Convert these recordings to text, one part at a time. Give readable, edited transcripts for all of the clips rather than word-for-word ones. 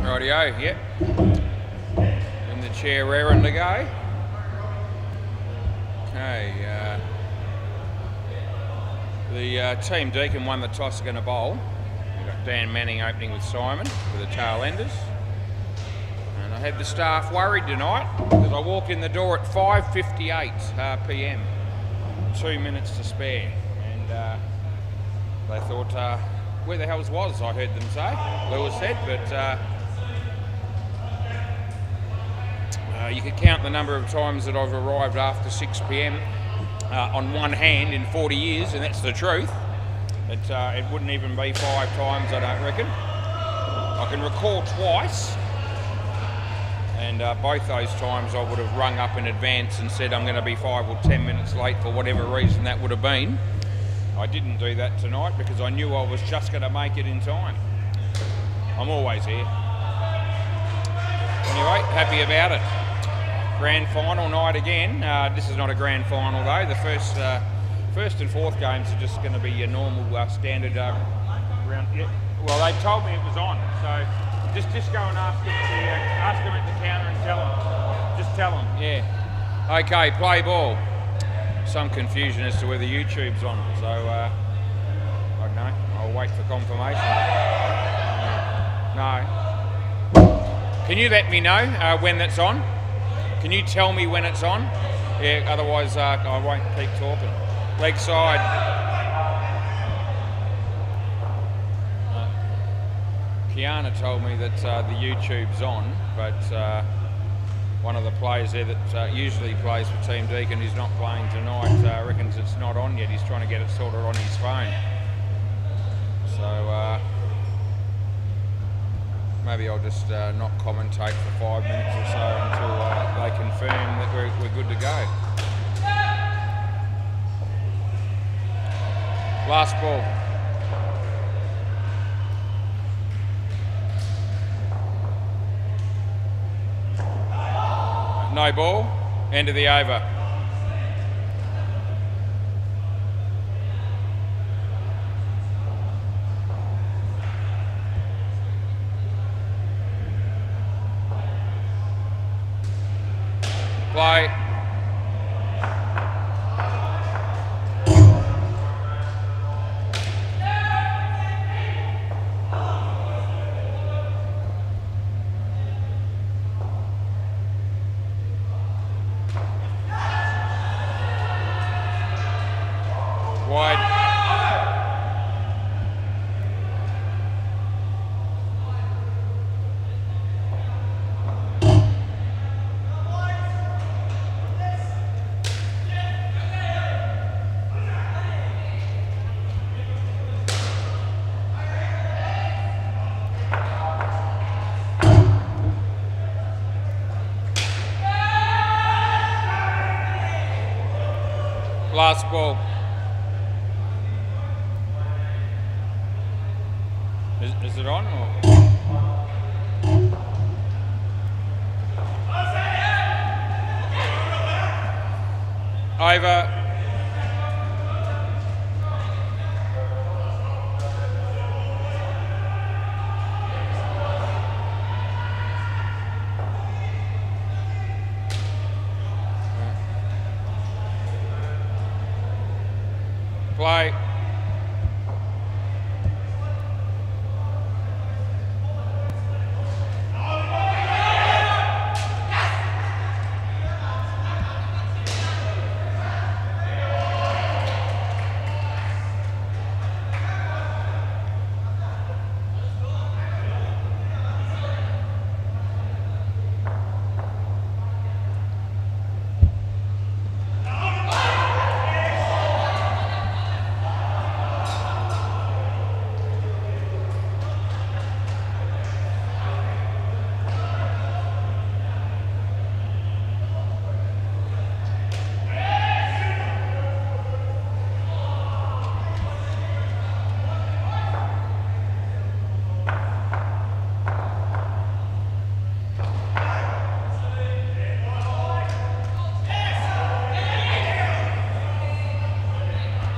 Rightio, yep. In the chair raring to go. Okay, the Team Deacon won the toss, are going to bowl. We've got Dan Manning opening with Simon for the tail enders. And I had the staff worried tonight because I walked in the door at 5:58 p.m. 2 minutes to spare. And they thought, where the hell's was, I heard them say, Lewis said, but you could count the number of times that I've arrived after 6 p.m. On one hand in 40 years, and that's the truth. It wouldn't even be 5 times, I don't reckon. I can recall twice, and both those times I would have rung up in advance and said I'm going to be 5 or 10 minutes late for whatever reason that would have been. I didn't do that tonight because I knew I was just going to make it in time. I'm always here. Anyway, happy about it. Grand final night again. This is not a grand final though. The first and fourth games are just going to be your normal standard round. Yeah. Well, they told me it was on, so just go and ask them at the counter and tell them. Just tell them. Yeah. Okay, play ball. Some confusion as to whether YouTube's on, so I don't know. I'll wait for confirmation. No. Can you let me know when that's on? Can you tell me when it's on? Yeah, otherwise I won't keep talking. Leg side. Kiana told me that the YouTube's on, but one of the players there that usually plays for Team Deacon who's not playing tonight reckons it's not on yet. He's trying to get it sorted on his phone. So maybe I'll just not commentate for 5 minutes or so until they confirm that we're good to go. Last ball. No ball. End of the over. Play. Wide. Last ball. Is it on or? Over. Play.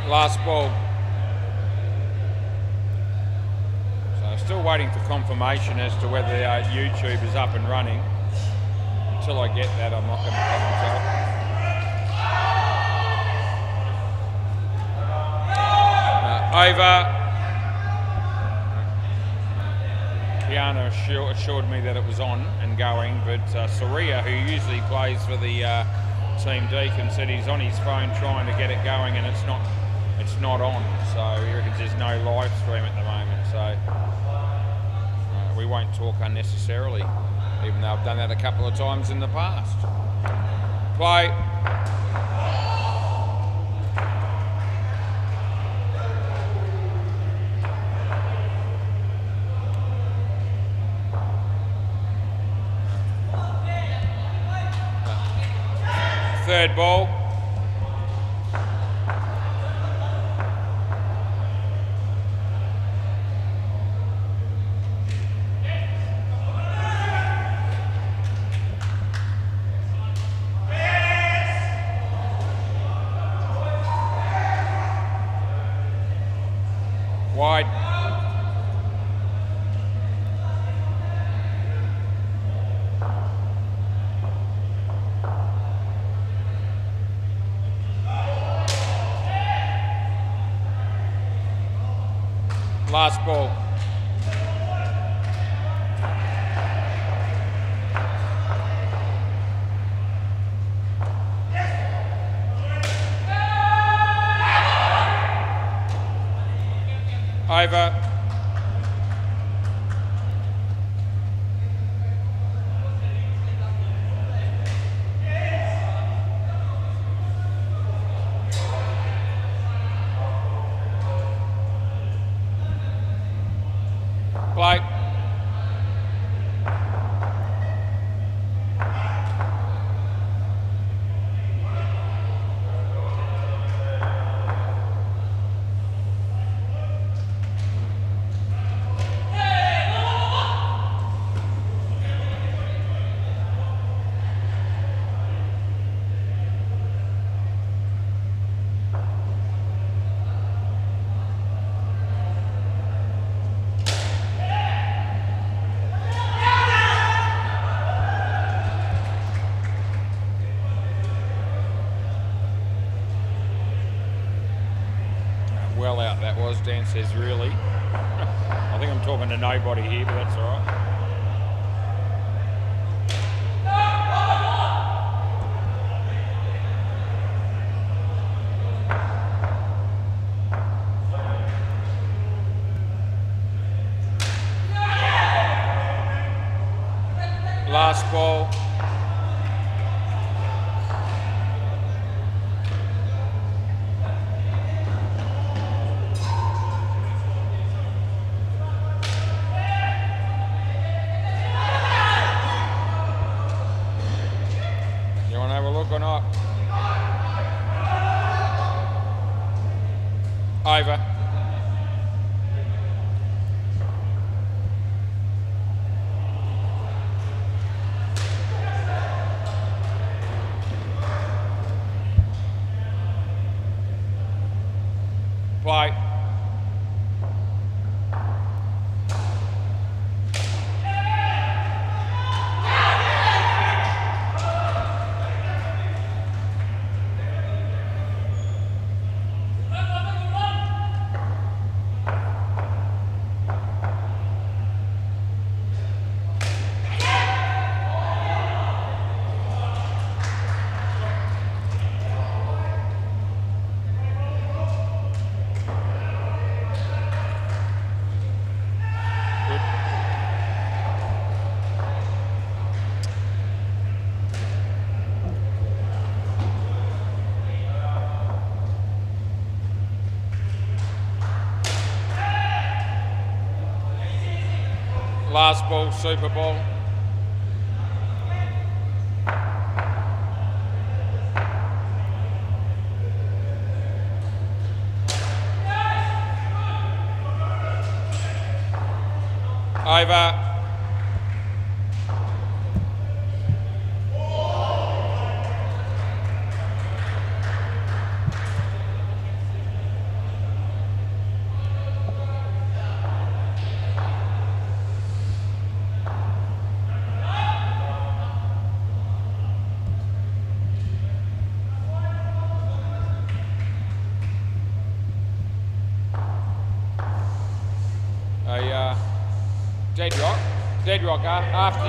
Last ball. So still waiting for confirmation as to whether YouTube is up and running. Until I get that, I'm not going to comment. Over. Kiana assured me that it was on and going, but Saria, who usually plays for the Team Deacon, said he's on his phone trying to get it going, and it's not on. So he reckons there's no live stream at the moment. So we won't talk unnecessarily, even though I've done that a couple of times in the past. Play. Third ball. Wide. Last ball. Over. Play. Well out that was, Dan says, really. I think I'm talking to nobody here, but that's all right. Last ball. Or not? Over. Play. Last ball, Super Bowl. Over. Dead Rock, after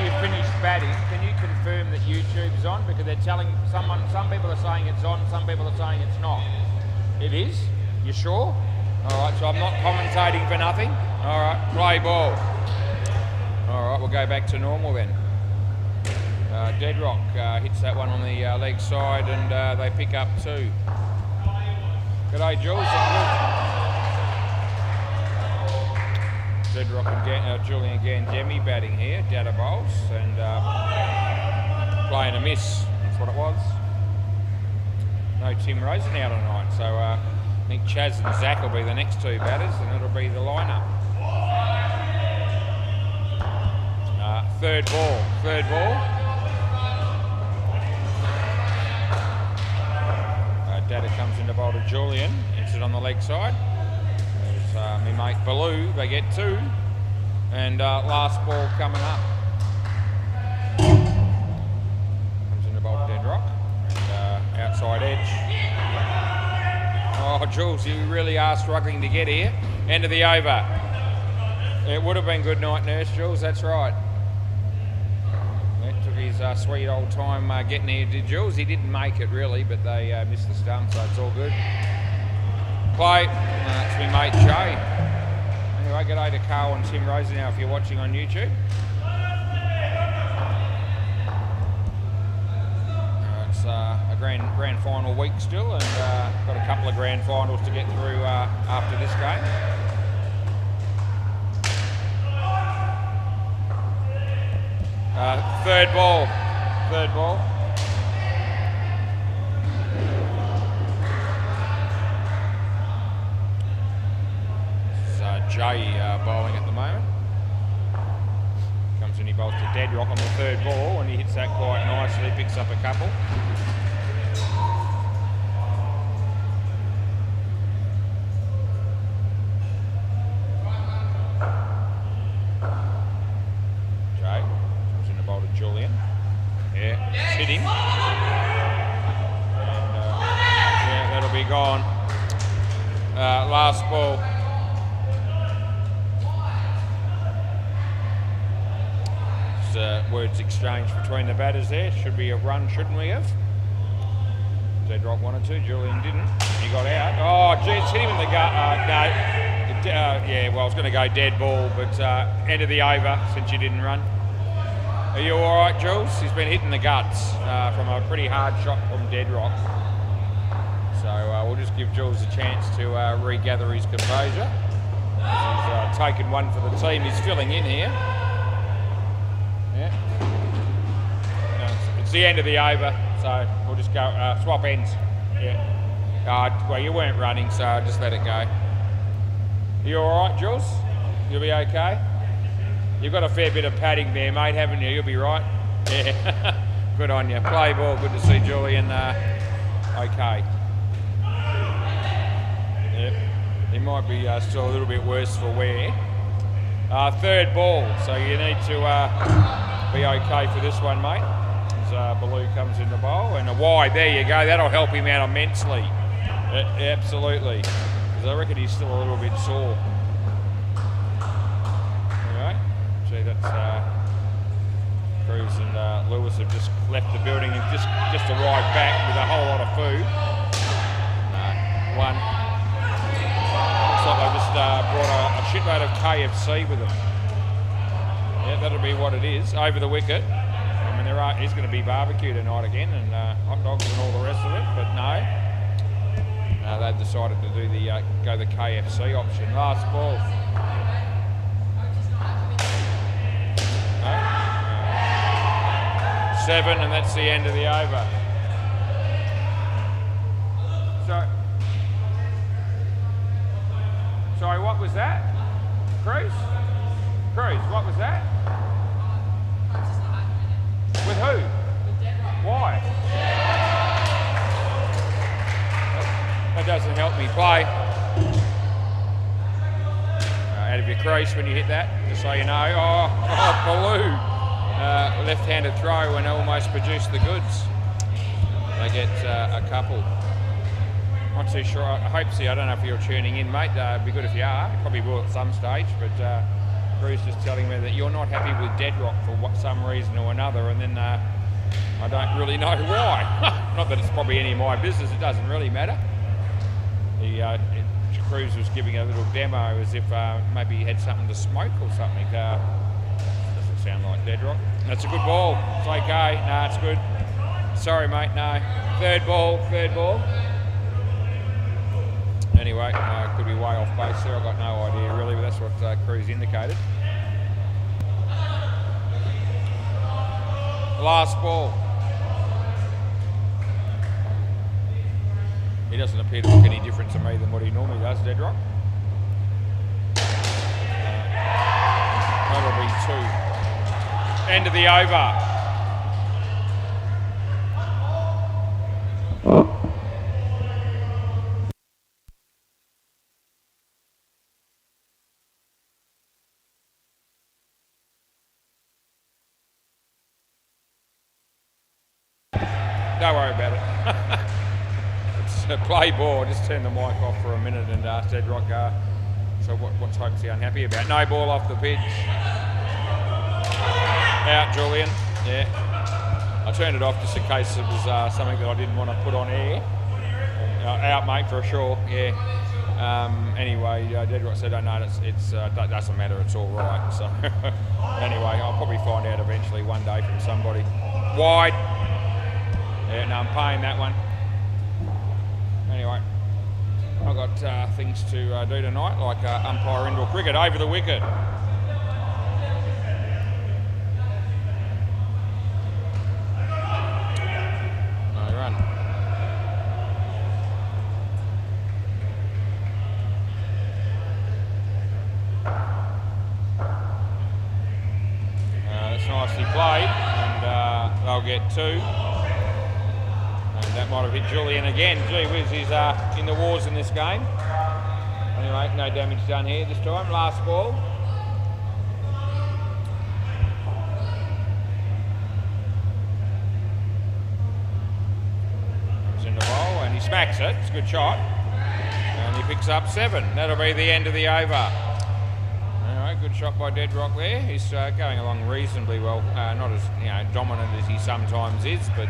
you finish batting, can you confirm that YouTube's on? Because they're telling some people are saying it's on, some people are saying it's not. It is? You sure? All right, so I'm not commentating for nothing. All right, play ball. All right, we'll go back to normal then. Dead Rock hits that one on the leg side, and they pick up 2. G'day, Jules. Dead Rock and Julian Gandemi batting here, Data Bowls, and playing a miss. That's what it was. No Tim Rosen out tonight, so I think Chaz and Zach will be the next 2 batters, and it'll be the lineup. Third ball. Data comes in to bowl to Julian, hits it on the leg side. There's me mate Baloo, they get 2. And last ball coming up. Comes in to bowl to Dead Rock. And outside edge. Oh, Jules, you really are struggling to get here. End of the over. It would have been good night, Nurse Jules, that's right. That took his sweet old time getting here to Jules. He didn't make it really, but they missed the stump, so it's all good. Play. It's me mate Jay. Anyway, g'day to Carl and Tim Rosen now if you're watching on YouTube. It's a grand final week still, and got a couple of grand finals to get through after this game. Third ball. Jay bowling at the moment. Comes in, he bowls to Dead Rock on the third ball, and he hits that quite nicely, picks up a couple. Jay comes in to bowl to Julian. Yeah, it's hit him. And yeah, that'll be gone. Last ball. Words exchanged between the batters there. Should be a run, shouldn't we have? Dead Rock wanted to, Julian didn't. He got out. Oh, gee, it's hit him in the gut. No. Yeah, well, I was going to go dead ball, but end of the over since you didn't run. Are you all right, Jules? He's been hitting the guts from a pretty hard shot from Dead Rock. So we'll just give Jules a chance to regather his composure. He's taken one for the team. He's filling in here. Yeah. No, it's the end of the over, so we'll just go swap ends. Yeah. Well, you weren't running, so just let it go. You all right, Jules? You'll be okay? You've got a fair bit of padding there, mate, haven't you? You'll be right. Yeah. Good on you. Play ball. Good to see Julian. Okay. Yep. He might be still a little bit worse for wear. Third ball, so you need to be okay for this one, mate. As Baloo comes in the bowl, and a wide, there you go, that'll help him out immensely. Absolutely, because I reckon he's still a little bit sore. Anyway, see that's Cruz and Lewis have just left the building and just arrived back with a whole lot of food. One. Like they just brought a shitload of KFC with them. Yeah, that'll be what it is. Over the wicket. I mean, he's going to be barbecue tonight again, and hot dogs and all the rest of it. But no, they've decided to do go the KFC option. Last ball. No. 7, and that's the end of the over. Sorry, what was that? Cruz, what was that? With who? Why? That doesn't help me play. Out of your crease when you hit that, just so you know. Oh, Baloo. Left-handed throw and almost produced the goods. They get a couple. Not too sure. I hope so. I don't know if you're tuning in, mate. It'd be good if you are. You probably will at some stage, but Drew's just telling me that you're not happy with Deadrock for some reason or another, and then I don't really know why. Not that it's probably any of my business. It doesn't really matter. Cruz was giving a little demo as if maybe he had something to smoke or something. Doesn't sound like Deadrock. That's a good ball. It's okay. No, it's good. Sorry, mate. No. Third ball. Anyway, could be way off base there. I've got no idea really, but that's what Cruz indicated. Last ball. He doesn't appear to look any different to me than what he normally does, Deadrock. That'll be 2. End of the over. Don't worry about it. It's a play ball. Just turn the mic off for a minute and ask Deadrock, so what's Hope's unhappy about? No ball off the pitch. Out, Julian. Yeah. I turned it off just in case it was something that I didn't want to put on air. Out, mate, for sure. Yeah. Anyway, Deadrock said, "Oh no, that doesn't matter. It's all right." So anyway, I'll probably find out eventually one day from somebody. Wide. Yeah, no, I'm paying that one. Anyway, I've got things to do tonight, like umpire indoor cricket over the wicket. No run. That's nicely played, and they'll get 2. That might have hit Julian again. Gee whiz, he's in the wars in this game. Anyway, no damage done here this time. Last ball. It's in the bowl and he smacks it. It's a good shot. And he picks up 7. That'll be the end of the over. Anyway, good shot by Deadrock there. He's going along reasonably well. Not as dominant as he sometimes is, but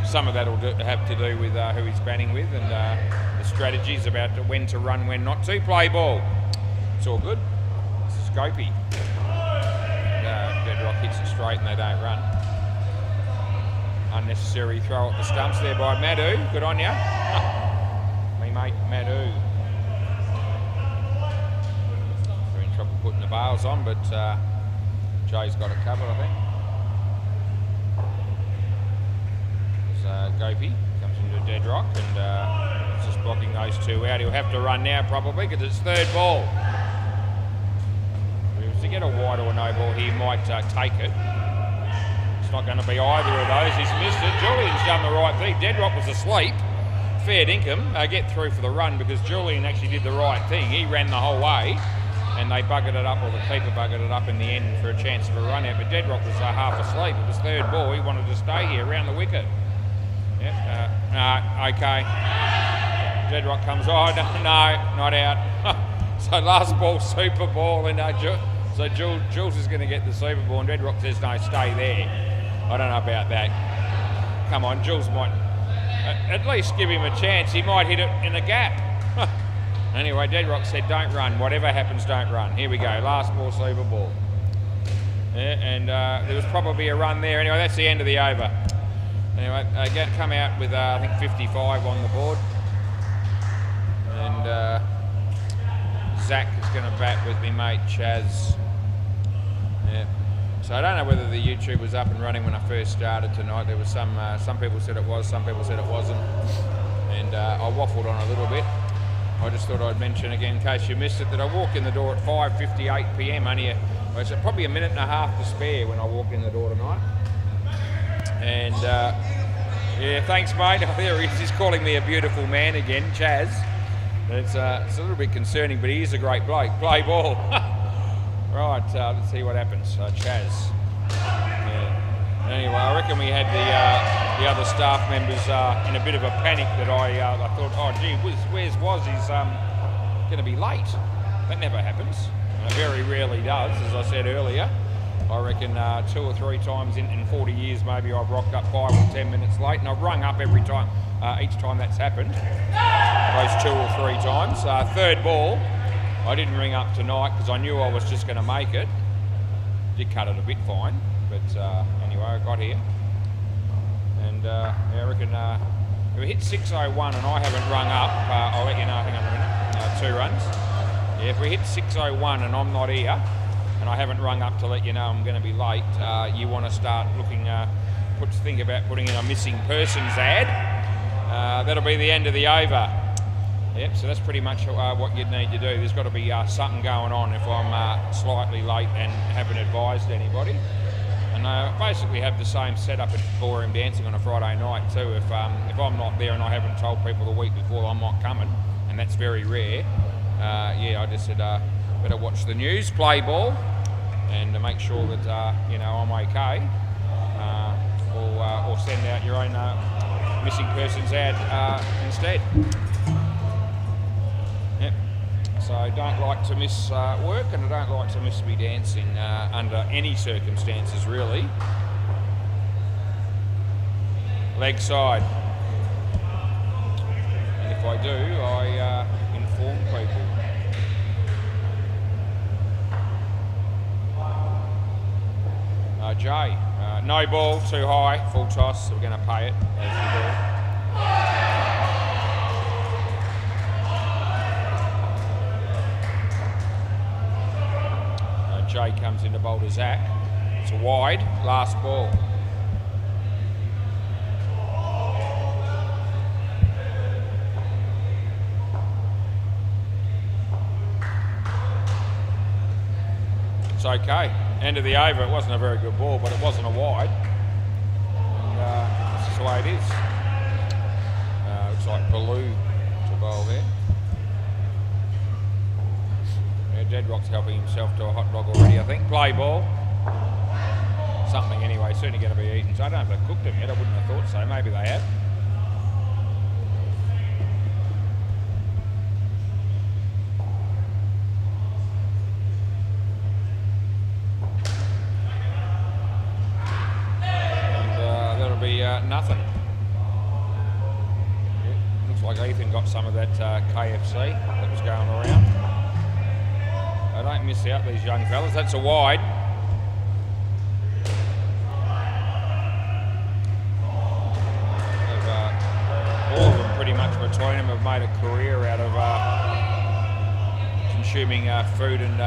some of that will have to do with who he's batting with and the strategies about when to run, when not to. Play ball. It's all good. This is Scopey. Deadrock hits it straight and they don't run. Unnecessary throw at the stumps there by Madhu. Good on ya. Me mate, Madhu. We're in trouble putting the bails on, but Jay's got it covered, I think. Gopi comes into Deadrock and it's just blocking those 2 out. He'll have to run now probably because it's third ball. If he was to get a wide or a no ball, he might take it. It's not going to be either of those. He's missed it. Julian's done the right thing. Deadrock was asleep. Fair dinkum. Get through for the run because Julian actually did the right thing. He ran the whole way and they buggered it up, or the keeper buggered it up in the end for a chance of a run out. But Deadrock was half asleep. It was third ball. He wanted to stay here around the wicket. Okay. Deadrock comes, no, not out. So last ball, super ball, and so Jules is going to get the super ball, and Deadrock says, no, stay there. I don't know about that. Come on, Jules might at least give him a chance. He might hit it in the gap. Anyway, Deadrock said, don't run. Whatever happens, don't run. Here we go, last ball, super ball. Yeah, and there was probably a run there. Anyway, that's the end of the over. Anyway, come out with, I think, 55 on the board. And Zach is going to bat with me mate, Chaz. Yeah. So I don't know whether the YouTube was up and running when I first started tonight. There was some people said it was, some people said it wasn't. And I waffled on a little bit. I just thought I'd mention again, in case you missed it, that I walk in the door at 5:58 p.m. It's probably a minute and a half to spare when I walk in the door tonight. And yeah, thanks mate. There he is. He's calling me a beautiful man again, Chaz. It's a little bit concerning, but he is a great bloke. Play ball. Right, let's see what happens. Chaz. Yeah. Anyway, I reckon we had the other staff members in a bit of a panic that I thought, oh gee, where's Wazzy's going to be late? That never happens. It very rarely does, as I said earlier. I reckon 2 or 3 times in 40 years maybe I've rocked up 5 or 10 minutes late, and I've rung up every time, each time that's happened. Those 2 or 3 times. Third ball, I didn't ring up tonight because I knew I was just going to make it. Did cut it a bit fine, but anyway, I got here. And yeah, I reckon if we hit 6:01 and I haven't rung up, I'll let you know, hang on a minute, 2 runs. Yeah, if we hit 6:01 and I'm not here, and I haven't rung up to let you know I'm going to be late, you want to start looking, think about putting in a missing persons ad. That'll be the end of the over. Yep, so that's pretty much what you'd need to do. There's got to be something going on if I'm slightly late and haven't advised anybody. And basically have the same setup at ballroom dancing on a Friday night too. If I'm not there and I haven't told people the week before I'm not coming, and that's very rare, yeah, I just said better watch the news, play ball, and to make sure that you know I'm okay, or send out your own missing persons ad instead. Yep. So I don't like to miss work, and I don't like to miss me dancing under any circumstances, really. Leg side. And if I do, I inform people. Jay, no ball, too high, full toss, so we're going to pay it as we do. Jay comes into bowl to Zach. It's a wide, last ball. It's okay. End of the over. It wasn't a very good ball, but it wasn't a wide. And that's just the way it is. Looks like Baloo to bowl there. Yeah, Deadrock's helping himself to a hot dog already, I think. Play ball. Something anyway, certainly going to be eaten. So I don't know if they've cooked them yet. I wouldn't have thought so. Maybe they have. Nothing. Yeah, looks like Ethan got some of that KFC that was going around. They don't miss out, these young fellas. That's a wide. All of them pretty much between them have made a career out of consuming food, and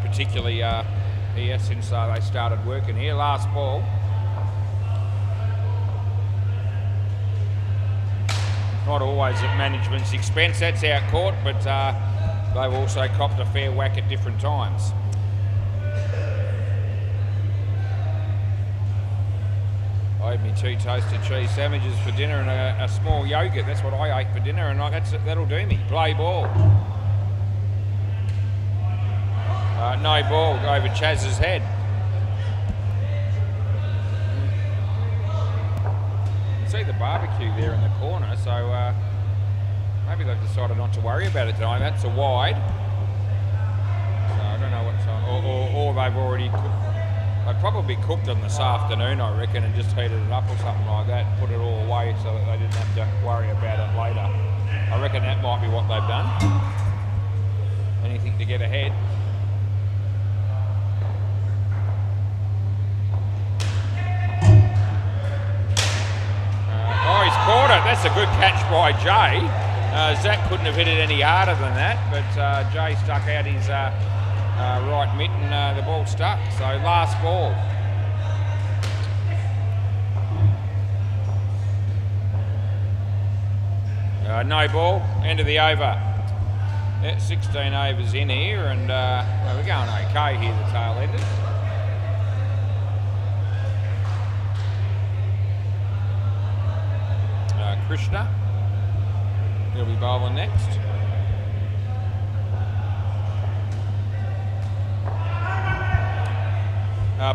particularly here since they started working here. Last ball. Not always at management's expense, that's our court, but they've also copped a fair whack at different times. I had me 2 toasted cheese sandwiches for dinner and a small yogurt. That's what I ate for dinner, and that'll do me. Play ball. No ball over Chaz's head. See the barbecue there in the corner, so maybe they've decided not to worry about it tonight. That's a wide. So I don't know what's on, or they've already cooked. They probably cooked them this afternoon, I reckon, and just heated it up or something like that, put it all away so that they didn't have to worry about it later. I reckon that might be what they've done. Anything to get ahead. Caught it. That's a good catch by Jay. Zach couldn't have hit it any harder than that, but Jay stuck out his right mitt and the ball stuck. So last ball. No ball. End of the over. Yeah, 16 overs in here, and we're going okay here, the tail enders. Krishna, he'll be bowling next.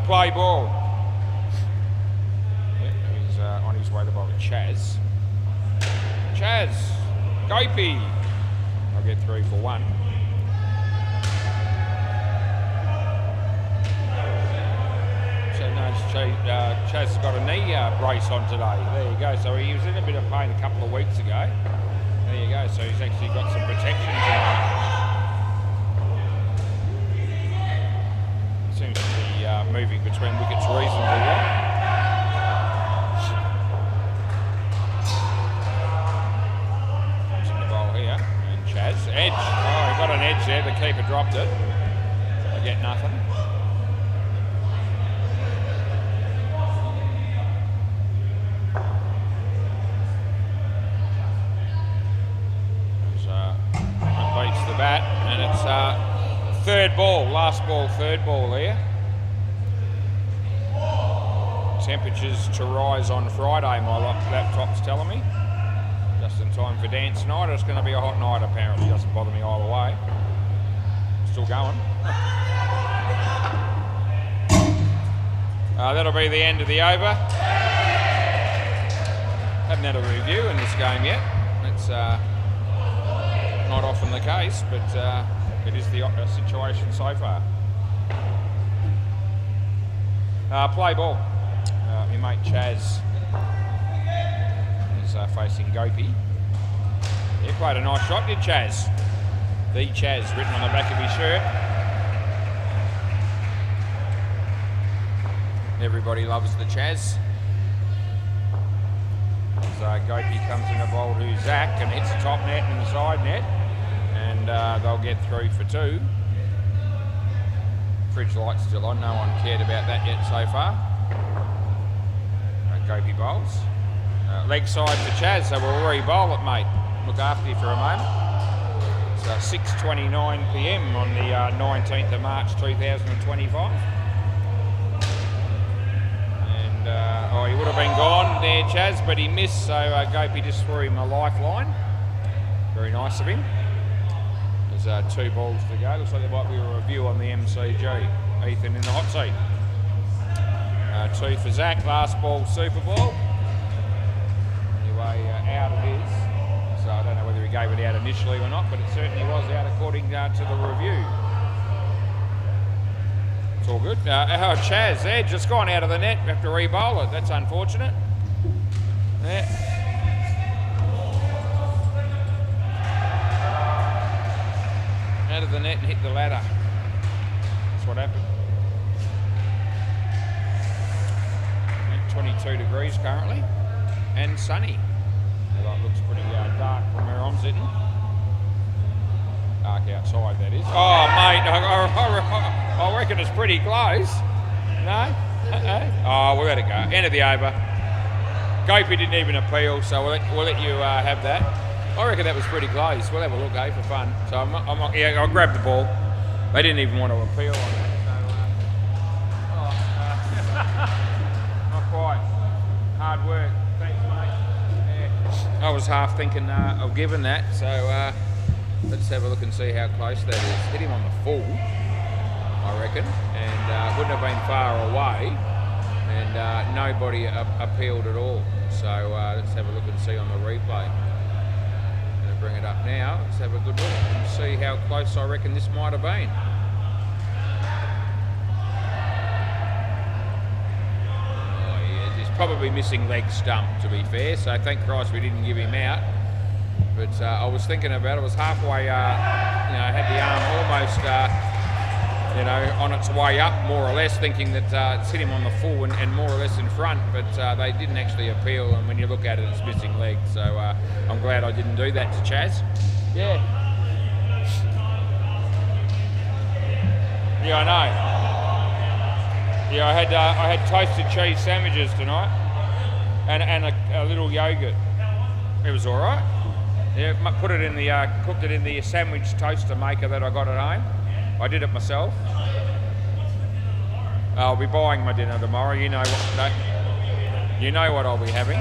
Play ball. his way to bowl with Chaz. Chaz, Gopi. I'll get 3 for 1. Chaz has got a knee brace on today. There you go. So he was in a bit of pain a couple of weeks ago. There you go. So he's actually got some protection tonight. Seems to be moving between wickets reasonably well. Comes in the bowl here. And Chaz. Edge. Oh, he got an edge there. The keeper dropped it. I get nothing. Bat, and it's third ball, last ball, third ball here. Temperatures to rise on Friday, my laptop's telling me. Just in time for dance night. It's going to be a hot night apparently, doesn't bother me either way. Still going. That'll be the end of the over. Haven't had a review in this game yet. It's not often the case, but it is the situation so far. Play ball. My mate Chaz is facing Gopi. He played a nice shot, did Chaz? The Chaz, written on the back of his shirt. Everybody loves the Chaz. As Gopi comes in a bowl to Zach and hits the top net and the side net, and they'll get 3 for 2. Fridge light's still on, no one cared about that yet so far. Gopi bowls. Leg side for Chaz, so we'll re-bowl it, mate. Look after you for a moment. It's 6:29 p.m. on the 19th of March 2025. Oh, he would have been gone there, Chaz, but he missed, so Gopi just threw him a lifeline. Very nice of him. There's 2 balls to go. Looks like there might be a review on the MCG. Ethan in the hot seat. 2 for Zach, last ball, super ball. Anyway, out it is. So I don't know whether he gave it out initially or not, but it certainly was out according to the review. It's all good. Chaz, Edge, just gone out of the net. We have to re-bowl it. That's unfortunate. Yeah. Out of the net and hit the ladder. That's what happened. 22 degrees currently. And sunny. Although it looks pretty dark from where I'm sitting. Dark outside, that is. Oh, mate, I reckon it's pretty close. No? Oh, we'll let it go. End of the over. Gopi didn't even appeal, so we'll let you have that. I reckon that was pretty close. We'll have a look, for fun. So I'll grab the ball. They didn't even want to appeal on that. So, not quite. Hard work. Thanks, mate. Yeah. I was half thinking of giving that, so let's have a look and see how close that is. Hit him on the full, I reckon, and wouldn't have been far away, and nobody appealed at all. So let's have a look and see on the replay. I'm going to bring it up now. Let's have a good look and see how close I reckon this might have been. Oh yeah, he's probably missing leg stump, to be fair, so thank Christ we didn't give him out. But I was thinking about it. I was halfway, had the arm almost, on its way up, more or less, thinking that it's hit him on the full and more or less in front. But they didn't actually appeal, and when you look at it, it's missing leg. So I'm glad I didn't do that to Chaz. Yeah. Yeah, I know. Yeah, I had toasted cheese sandwiches tonight, and a little yogurt. It was all right. Yeah, put it in the cooked it in the sandwich toaster maker that I got at home. I did it myself. I'll be buying my dinner tomorrow. You know what I'll be having.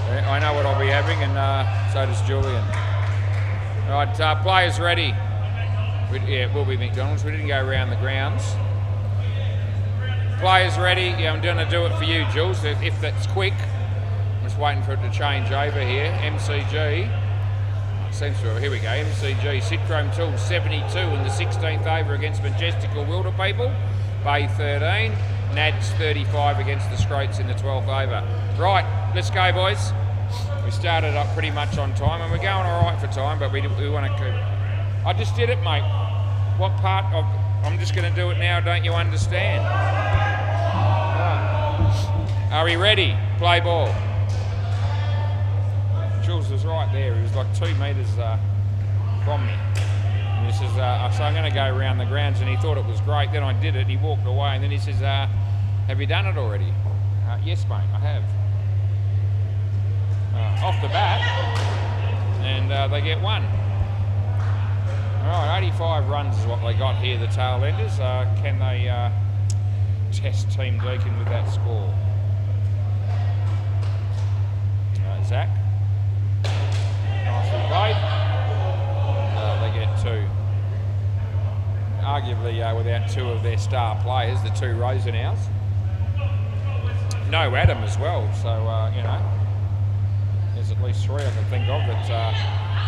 Yeah, I know what I'll be having, and so does Julian. All right, players ready. It will be McDonald's. We didn't go around the grounds. Players ready. Yeah, I'm going to do it for you, Jules, if that's quick. I'm just waiting for it to change over here. MCG. Seems to, here we go. MCG, Sitchrome Tools 72 in the 16th over against Majestical Wilder People. Bay 13. Nads 35 against the Scroats in the 12th over. Right, let's go, boys. We started up pretty much on time, and we're going all right for time, but we want to keep... I just did it, mate. What part of... I'm just going to do it now, don't you understand? Right. Are we ready? Play ball. Jules was right there. He was like 2 metres from me. And he says, so I'm going to go around the grounds, and he thought it was great. Then I did it. He walked away, and then he says, have you done it already? Yes, mate, I have. Off the bat, and they get 1. All right, 85 runs is what they got here, the tail enders. Can they test Team Deakin with that score? Zach. Nicely played. They get 2. Arguably without 2 of their star players, the 2 Rosenhows. No Adam as well, so, you know, there's at least 3 I can think of that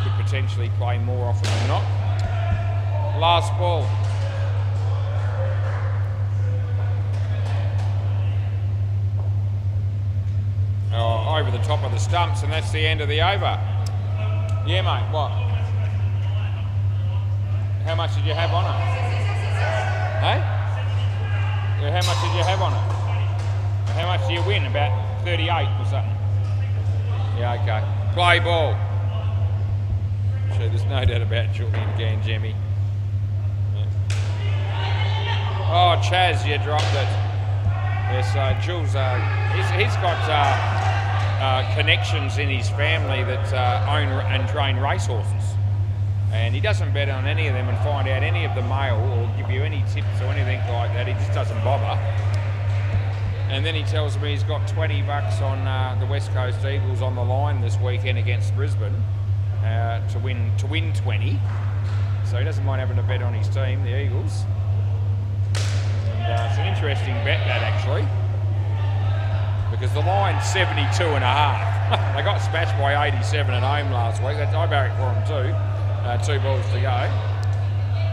could potentially play more often than not. Last ball. Oh, over the top of the stumps, and that's the end of the over. Yeah, mate, what? How much did you have on it? Hey? Yeah, how much did you have on it? How much do you win? About 38 or something? Yeah, okay. Play ball. Sure, there's no doubt about Julian Ganjemi. Yeah. Oh, Chaz, you dropped it. Yes, Jules, he's got connections in his family that own and train racehorses. And he doesn't bet on any of them and find out any of the mail or give you any tips or anything like that. He just doesn't bother. And then he tells me he's got $20 on the West Coast Eagles on the line this weekend against Brisbane to win 20. So he doesn't mind having a bet on his team, the Eagles. And it's an interesting bet, that, actually, because the line's 72.5. They got smashed by 87 at home last week. I barracked for them too. 2 balls to go.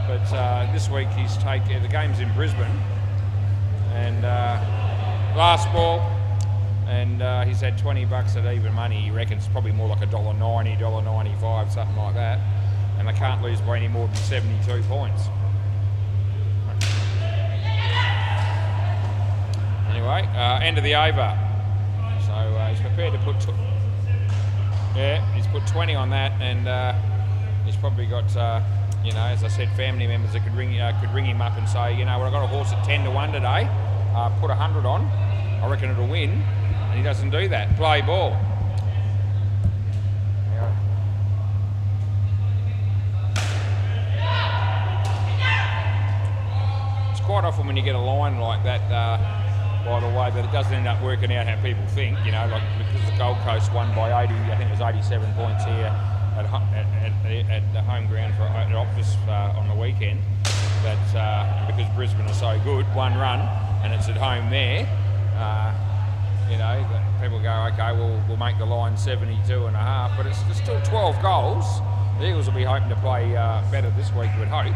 But this week he's taken the game's in Brisbane, and last ball, and he's had $20 at even money. He reckons probably more like $1.90, $1.95, something like that. And they can't lose by any more than 72 points. Anyway, end of the over. So he's prepared to put, he's put 20 on that, and he's probably got, you know, as I said, family members that could ring him up and say, you know, well, I got a horse at 10 to 1 today. Put 100 on. I reckon it'll win, and he doesn't do that. Play ball. It's quite often when you get a line like that, by the way, that it doesn't end up working out how people think. You know, like because the Gold Coast won by 80, I think it was 87 points here at the home ground for at Optus on the weekend. That because Brisbane are so good, 1 run, and it's at home there. You know, people go, okay, we'll make the line 72.5, but it's still 12 goals. The Eagles will be hoping to play better this week, you would hope.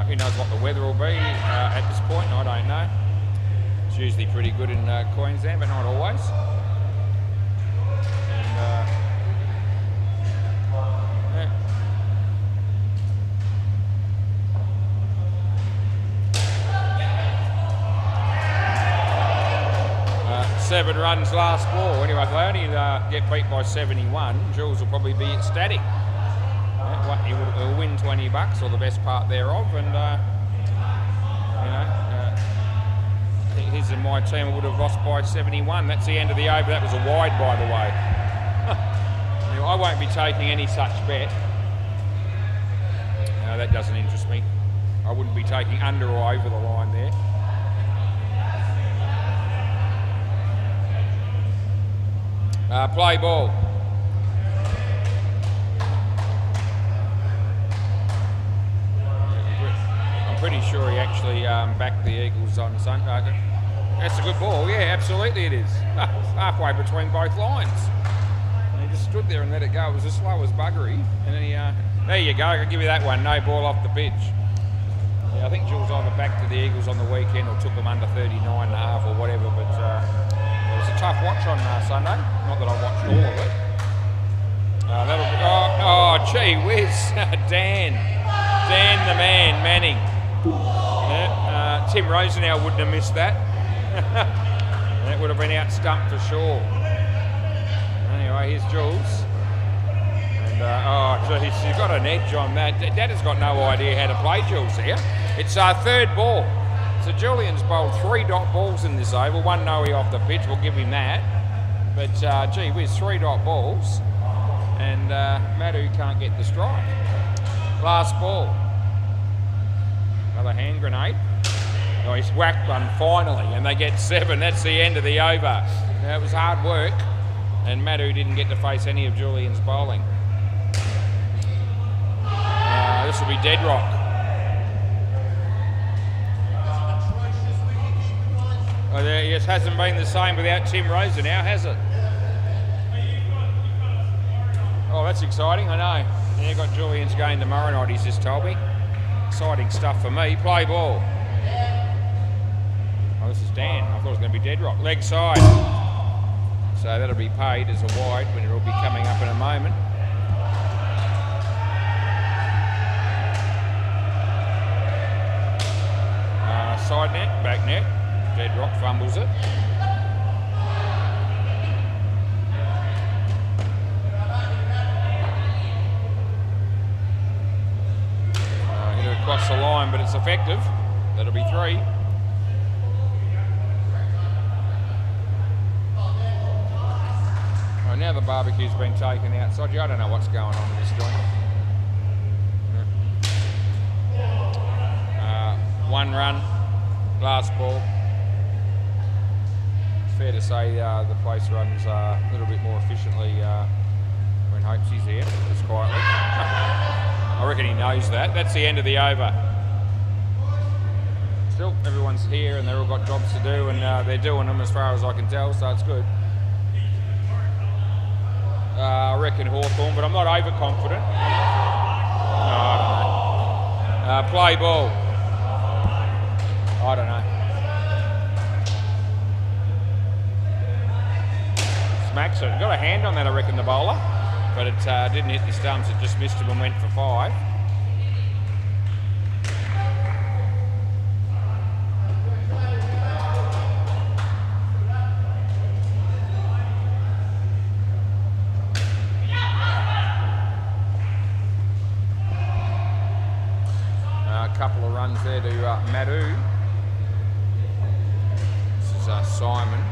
Who knows what the weather will be at this point? I don't know. It's usually pretty good in Queensland, but not always. And, yeah. 7 runs last ball. Anyway, if they only get beat by 71, Jules will probably be ecstatic. He'll win $20 or the best part thereof, and you know, his and my team would have lost by 71. That's the end of the over. That was a wide, by the way. Anyway, I won't be taking any such bet. No, that doesn't interest me. I wouldn't be taking under or over the line there. Play ball. I'm pretty sure he actually backed the Eagles on Sunday. That's a good ball. Yeah, absolutely it is. Halfway between both lines. And he just stood there and let it go. It was as slow as buggery. And then he, there you go. I'll give you that one. No ball off the pitch. Yeah, I think Jules either backed to the Eagles on the weekend or took them under 39.5 or whatever. But it was a tough watch on Sunday. Not that I watched all of it. Gee whiz. Dan the man, Manning. Yeah, Tim Rosenau wouldn't have missed that. That would have been out stumped for sure. Anyway, here's Jules. And, geez, he's got an edge on that. Dad has got no idea how to play Jules here. It's our third ball. So Julian's bowled 3 dot balls in this over. 1 no-ie off the pitch, we'll give him that. But, gee whiz, 3 dot balls. And Madhu can't get the strike. Last ball. Another hand grenade. Oh, he's whacked one finally, and they get 7. That's the end of the over. Now, it was hard work, and Madhu didn't get to face any of Julian's bowling. This will be dead rock. Oh, it hasn't been the same without Tim Rosenau, has it? Oh, that's exciting, I know. Yeah, got Julian's game tomorrow night, he's just told me. Exciting stuff for me. Play ball. Oh, this is Dan. I thought it was going to be dead rock. Leg side. So that'll be paid as a wide when it'll be coming up in a moment. Side net, back net. Dead rock fumbles it. Hit it across the line, but it's effective. That'll be 3. Now the barbecue's been taken outside. I don't know what's going on in this joint. 1 run, last ball. Fair to say the place runs a little bit more efficiently when Hopesy's here, just quietly. I reckon he knows that. That's the end of the over. Still, everyone's here and they've all got jobs to do, and they're doing them as far as I can tell, so it's good. I reckon Hawthorn, but I'm not overconfident. No, I don't know. Play ball. I don't know. Smacks it. Got a hand on that, I reckon, the bowler, but it didn't hit the stumps. It just missed him and went for 5. Couple of runs there to Madhu. This is Simon.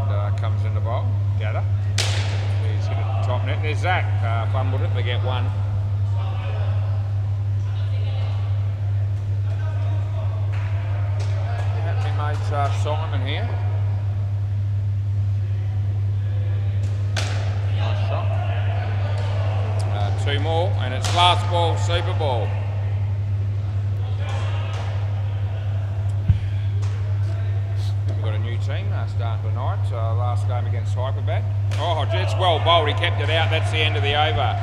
And comes in the bowl. Gather. He's hit it at the top net. There's Zach. Fumbled it. They get 1. Happy mates Simon here. Nice shot. 2 more, and it's last ball, Super Bowl. We've got a new team starting tonight. Last game against Hyperbat. Oh, it's well bowled. He kept it out. That's the end of the over.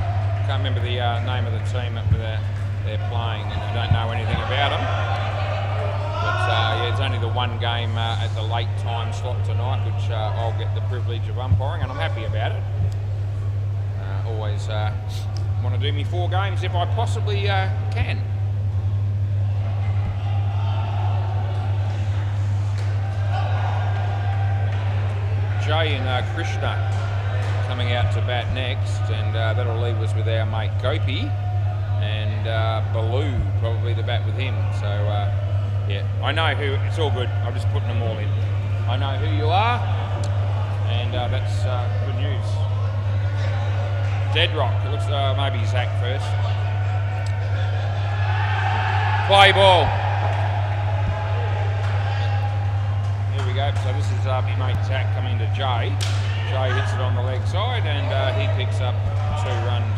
Can't remember the name of the team that they're playing, and I don't know anything about them. But yeah, it's only the 1 game at the late time slot tonight, which I'll get the privilege of umpiring, and I'm happy about it. Always want to do me 4 games if I possibly can. Jay and Krishna coming out to bat next, and that'll leave us with our mate Gopi and Baloo, probably the bat with him. So yeah, I know who. It's all good. I'm just putting them all in. I know who you are, and that's good news. Dead rock. It looks maybe Zach first. Play ball. Here we go. So this is my mate Zach coming to Jay. Jay hits it on the leg side, and he picks up 2 runs.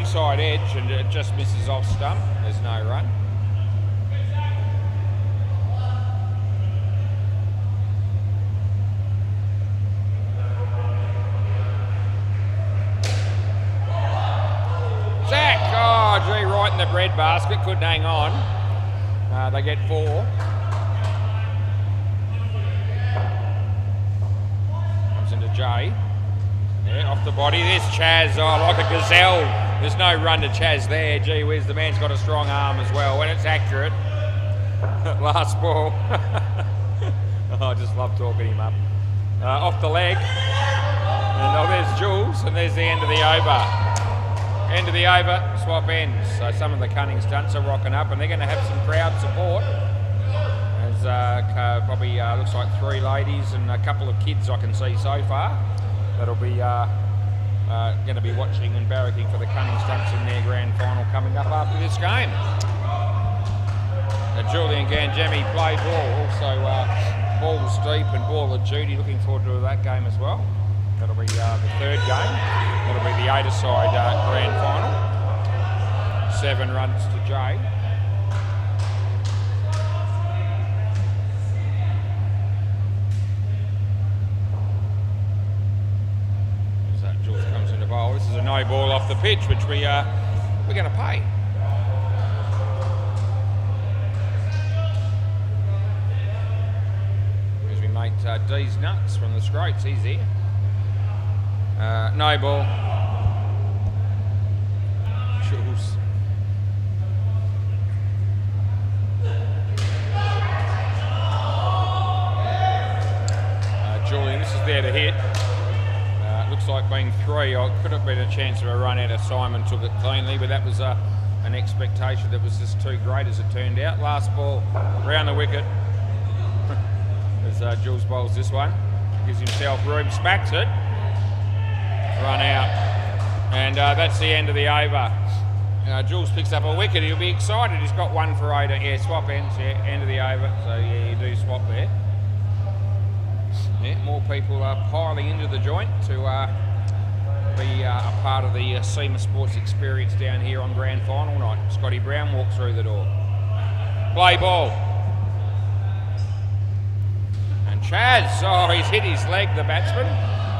inside edge and it just misses off stump. There's no run. Zach, oh gee, right in the bread basket, couldn't hang on. They get 4. Comes into Jay. Yeah, off the body. There's Chaz, oh, like a gazelle. There's no run to Chaz there. Gee whiz, the man's got a strong arm as well. When it's accurate. Last ball. Oh, I just love talking him up. Off the leg. And oh, there's Jules, and there's the end of the over. End of the over, swap ends. So some of the cunning stunts are rocking up, and they're going to have some crowd support. There's probably looks like 3 ladies and a couple of kids I can see so far. That'll be going to be watching and barracking for the cunning stunts in their grand final coming up after this game. Julian Gangemi played ball, also ball was deep and ball of Judy. Looking forward to that game as well. That'll be the 3rd game. That'll be the 8-a-side grand final. 7 runs to Jay. Jules comes into bowl. This is a no ball off the pitch, which we're going to pay. Here's we mate D's Nuts from the Scrates. He's here. No ball. Jules. Julian, this is there to hit. Looks like being 3. Could have been a chance of a run out of Simon, took it cleanly, but that was an expectation that was just too great as it turned out. Last ball, round the wicket. As Jules bowls this one. Gives himself room, smacks it. Run out. And that's the end of the over. Jules picks up a wicket. He'll be excited. He's got 1 for 8. Yeah, swap ends. Yeah, end of the over. So yeah, you do swap there. Yeah, more people are piling into the joint to be a part of the SEMA Sports experience down here on grand final night. Scotty Brown walks through the door. Play ball. And Chaz, oh, he's hit his leg, the batsman.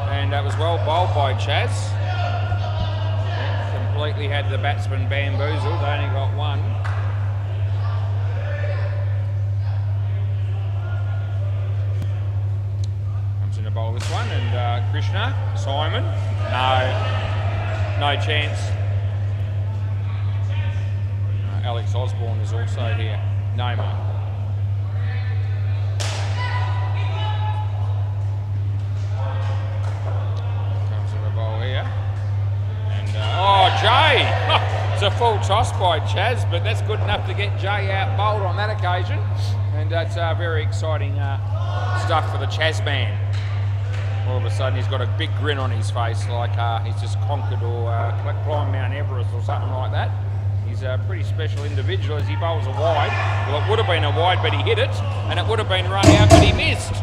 And that was well bowled by Chaz. Yeah, completely had the batsman bamboozled, only got 1. Comes in to bowl this one, and Krishna, Simon, no chance. Alex Osborne is also here, no mark. Oh, Jay! It's a full toss by Chaz, but that's good enough to get Jay out bowled on that occasion. And that's very exciting stuff for the Chaz man. All of a sudden he's got a big grin on his face, like he's just conquered or climbed Mount Everest or something like that. He's a pretty special individual as he bowls a wide. Well, it would have been a wide, but he hit it, and it would have been run out, but he missed.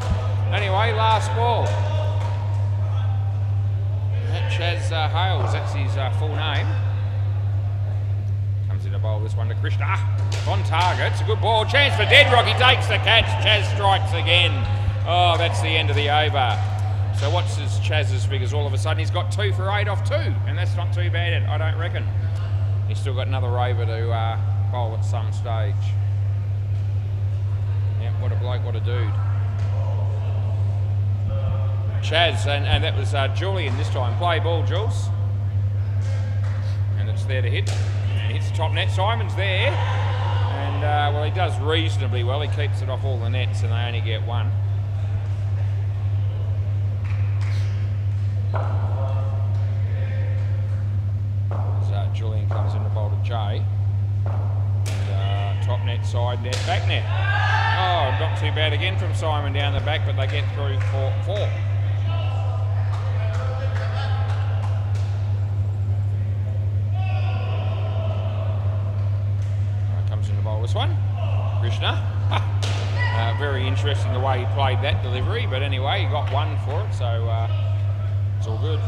Anyway, last ball. Chaz Hales, that's his full name. Comes in to bowl this one to Krishna. On target, it's a good ball. Chance for Deadrock, he takes the catch. Chaz strikes again. Oh, that's the end of the over. So what's his Chaz's figures? All of a sudden he's got 2 for 8 off 2, and that's not too bad, I don't reckon. He's still got another over to bowl at some stage. Yeah, what a bloke, what a dude. Chaz, and that was Julian this time. Play ball, Jules. And it's there to hit. And hits the top net. Simon's there. And, well, he does reasonably well. He keeps it off all the nets, and they only get 1. So Julian comes in to bowl to Jay. And, top net, side net, back net. Oh, not too bad again from Simon down the back, but they get through for 4. This one, Krishna. Very interesting the way he played that delivery, but anyway, he got 1 for it, so it's all good.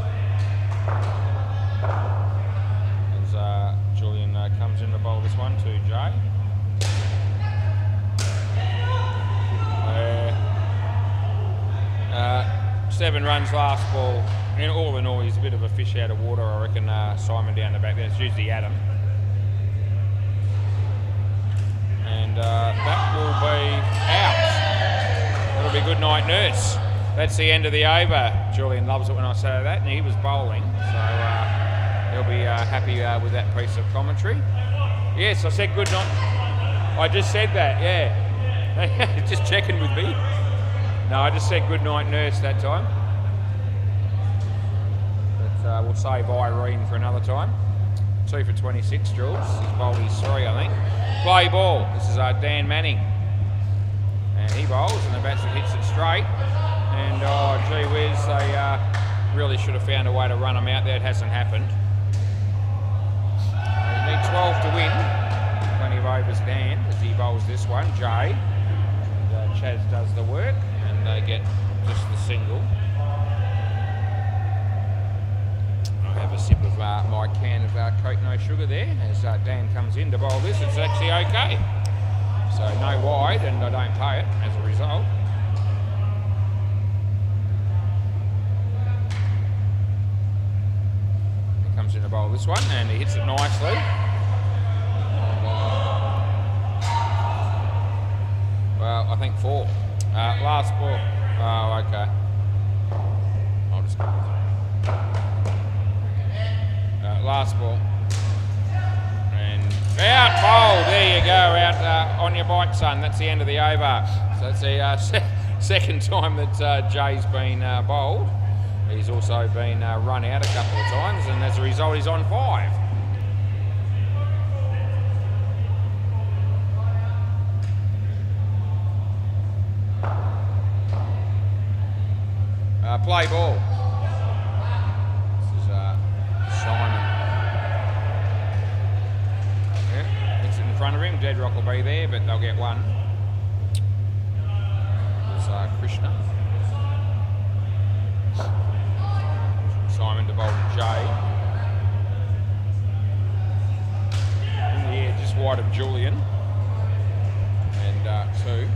as Julian comes in to bowl this one to Jay. 7 runs last ball. And all in all, he's a bit of a fish out of water, I reckon. Simon down the back there. It's usually Adam. And that will be out. That'll be good night, nurse. That's the end of the over. Julian loves it when I say that, and he was bowling, so he'll be happy with that piece of commentary. Yes, I said good night. I just said that, yeah. Just checking with me. No, I just said good night, nurse that time. But we'll save Irene for another time. 2 for 26, Jules. He's bowled his 3, I think. Play ball. This is Dan Manning. And he bowls, and the batsman hits it straight. And, oh, gee whiz, they really should have found a way to run him out there. It hasn't happened. They need 12 to win. Plenty of overs in hand as he bowls this one. Jay. And, Chaz does the work, and they get just the single. I'll have a sip of my can of Coke No Sugar there as Dan comes in to bowl this. It's actually okay. So no wide, and I don't pay it as a result. He comes in to bowl this one, and he hits it nicely. And, well, I think 4. Last ball. Oh, okay. I'll just go with it. Last ball. And out, bowled. There you go, out on your bike, son. That's the end of the over. So that's the second time that Jay's been bowled. He's also been run out a couple of times, and as a result, he's on 5. Play ball. This is Simon. Yeah, it's in front of him. Deadrock will be there, but they'll get 1. It's Krishna. Simon to bowl to Jay. In the air, just wide of Julian. And 2.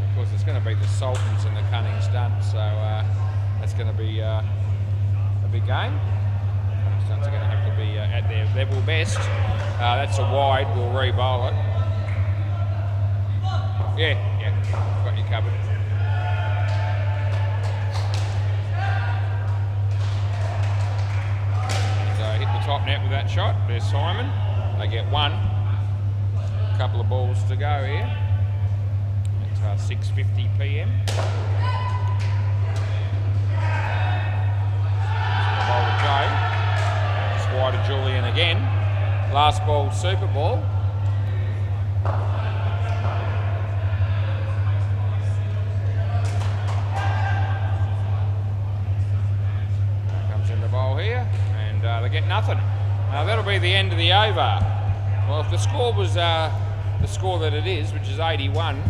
Of course, it's going to be the Sultans and the Cunning Stunt, so that's going to be a big game. Cunning Stunts are going to have to be at their level best. That's a wide. We'll re-bowl it. Yeah, got you covered. So hit the top net with that shot. There's Simon. They get 1. A couple of balls to go here. 6:50 p.m. Bowl to Jay. Just wide of Julian again. Last ball, super ball. Comes in the bowl here, and they get nothing. That'll be the end of the over. Well, if the score was the score that it is, which is 81,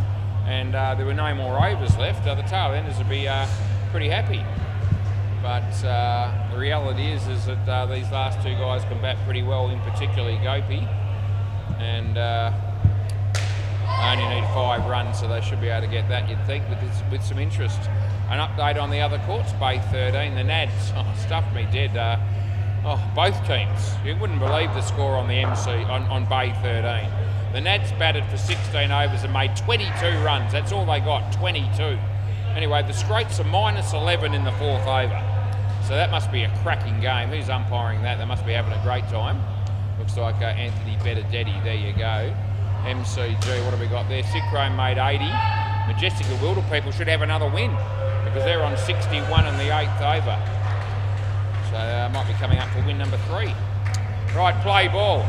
and there were no more overs left, the tail enders would be pretty happy. But the reality is that these last 2 guys can bat pretty well, in particularly Gopi, and only need 5 runs, so they should be able to get that, you'd think, with some interest. An update on the other courts, Bay 13, the Nads, stuffed me dead. Both teams. You wouldn't believe the score on the MC on Bay 13. The Nads batted for 16 overs and made 22 runs. That's all they got, 22. Anyway, the Scrates are -11 in the 4th over. So that must be a cracking game. Who's umpiring that? They must be having a great time. Looks like Anthony Benedetti. There you go. MCG, what have we got there? Synchrone made 80. Majestica Wilder people should have another win because they're on 61 in the 8th over. So might be coming up for win number 3. Right, play ball.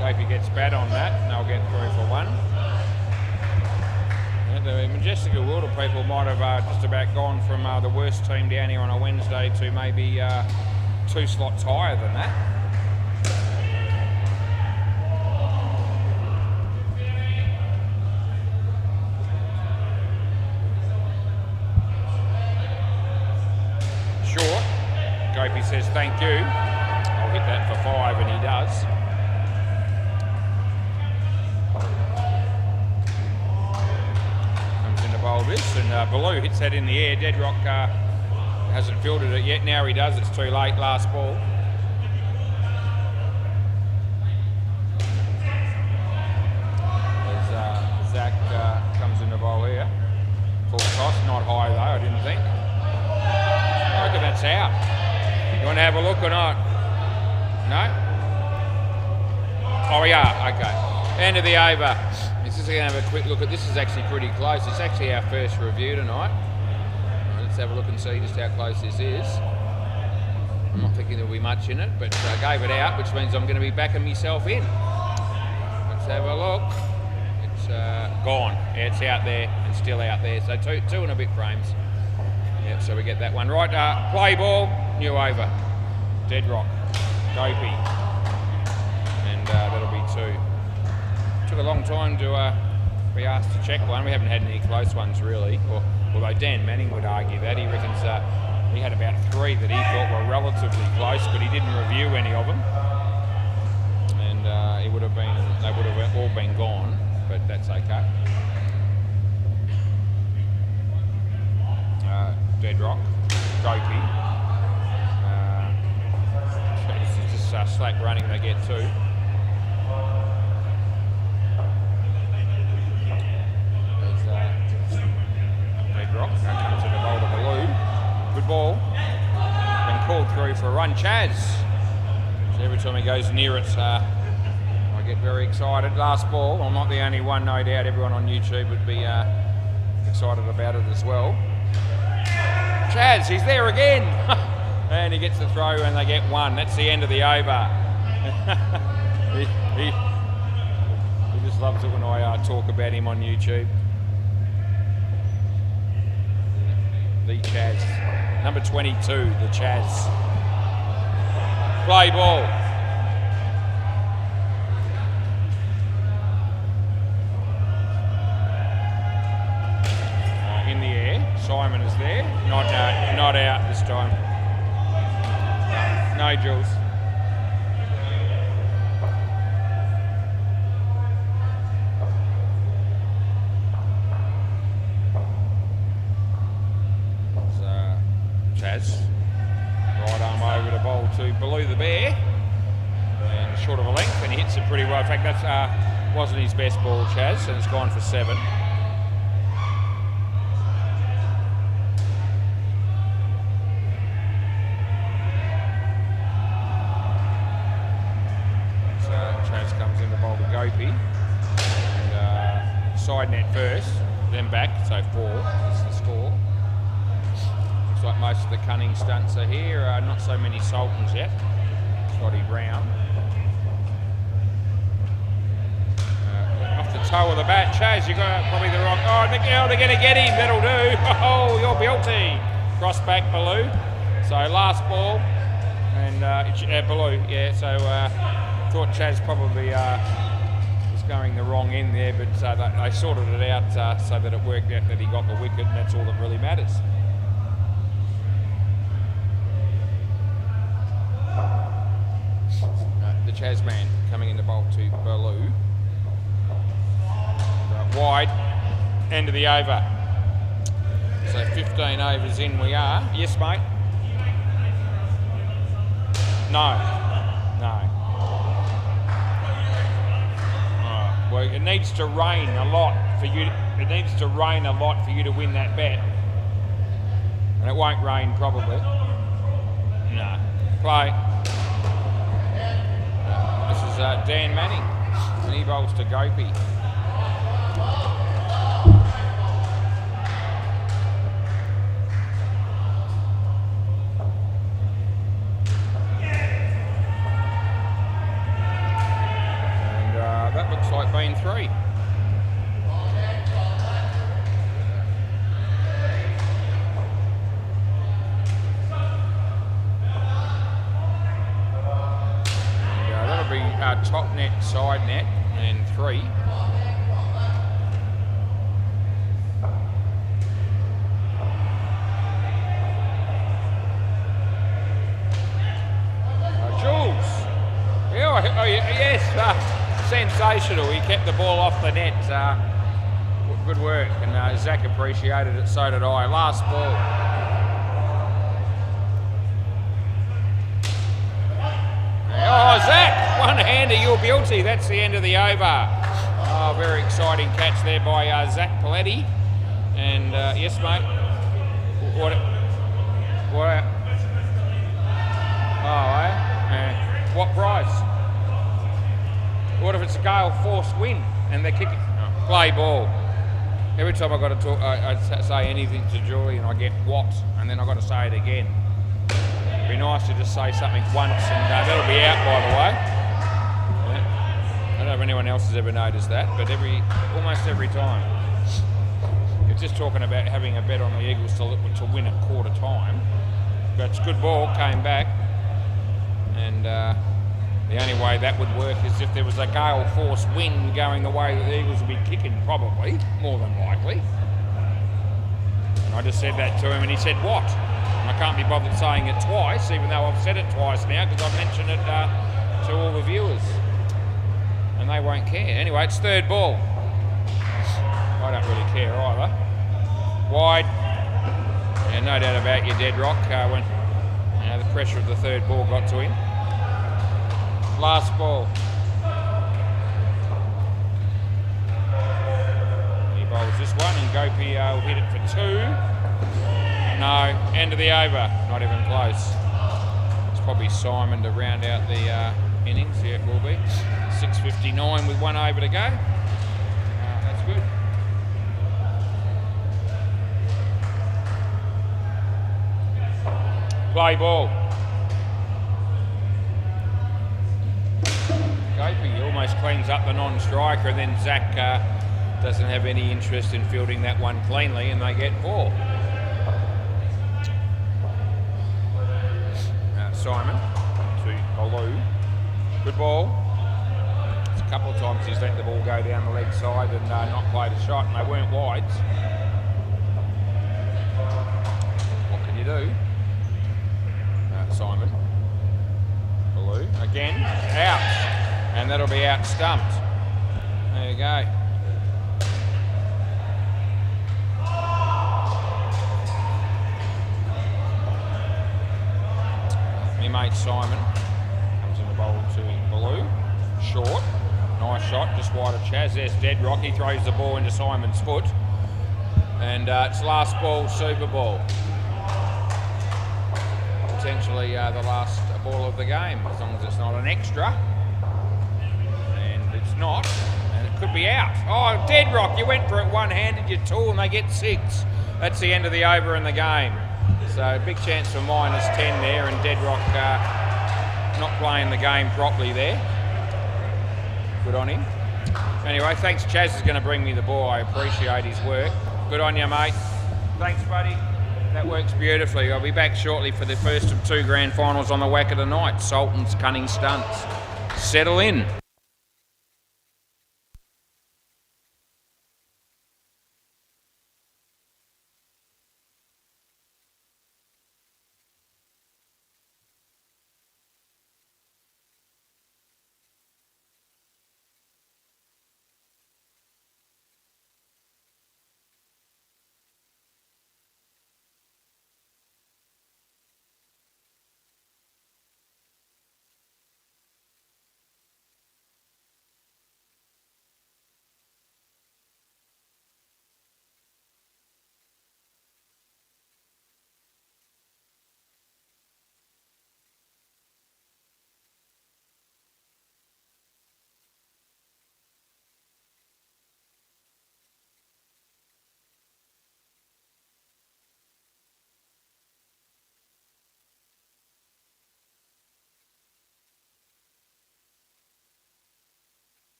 Gopi gets bat on that, and they'll get 3 for 1. The Majestica Wilder people might have just about gone from the worst team down here on a Wednesday to maybe 2 slots higher than that. hope he says thank you. I'll hit that for 5, and he does. Comes into bowl this, and Baloo hits that in the air. Deadrock hasn't fielded it yet. Now he does. It's too late. Last ball. Zach comes in the bowl here. Full toss, not high though, I didn't think. I reckon that's out. You want to have a look or not? No? Oh, we are, okay. End of the over. This is going to have a quick look at this. Is actually pretty close. It's actually our first review tonight. Let's have a look and see just how close this is. I'm not thinking there'll be much in it, but I gave it out, which means I'm going to be backing myself in. Let's have a look. Gone. Yeah, it's out there. It's still out there. So two and a bit frames. Yep, so we get that one. Right, play ball, new over. Deadrock. Dopey. And that'll be 2. Took a long time to be asked to check one. We haven't had any close ones really. Although Dan Manning would argue that. He reckons he had about 3 that he thought were relatively close, but he didn't review any of them. And they would have all been gone. But that's okay. Deadrock, Dopey. This is just slack running, they get 2. There's Deadrock, now comes in the bowl to Baloo. Good ball. Been called through for a run. Chaz. So every time he goes near it, get very excited. Last ball. I'm not the only one, no doubt. Everyone on YouTube would be excited about it as well. Chaz, he's there again. And he gets the throw and they get 1. That's the end of the over. he just loves it when I talk about him on YouTube. The Chaz. Number 22, the Chaz. Play ball. Simon is there, not out this time. No, Jules. Chaz, right arm over the bowl to Baloo the Bear, and short of a length, and he hits it pretty well. In fact, that wasn't his best ball, Chaz, and it's gone for 7. And side net first, then back, so 4 is the score. Looks like most of the cunning stunts are here, not so many Sultans yet. Scotty Brown. Off the toe of the bat, Chaz, you got probably the wrong. Oh, they're going to get him, that'll do. Oh, you're guilty. Cross back Baloo. So last ball, and Baloo, yeah, so thought Chaz probably was going the wrong end there, but they sorted it out so that it worked out that he got the wicket, and that's all that really matters. The Chaz man coming in the bowl to Baloo. Wide, end of the over. So 15 overs in we are. Yes, mate? No. Well, it needs to rain a lot for you. It needs to rain a lot for you to win that bet, and it won't rain probably. No. Play. This is Dan Manning, and he bowls to Gopi. That looks like being 3. And that'll be top net, side net, and 3. Yes, sensational. He kept the ball off the net. Good work, and Zach appreciated it, so did I. Last ball. Oh, Zach, one-hander, you're guilty. That's the end of the over. Oh, very exciting catch there by Zach Paletti. And yes, mate. What? What price? What if it's a gale force wind and they're kicking? Oh, play ball. Every time I've got to talk, I say anything to Julie and I get what, and then I've got to say it again. It'd be nice to just say something once and that'll be out, by the way. Yeah. I don't know if anyone else has ever noticed that, but almost every time. You're just talking about having a bet on the Eagles to win at quarter time. But it's a good ball, came back, and the only way that would work is if there was a gale force wind going the way that the Eagles would be kicking, probably, more than likely. And I just said that to him and he said, what? And I can't be bothered saying it twice, even though I've said it twice now, because I've mentioned it to all the viewers. And they won't care. Anyway, it's third ball. I don't really care either. Wide. Yeah, no doubt about your dead rock when the pressure of the third ball got to him. Last ball. He bowls this one and Gopi will hit it for 2. No, end of the over. Not even close. It's probably Simon to round out the innings. Yeah, it will be. 6:59 with 1 over to go. That's good. Play ball. Gopi almost cleans up the non-striker, and then Zach doesn't have any interest in fielding that one cleanly, and they get 4. Simon to Baloo. Good ball. It's a couple of times he's let the ball go down the leg side and not played a shot, and they weren't wides. What can you do? Simon. Baloo. Again, out. And that'll be out stumped. There you go. My mate Simon comes in the bowl to Baloo. Short. Nice shot, just wide of Chaz. There's dead rock. He throws the ball into Simon's foot. And it's last ball, Super Ball. Potentially the last ball of the game, as long as it's not an extra. And it's not, and it could be out. Oh, dead rock, you went for it one-handed, you tool, and they get 6. That's the end of the over in the game. So big chance for -10 there, and dead rock not playing the game properly there. Good on him. Anyway, thanks. Chaz is going to bring me the ball. I appreciate his work. Good on you, mate. Thanks, buddy. That works beautifully. I'll be back shortly for the first of 2 grand finals on the WACA tonight. Sultan's Cunning Stunts. Settle in.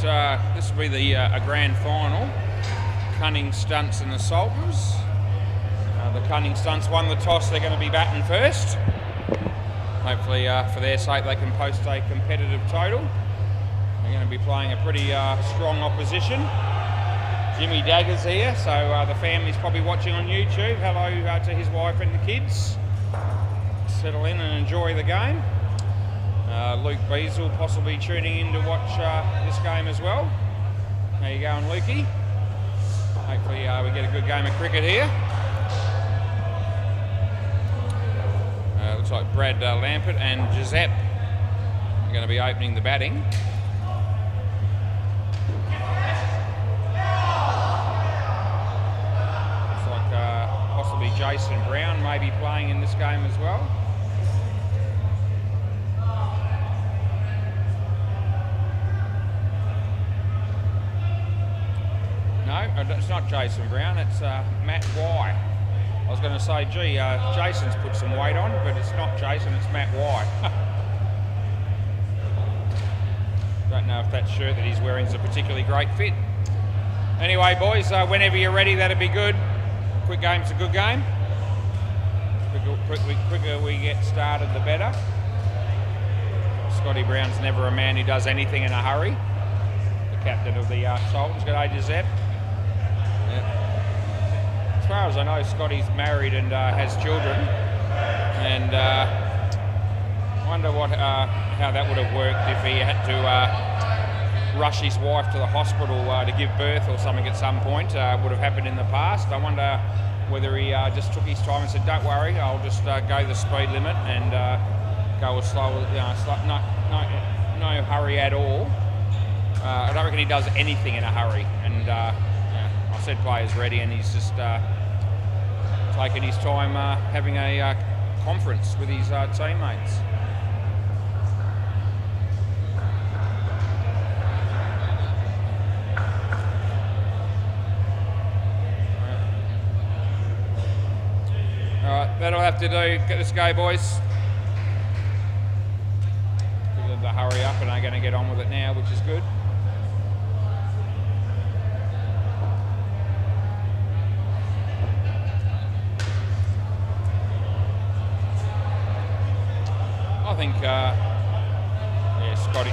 this will be the a grand final. Cunning Stunts and the Sultans. The Cunning Stunts won the toss. They're going to be batting first. Hopefully, for their sake, they can post a competitive total. They're going to be playing a pretty strong opposition. Jimmy Dagger's here, so the family's probably watching on YouTube. Hello to his wife and the kids. Settle in and enjoy the game. Luke Beazle possibly tuning in to watch this game as well. How you going, Lukey? Hopefully we get a good game of cricket here. Looks like Brad Lampert and Giuseppe are going to be opening the batting. Looks like possibly Jason Brown may be playing in this game as well. No, it's not Jason Brown, it's Matt Y. I was going to say, gee, Jason's put some weight on, but it's not Jason, it's Matt Y. Don't know if that shirt that he's wearing is a particularly great fit. Anyway, boys, whenever you're ready, that'd be good. Quick game's a good game. Quicker we get started, the better. Scotty Brown's never a man who does anything in a hurry. The captain of the Sultans. Good day, Giuseppe. As far as I know, Scotty's married and has children, and I wonder how that would have worked if he had to rush his wife to the hospital to give birth or something at some point. Would have happened in the past. I wonder whether he just took his time and said, "Don't worry, I'll just go the speed limit and go as slow as no hurry at all." I don't reckon he does anything in a hurry, and I said players ready, and he's just taking his time having a conference with his teammates. Alright, that'll have to do. Let's go, boys. Give them the hurry up, and they're going to get on with it now, which is good. I think,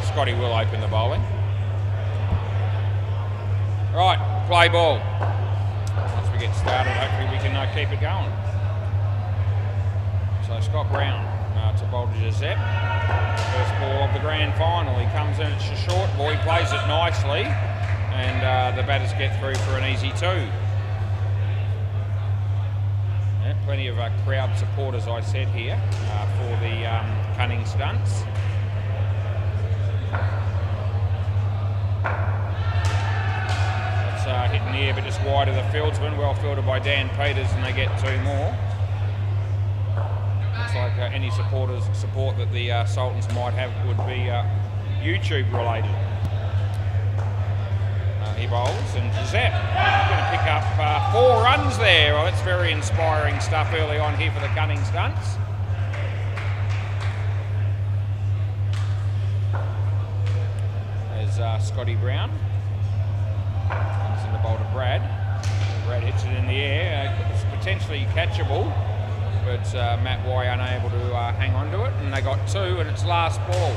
Scotty will open the bowling. Right, play ball. Once we get started, hopefully we can keep it going. So Scott Brown to bowl to Giuseppe. First ball of the grand final. He comes in, it's a short ball. He plays it nicely, and the batters get through for an easy two. Yeah, plenty of crowd support, as I said here, for the Cunning Stunts. It's hitting the air, but just wide of the fieldsman. Well fielded by Dan Peters, and they get two more. Looks like any support that the Sultans might have would be YouTube related. He bowls, and Giuseppe going to pick up 4 runs there. Well, that's very inspiring stuff early on here for the Cunning Stunts. There's Scotty Brown. Comes in the bowl to Brad. Brad hits it in the air. It's potentially catchable, but Matt Y unable to hang on to it, and they got 2, and it's last ball.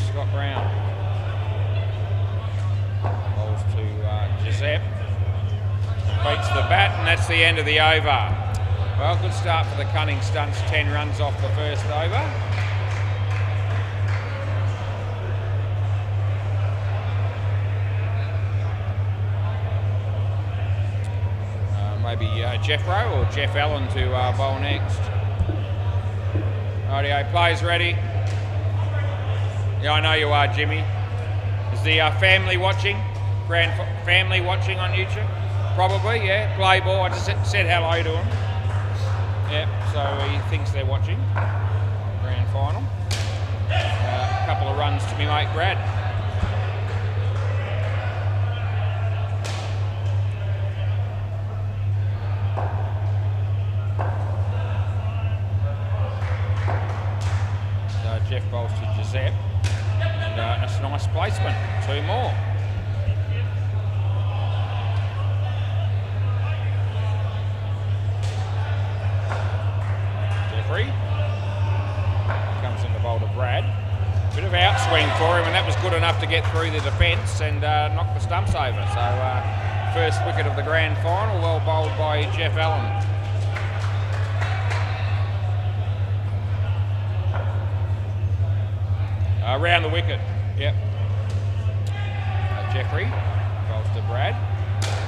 Scott Brown bowls to Giuseppe, beats the bat, and that's the end of the over. Well, good start for the Cunning Stunts, 10 runs off the first over. Maybe Jeff Rowe or Jeff Allen to bowl next. Rightio, players ready. Yeah, I know you are, Jimmy. Is the family watching? Family watching on YouTube? Probably, yeah. Play ball. I just said hello to him. Yeah, so he thinks they're watching. Grand final. A couple of runs to me mate Brad. Jeff bowls to Giuseppe. And that's a nice placement. 2 more. Jeffrey comes in the bowl to Brad. Bit of outswing for him, and that was good enough to get through the defence and knock the stumps over. So first wicket of the grand final, well bowled by Jeff Allen. Around the wicket, yep. Jeffrey bowls to Brad.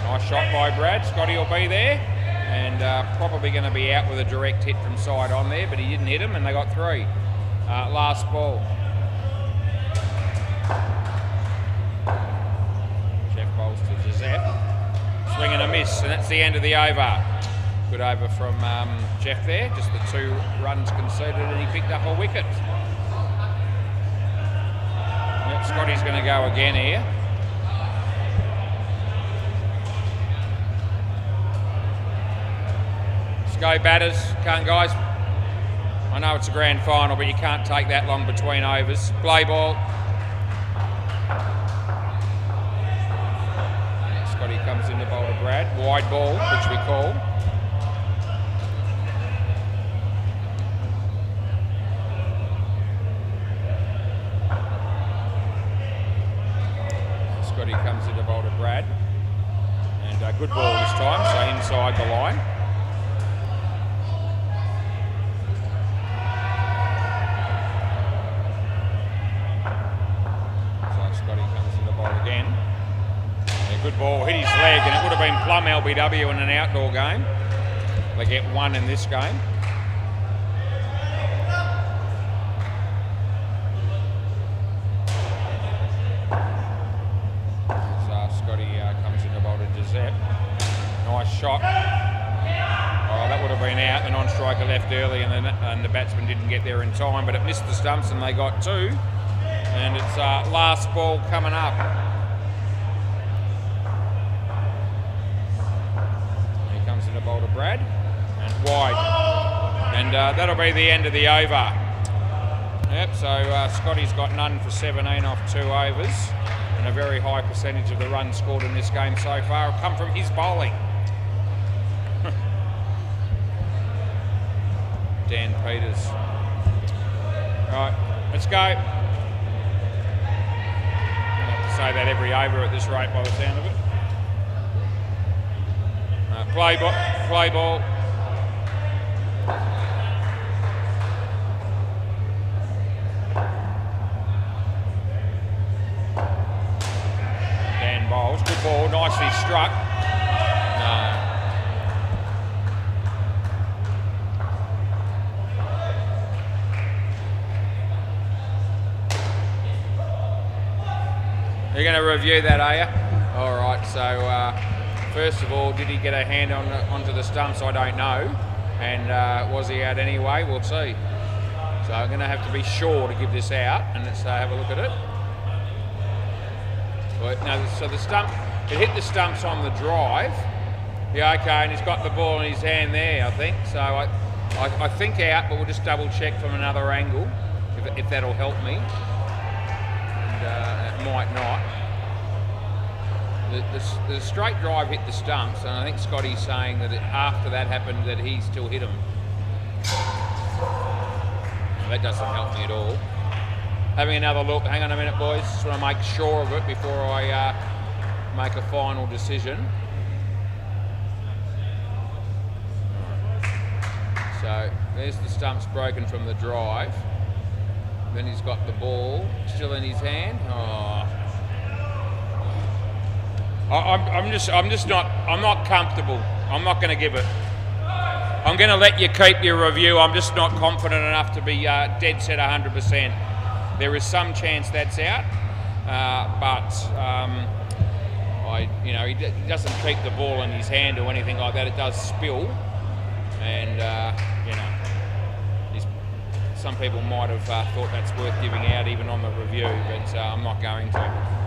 Nice shot by Brad. Scotty will be there, and probably going to be out with a direct hit from side on there, but he didn't hit him, and they got 3. Last ball. Jeff bowls to Giuseppe. Swing and a miss, and that's the end of the over. Good over from Jeff there. Just the 2 runs conceded, and he picked up a wicket. Yep, Scotty's going to go again here. Let's go, batters. Come on, guys. I know it's a grand final, but you can't take that long between overs. Play ball. Scotty comes in the bowl to Brad. Wide ball, which we call. Scotty comes in the bowl to Brad. And a good ball this time, so inside the line. Good ball, hit his leg, and it would have been plumb LBW in an outdoor game. They get 1 in this game. So Scotty comes in the bowl to Giuseppe. Nice shot. Oh, that would have been out. The non-striker left early, and the batsman didn't get there in time, but it missed the stumps, and they got 2. And it's last ball coming up. In the bowl to Brad and wide, and that'll be the end of the over. Yep, so Scotty's got none for 17 off 2 overs, and a very high percentage of the runs scored in this game so far have come from his bowling. Dan Peters. Right, let's go. I have to say that every over at this rate by the sound of it. Play ball. Dan bowls, good ball, nicely struck. No. You're going to review that, are you? All right, so first of all, did he get a hand onto the stumps? I don't know. And was he out anyway? We'll see. So I'm going to have to be sure to give this out, and let's have a look at it. Well, no, so the stump, it hit the stumps on the drive. Yeah, okay, and he's got the ball in his hand there, I think. So I think out, but we'll just double check from another angle, if that'll help me. And it might not. The straight drive hit the stumps, and I think Scotty's saying that after that happened that he still hit him. That doesn't help me at all. Having another look. Hang on a minute, boys. Just want to make sure of it before I make a final decision. So there's the stumps broken from the drive. Then he's got the ball still in his hand. Oh. I'm not comfortable. I'm not going to give it. I'm going to let you keep your review. I'm just not confident enough to be dead set 100%. There is some chance that's out, but he doesn't keep the ball in his hand or anything like that. It does spill, and some people might have thought that's worth giving out even on the review, but I'm not going to.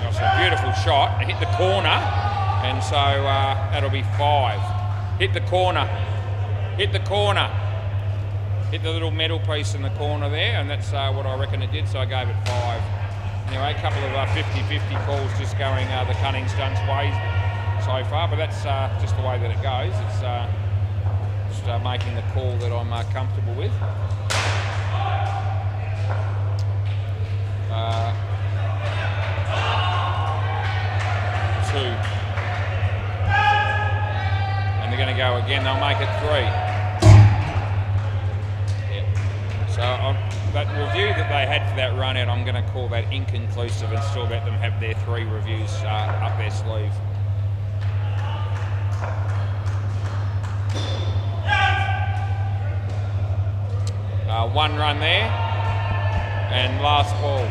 It's a beautiful shot. It hit the corner, and so that'll be 5. Hit the corner. Hit the corner. hit the little metal piece in the corner there, and that's what I reckon it did, so I gave it 5. Anyway, a couple of 50-50 calls just going the cunning stunts way so far, but that's just the way that it goes. It's just making the call that I'm comfortable with. Two. And they're going to go again. They'll make it 3. Yeah. So that review that they had for that run out, I'm going to call that inconclusive and still let them have their 3 reviews up their sleeve. One run there, and last ball.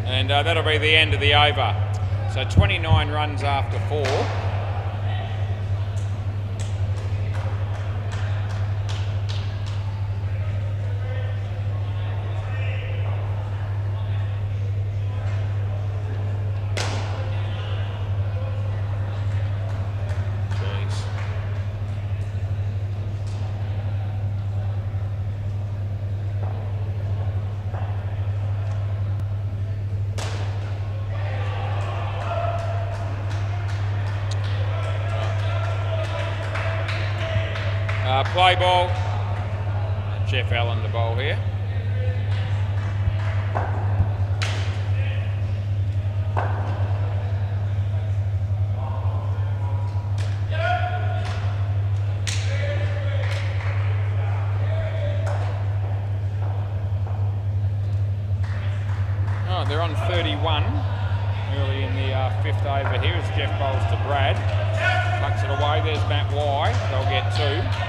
And that'll be the end of the over. So 29 runs after 4. Play ball. Jeff Allen to bowl here. Oh, they're on 31 early in the 5th over here as Jeff bowls to Brad. Tucks it away. There's Matt Y. They'll get 2.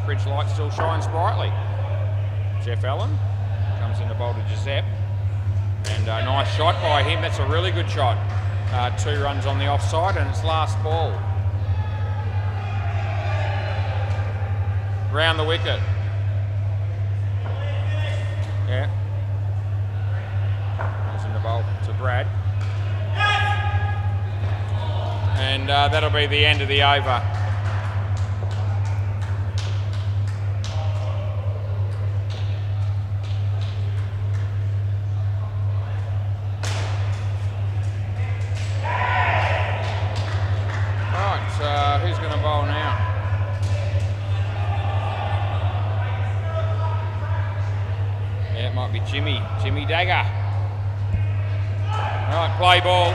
Fridge light still shines brightly. Jeff Allen comes in to bowl to Giuseppe, and a nice shot by him. That's a really good shot. 2 runs on the offside, and it's last ball. Round the wicket. Yeah. Comes in to bowl to Brad, and that'll be the end of the over. Who's going to bowl now? Yeah, it might be Jimmy Dagger. Right, play ball.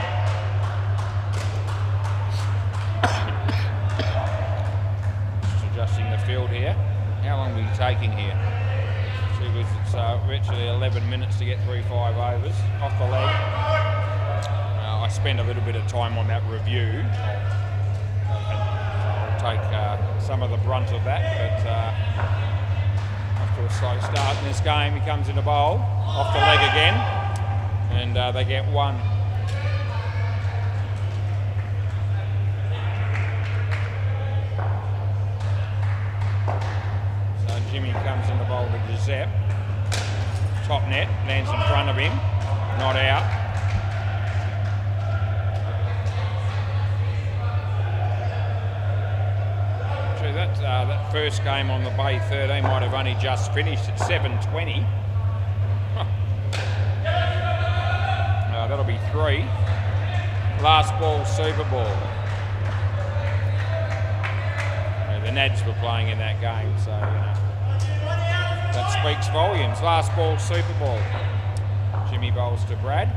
Just adjusting the field here. How long are we taking here? It's virtually 11 minutes to get through 5 overs. Off the leg. I spend a little bit of time on that review. Take some of the brunt of that, but after a slow start in this game, he comes in a bowl, off the leg again, and they get 1. So Jimmy comes in the bowl to Giuseppe. Top net, lands in front of him, not out. That first game on the Bay 13 might have only just finished at 7:20. That'll be 3. Last ball, Super Ball. The Nads were playing in that game, so that speaks volumes. Last ball, Super Ball. Jimmy bowls to Brad.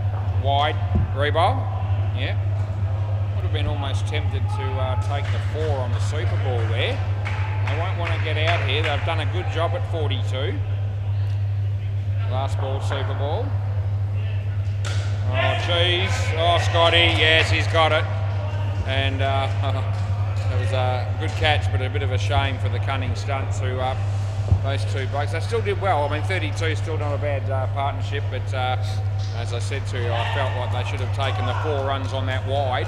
Wide, rebowl. Yeah. Would have been almost tempted to take the 4 on the Super Ball there. They won't want to get out here. They've done a good job at 42. Last ball, Super Ball. Oh, geez. Oh, Scotty. Yes, he's got it. and it was a good catch, but a bit of a shame for the cunning stunt to those two blokes. They still did well. I mean, 32 is still not a bad partnership, but as I said to you, I felt like they should have taken the 4 runs on that wide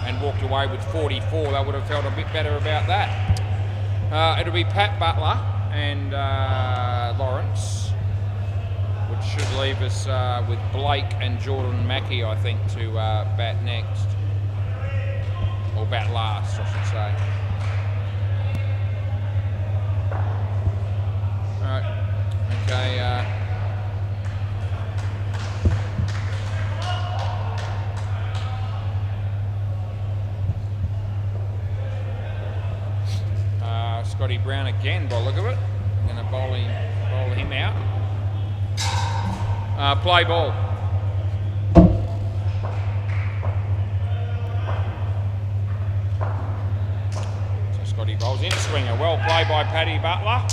and walked away with 44. They would have felt a bit better about that. It'll be Pat Butler and Lawrence, which should leave us with Blake and Jordan Mackey, I think, to bat next. Or bat last, I should say. Alright, okay. Scotty Brown again, by the look of it. I'm going to bowl him out. Play ball. So Scotty bowls in, swinger. Well played by Paddy Butler.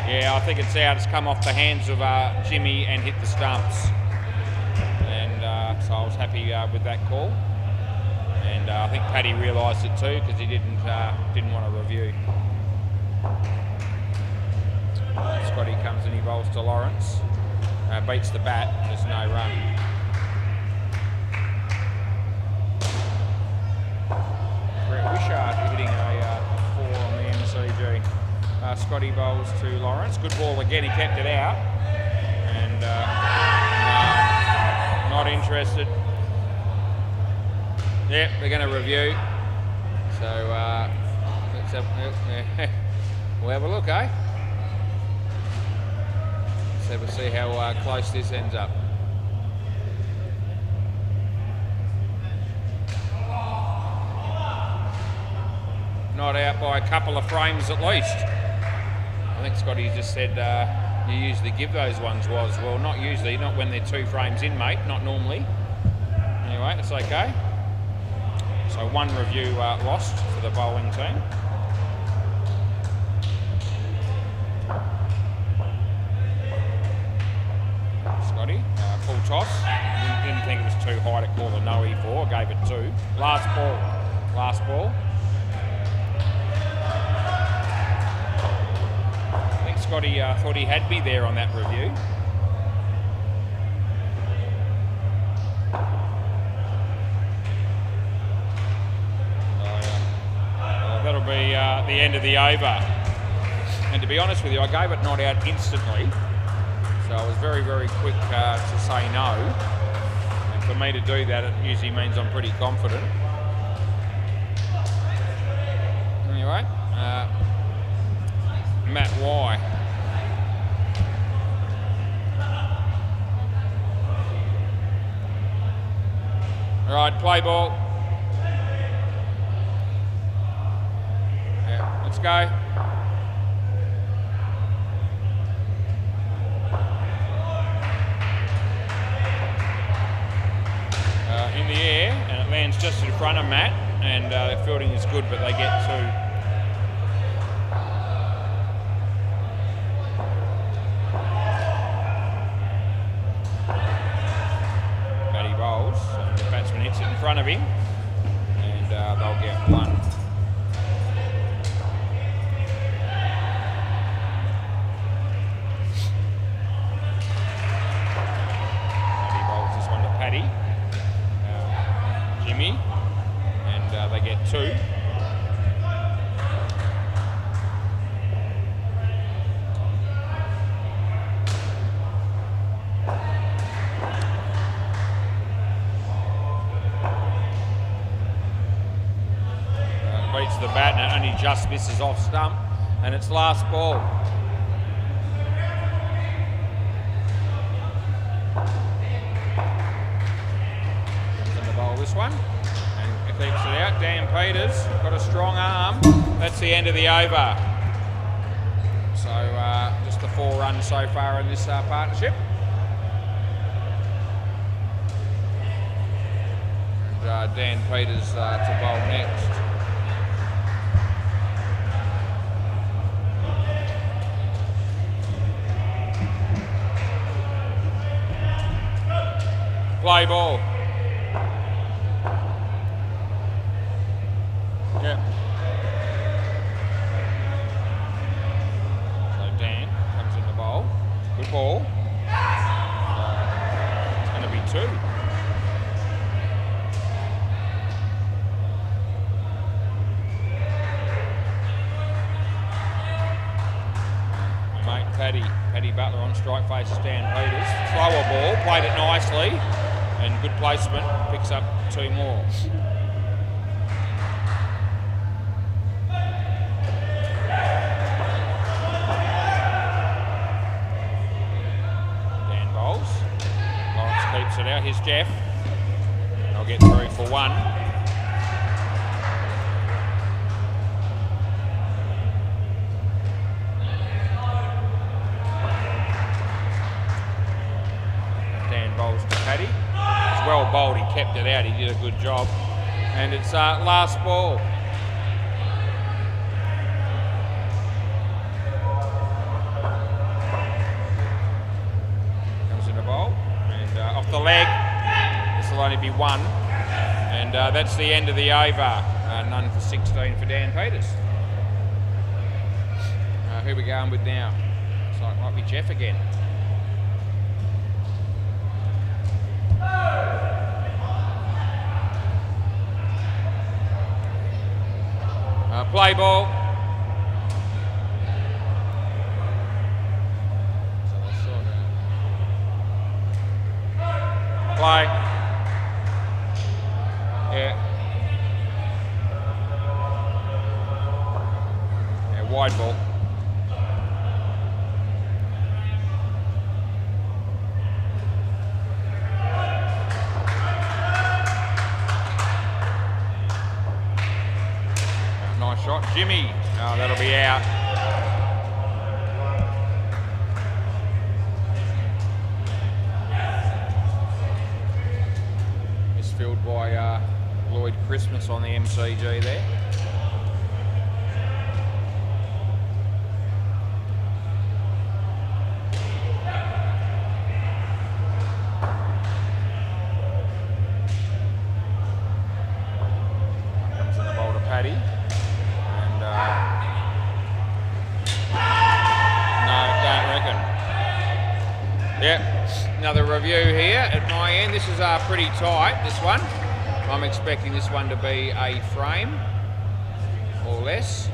Yeah, I think it's out. It's come off the hands of Jimmy and hit the stumps. And so I was happy with that call. And I think Paddy realised it too, because he didn't want to review. Scotty comes and he bowls to Lawrence. Beats the bat, there's no run. Brett Wishart hitting a 4 on the MCG. Scotty bowls to Lawrence. Good ball again, he kept it out. And not interested. Yep, they're going to review. So let's have, we'll have a look, eh? So we'll see how close this ends up. Not out by a couple of frames at least. I think Scotty just said you usually give those ones was. Well, not usually, not when they're 2 frames in, mate, not normally. Anyway, it's okay. So 1 review lost for the bowling team. Scotty, full toss. Didn't think it was too high to call a no-e for. Gave it 2. Last ball. I think Scotty thought he had me there on that review. That'll be the end of the over. And to be honest with you, I gave it not out instantly. So I was very, very quick to say no. And for me to do that, it usually means I'm pretty confident. Anyway, Matt Y. All right, play ball. Yeah, let's go. In the air, and it lands just in front of Matt, and their fielding is good, but they get 2. Matty bowls, and the batsman hits it in front of him, and they'll get 1. Matty bowls this one to Paddy. Jimmy, and they get 2. Beats the bat and it only just misses off stump, and it's last ball. This one, and keeps it out. Dan Peters got a strong arm. That's the end of the over. So just the 4 runs so far in this partnership. And Dan Peters to bowl next. Play ball. It's going to be 2. Paddy Butler on strike, faces Dan Peters. Slower ball, played it nicely, and good placement, picks up 2 more. Dan bowls. Lawrence keeps it out. Here's Jeff. I'll get through for 1. It's well bowled, he kept it out, he did a good job. And it's last ball. Comes in the bowl, and off the leg, this will only be 1. And that's the end of the over. None for 16 for Dan Peters. Who are we going with now? Looks like it might be Jeff again. Play ball. Play. Yeah. Wide ball. Nice shot, Jimmy. Oh, that'll be out. Misfilled by Lloyd Christmas on the MCG there. Comes in the bowl to Paddy. Yep, another review here at my end. This is pretty tight, this one. I'm expecting this one to be a frame or less.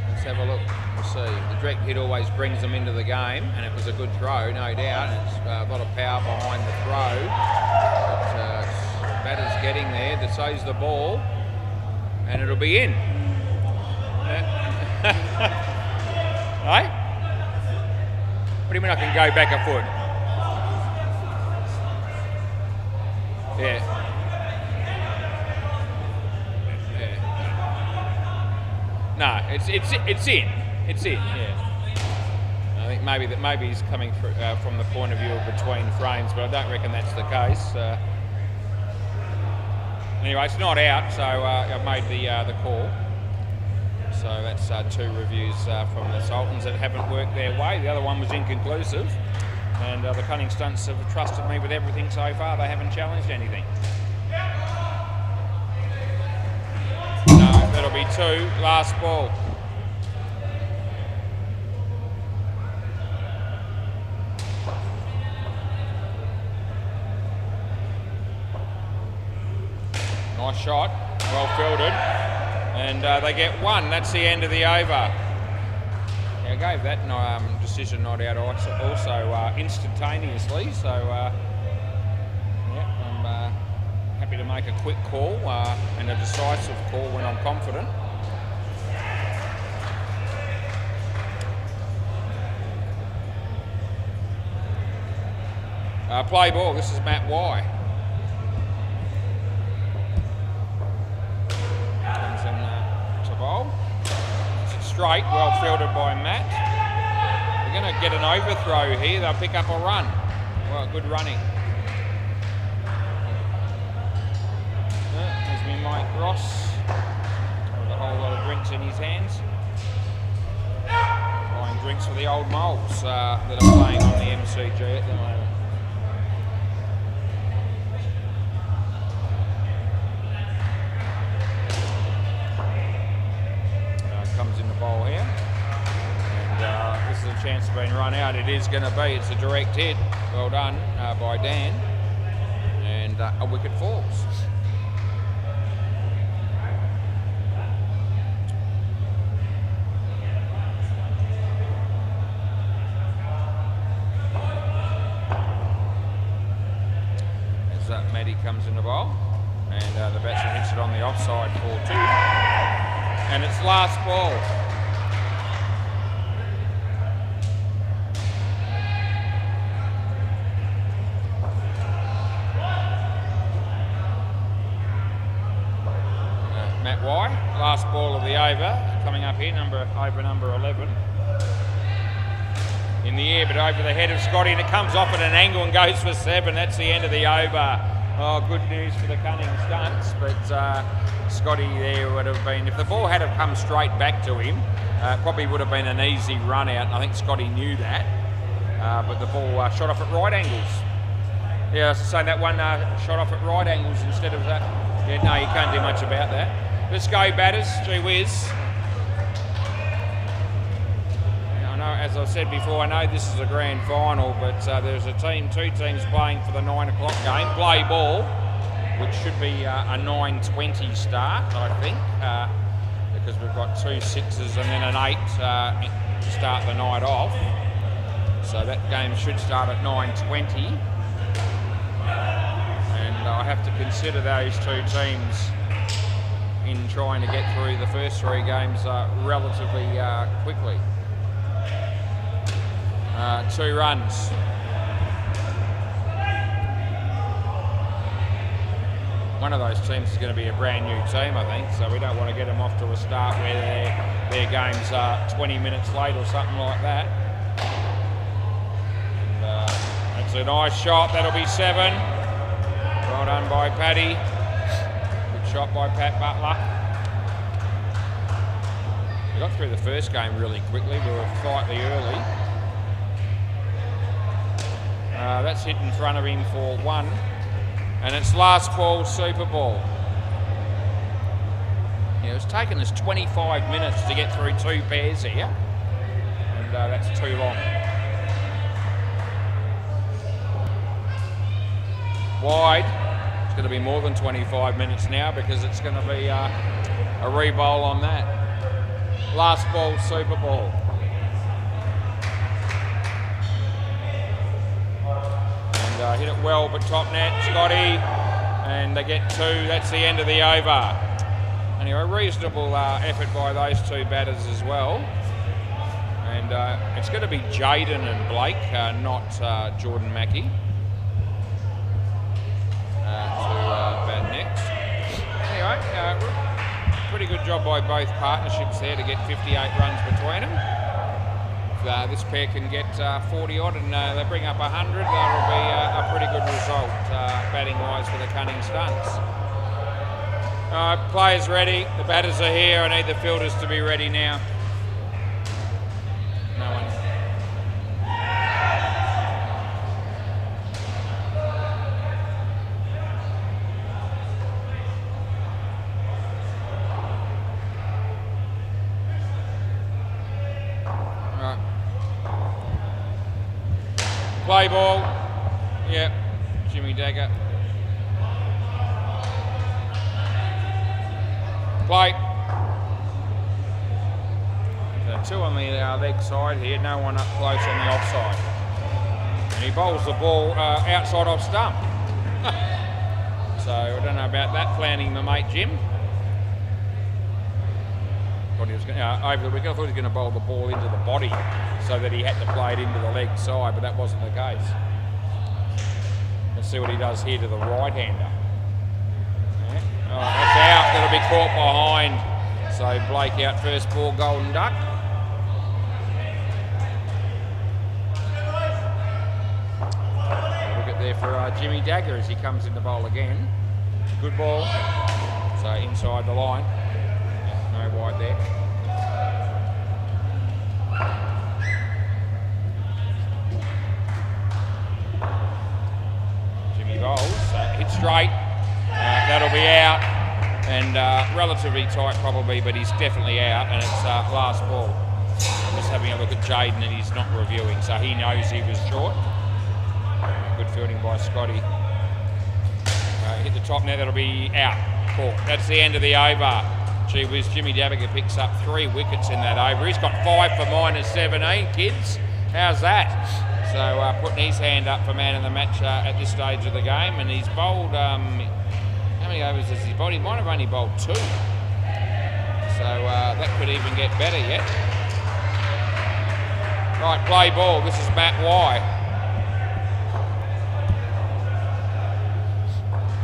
Let's have a look. We'll see. The direct hit always brings them into the game, and it was a good throw, no doubt. It's a lot of power behind the throw. But batter's getting there, that saves the ball, and it'll be in. Right? What do you mean I can go back a foot? Yeah. No, it's in. It's in. Yeah. I think maybe he's coming through, from the point of view of between frames, but I don't reckon that's the case. Anyway, it's not out, so I've made the call. So that's 2 reviews from the Sultans that haven't worked their way. The other one was inconclusive, and the Cunning Stunts have trusted me with everything so far. They haven't challenged anything. No, that'll be 2. Last ball. Nice shot, well fielded. And they get 1. That's the end of the over. Yeah, I gave that decision not out also instantaneously. So, yeah, I'm happy to make a quick call and a decisive call when I'm confident. Play ball. This is Matt Y. Straight, well fielded by Matt. We're going to get an overthrow here. They'll pick up a run. Well, good running. There's me Mike Ross with a whole lot of drinks in his hands. Buying drinks for the old moles that are playing on the MCG at the moment. Comes in the bowl here, and this is a chance to been run out. It is going to be. It's a direct hit. Well done by Dan. And a wicket falls. As Maddie comes in the bowl. And the batsman hits it on the offside for 2. And it's last ball. Matt Y, last ball of the over, coming up here, over number 11. In the air, but over the head of Scotty, and it comes off at an angle and goes for 7. That's the end of the over. Oh, good news for the Cunning Stunts, but Scotty there would have been, if the ball had have come straight back to him, probably would have been an easy run out, and I think Scotty knew that, but the ball shot off at right angles. Yeah, I was saying that one shot off at right angles instead of that. Yeah, no, you can't do much about that. Let's go, batters. Gee whiz. I know, as I've said before, I know this is a grand final, but there's two teams playing for the 9 o'clock game. Play ball, which should be a 9:20 start, I think, because we've got 2 6s and then an 8 to start the night off. So that game should start at 9:20. And I have to consider those 2 teams in trying to get through the first 3 games relatively quickly. 2 runs. One of those teams is going to be a brand new team, I think, so we don't want to get them off to a start where their games are 20 minutes late or something like that. And, that's a nice shot, that'll be 7. Well done by Paddy. Good shot by Pat Butler. We got through the first game really quickly, we were slightly early. That's hit in front of him for 1. And it's last ball, super ball. Yeah, it's taken us 25 minutes to get through 2 pairs here. And that's too long. Wide. It's going to be more than 25 minutes now because it's going to be a re-bowl on that. Last ball, super ball. And hit it well, but top net, Scotty. And they get 2. That's the end of the over. Anyway, reasonable effort by those 2 batters as well. And it's going to be Jaden and Blake, not Jordan Mackey. To bat next. Anyway, pretty good job by both partnerships there to get 58 runs between them. If this pair can get 40 odd and they bring up 100, that'll be a pretty good result batting wise for the Cunning Stunts. Players ready, the batters are here. I need the fielders to be ready now. No one. Play ball. Yep. Jimmy Dagger. Play. 2 on the leg side here. No one up close on the offside. And he bowls the ball outside off stump. So I don't know about that planning, the mate Jim. Thought he was going over the wicket. I thought he was going to bowl the ball into the body so that he had to play it into the leg side, but that wasn't the case. Let's see what he does here to the right-hander. Yeah. Oh, that's out. That'll be caught behind. So Blake out first ball, golden duck. Wicket there for Jimmy Dagger as he comes in the bowl again. Good ball. So inside the line. Yeah, no wide there. Bowls, hit straight, that'll be out, and relatively tight probably, but he's definitely out, and it's last ball. Just having a look at Jaden and he's not reviewing, so he knows he was short. Good fielding by Scotty. Hit the top now, that'll be out. Cool. That's the end of the over. Gee whiz, Jimmy Dabiger picks up 3 wickets in that over. He's got 5 for -17, kids. How's that? So putting his hand up for man of the match at this stage of the game, and he's bowled, how many overs has he bowled? He might have only bowled 2. So that could even get better yet. Right, play ball. This is Matt Y.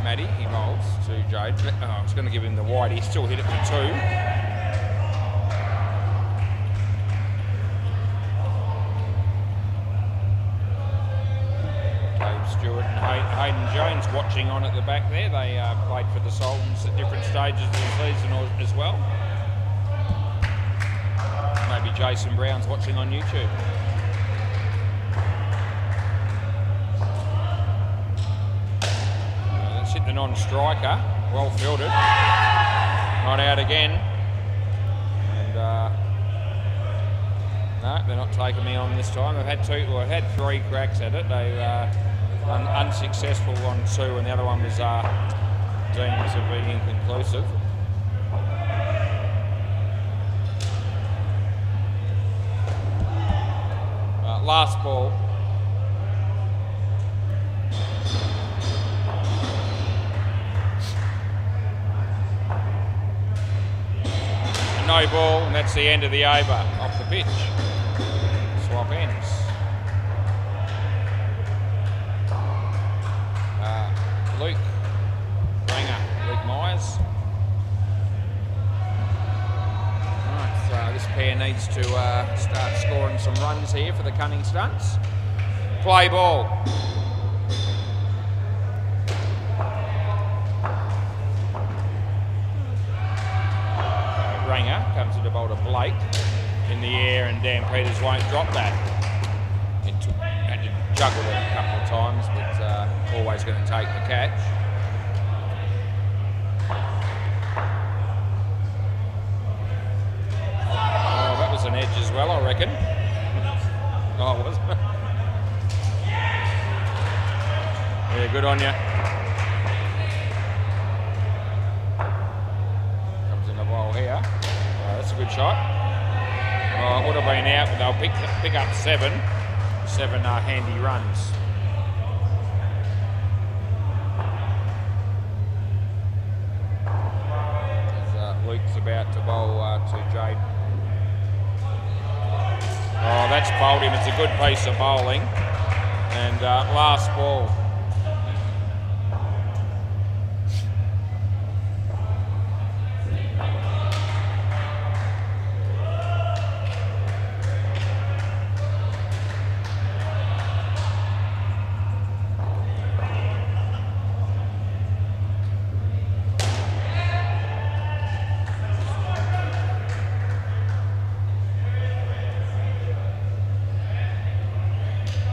Matty, he bowls to Jade. Oh, I was going to give him the wide. He still hit it for 2. Dave Stewart and Hayden Jones watching on at the back there. They played for the Sultans at different stages of the season as well. Maybe Jason Brown's watching on YouTube. That's hit the non-striker. Well fielded. Not out again. And no, they're not taking me on this time. I've had 3 cracks at it. They've unsuccessful on 2, and the other one was deemed to be inconclusive. Last ball. No ball, and that's the end of the over off the pitch. Swap ends. Luke Myers. This pair needs to start scoring some runs here for the Cunning Stunts. Play ball. Ranger comes to the bowl to Blake in the air, and Dan Peters won't drop that. Had to juggle it a couple of times, but always going to take the catch. An edge as well, I reckon. Oh, was it? Yeah, good on you. Comes in the bowl here. Oh, that's a good shot. Oh, it would have been out, but they'll pick up 7 handy runs. As Luke's about to bowl to Jade. Oh, that's bowled him. It's a good piece of bowling. And last ball.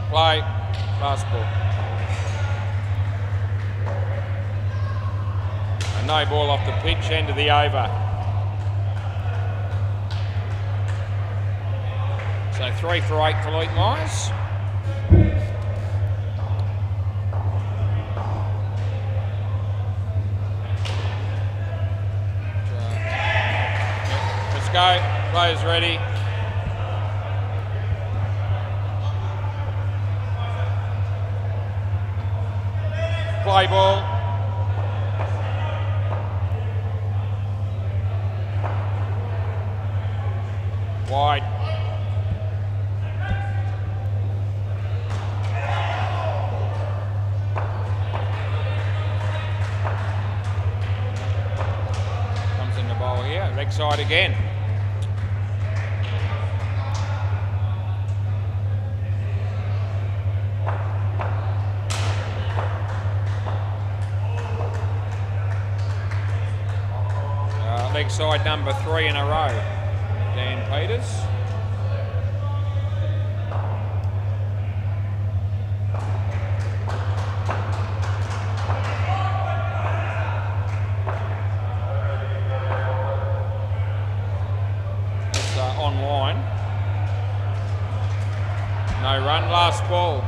Play, last ball. And no ball off the pitch, end of the over. So 3 for 8 for Luke Myers. Let's go, players ready. Play ball. Wide. Comes in the bowl here, leg side again. Leg side number 3 in a row, Dan Peters. It's online. last ball.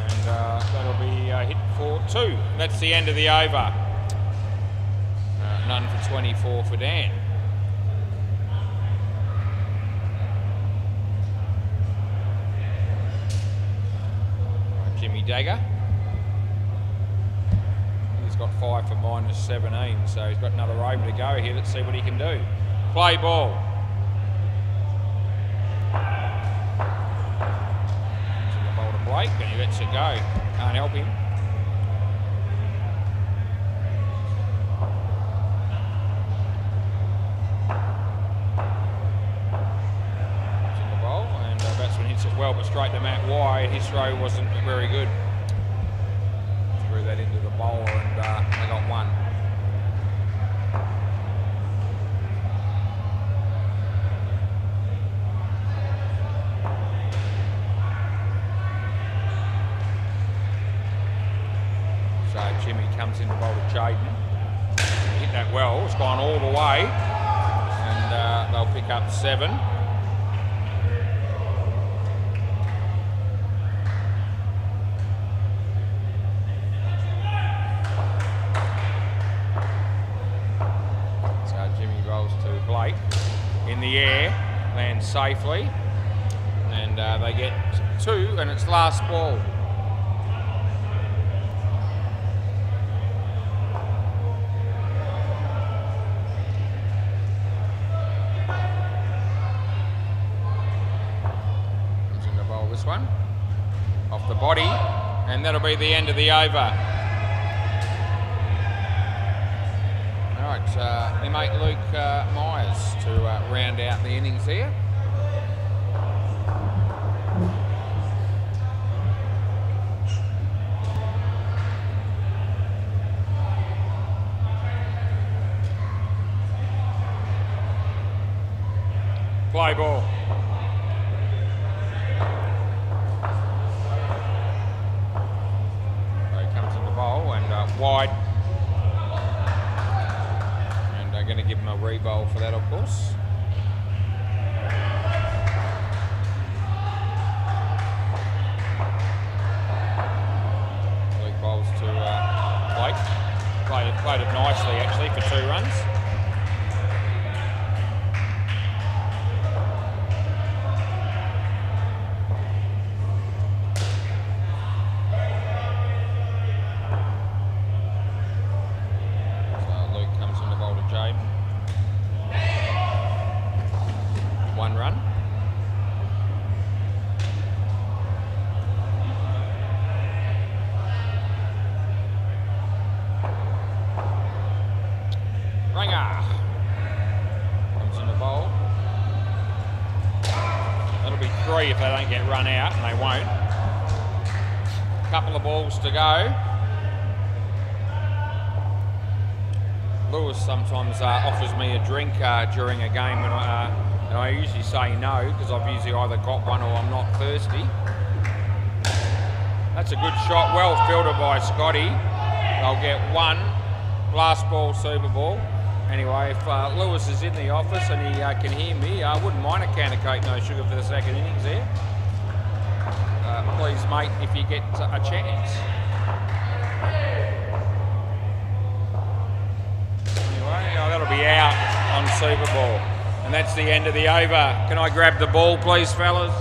And that'll be hit for 2. That's the end of the over. None for 24 for Dan. Jimmy Dagger. He's got 5 for -17, so he's got another over to go here. Let's see what he can do. Play ball. To the ball to Blake, and he lets it go. Can't help him. Well, but straight to Matt Wide. His throw wasn't very good. Threw that into the bowler and they got 1. So Jimmy comes in the bowl to Jaden. Hit that well. It's gone all the way. And they'll pick up 7. Blake in the air, lands safely, and they get 2, and it's last ball. Comes in the bowl, this one off the body, and that'll be the end of the over. They make Luke Myers to round out the innings here. Play ball. So he comes in the bowl and wide. Going to give him a re-bowl for that, of course. Luke bowls to Blake. Played it nicely actually for 2 runs. If they don't get run out, and they won't. Couple of balls to go. Lewis sometimes offers me a drink during a game, and I usually say no because I've usually either got one or I'm not thirsty. That's a good shot, well fielded by Scotty. They'll get 1. Last ball, Super Ball. Anyway, if Lewis is in the office and he can hear me, I wouldn't mind a can of Coke No Sugar for the second innings there. Please, mate, if you get a chance. Anyway, that'll be out on Super Ball. And that's the end of the over. Can I grab the ball, please, fellas?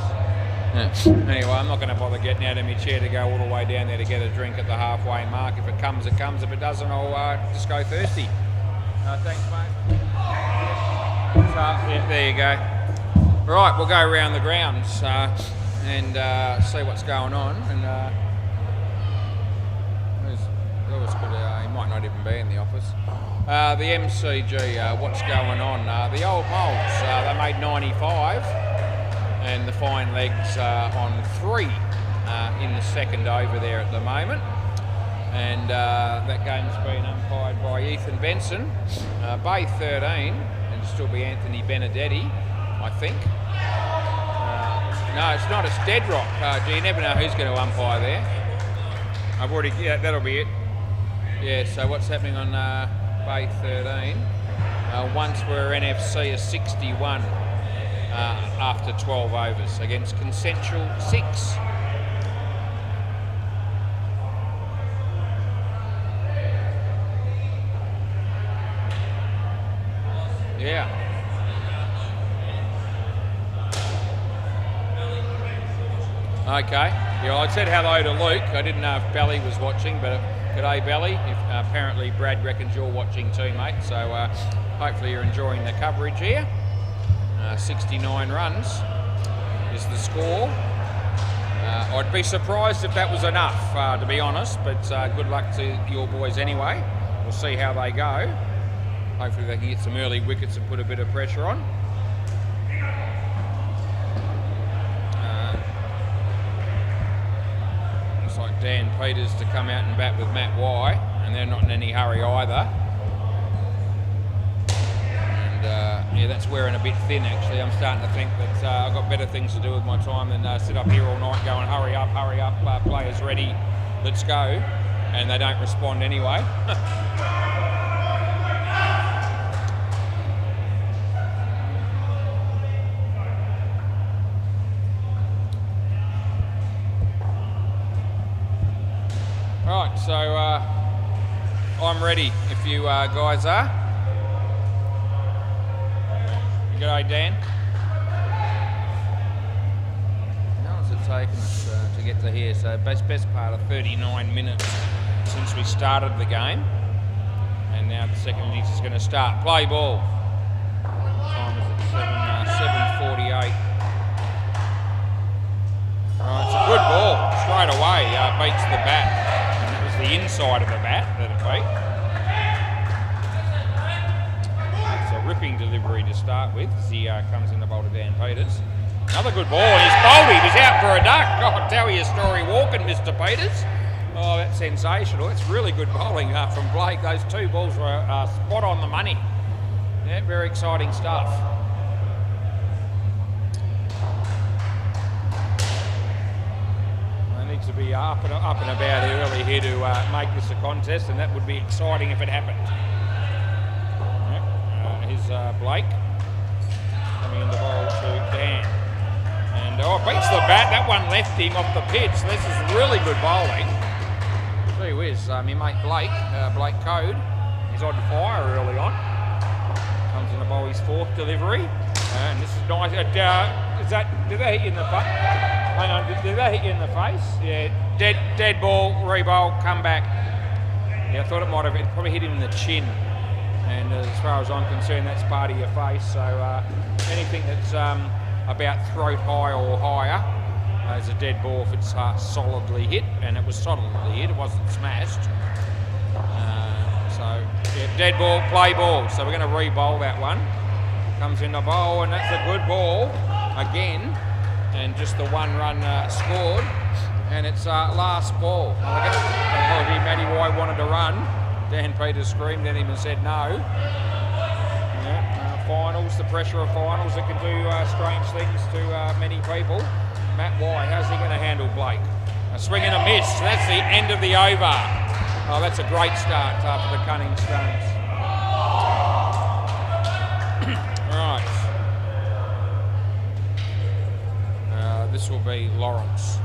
Yeah. Anyway, I'm not going to bother getting out of my chair to go all the way down there to get a drink at the halfway mark. If it comes, it comes. If it doesn't, I'll just go thirsty. Thanks, mate. So, yeah, there you go. Right, we'll go around the grounds and see what's going on. And Lewis could, he might not even be in the office. The MCG, what's going on? The old Molds, they made 95, and the fine legs on 3 in the second over there at the moment. And that game's been umpired by Ethan Benson. Bay 13, and still be Anthony Benedetti, I think. No, it's not, it's Deadrock. You never know who's going to umpire there. I've already, yeah, that'll be it. Yeah, so what's happening on Bay 13? Once we're NFC is 61 after 12 overs against Consensual 6. Yeah. Okay. Yeah, I said hello to Luke. I didn't know if Belly was watching, but g'day Belly. Apparently Brad reckons you're watching too, mate. So hopefully you're enjoying the coverage here. 69 runs is the score. I'd be surprised if that was enough, to be honest, but good luck to your boys anyway. We'll see how they go. Hopefully they can get some early wickets and put a bit of pressure on. Looks like Dan Peters to come out and bat with Matt Y, and they're not in any hurry either. And yeah, that's wearing a bit thin actually. I'm starting to think that I've got better things to do with my time than sit up here all night going hurry up, players ready, let's go, and they don't respond anyway. Right, so I'm ready if you guys are. G'day, Dan. How long's it taken us to get to here? So best part of 39 minutes since we started the game. And now the second innings is going to start. Play ball. Time is at 7:48. Right, it's a good ball. Straight away beats the bat. And it was the inside of the bat that it beat. Ripping delivery to start with as he comes in the bowl to Dan Peters. Another good ball, and he's bowled him. He's out for a duck. God, tell you a story walking, Mr. Peters. Oh, that's sensational. It's really good bowling from Blake. Those two balls were spot on the money. Yeah, very exciting stuff. They need to be up and about early here to make this a contest, and that would be exciting if it happened. Blake coming in the bowl to Dan, and beats the bat. That one left him off the pitch. This is really good bowling. Gee whiz, my mate Blake Code, he's on fire early on. Comes in the bowl, his fourth delivery, and this is nice. Did that hit you in the face? Hang on, did that hit you in the face? Yeah, dead ball, re-bowl, come back. Yeah, I thought it might have. It probably hit him in the chin. And as far as I'm concerned, that's part of your face. So anything that's about throat high or higher is a dead ball if it's solidly hit, and it was solidly hit. It wasn't smashed. So yeah, dead ball, play ball. So we're going to re-bowl that one. Comes in the bowl, and that's a good ball again, and just the one run scored. And it's last ball. Apology, Matty White wanted to run. Dan Peters screamed at him and said no. Yeah, finals, the pressure of finals, it can do strange things to many people. Matt White, how's he going to handle Blake? A swing and a miss. That's the end of the over. Oh, that's a great start for the Cunning Stones. Right. This will be Lawrence.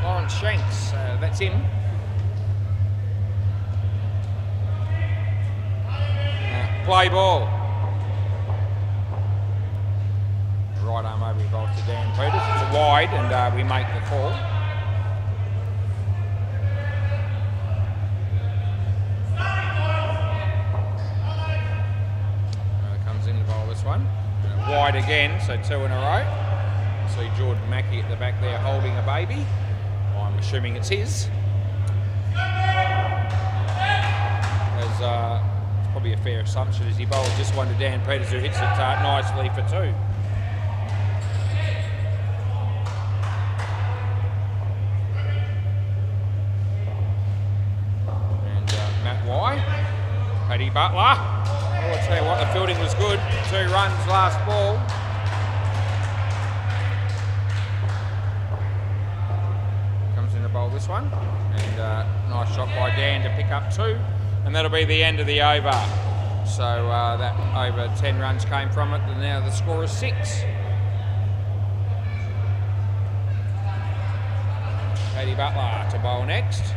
Lawrence Shanks, that's him. Play ball. Right arm over bowl to Dan Peters. It's wide, and we make the call. Comes in the bowl this one. Wide again, so two in a row. See Jordan Mackey at the back there holding a baby. I'm assuming it's his. There's probably a fair assumption as he bowls just one to Dan Peters, who hits it nicely for two. And Matt Y, Paddy Butler. Oh, I'll tell you what, the fielding was good. 2 runs last ball. Comes in the bowl this this one. And nice shot by Dan to pick up 2. And that'll be the end of the over. So that over 10 runs came from it, and now the score is 6. Paddy Butler to bowl next.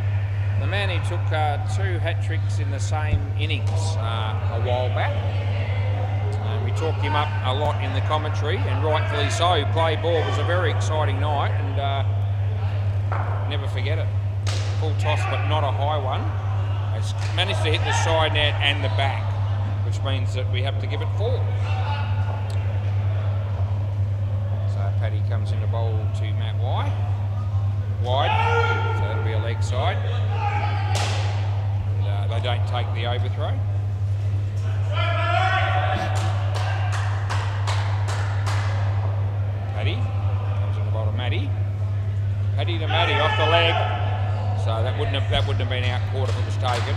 The man who took 2 hat-tricks in the same innings a while back. We talked him up a lot in the commentary, and rightfully so. Play ball was a very exciting night, and never forget it. Full toss, but not a high one. It's managed to hit the side net and the back, which means that we have to give it 4. So Paddy comes into bowl to Matt wide, so that'll be a leg side. And, they don't take the overthrow. Paddy comes into bowl to Matty. Paddy to Matty off the leg. So that wouldn't have been out caught if it was taken.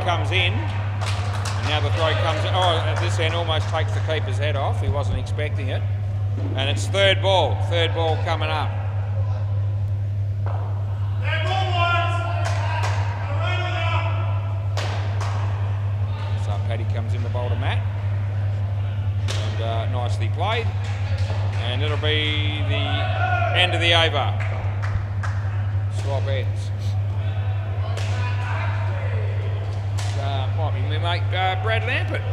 Comes in, and now the throw comes in. Oh, at this end almost takes the keeper's head off. He wasn't expecting it. And it's third ball coming up. So Paddy comes in the bowl to Matt, and nicely played, and it'll be the end of the over. Swap ends. Might be my mate Brad Lampert.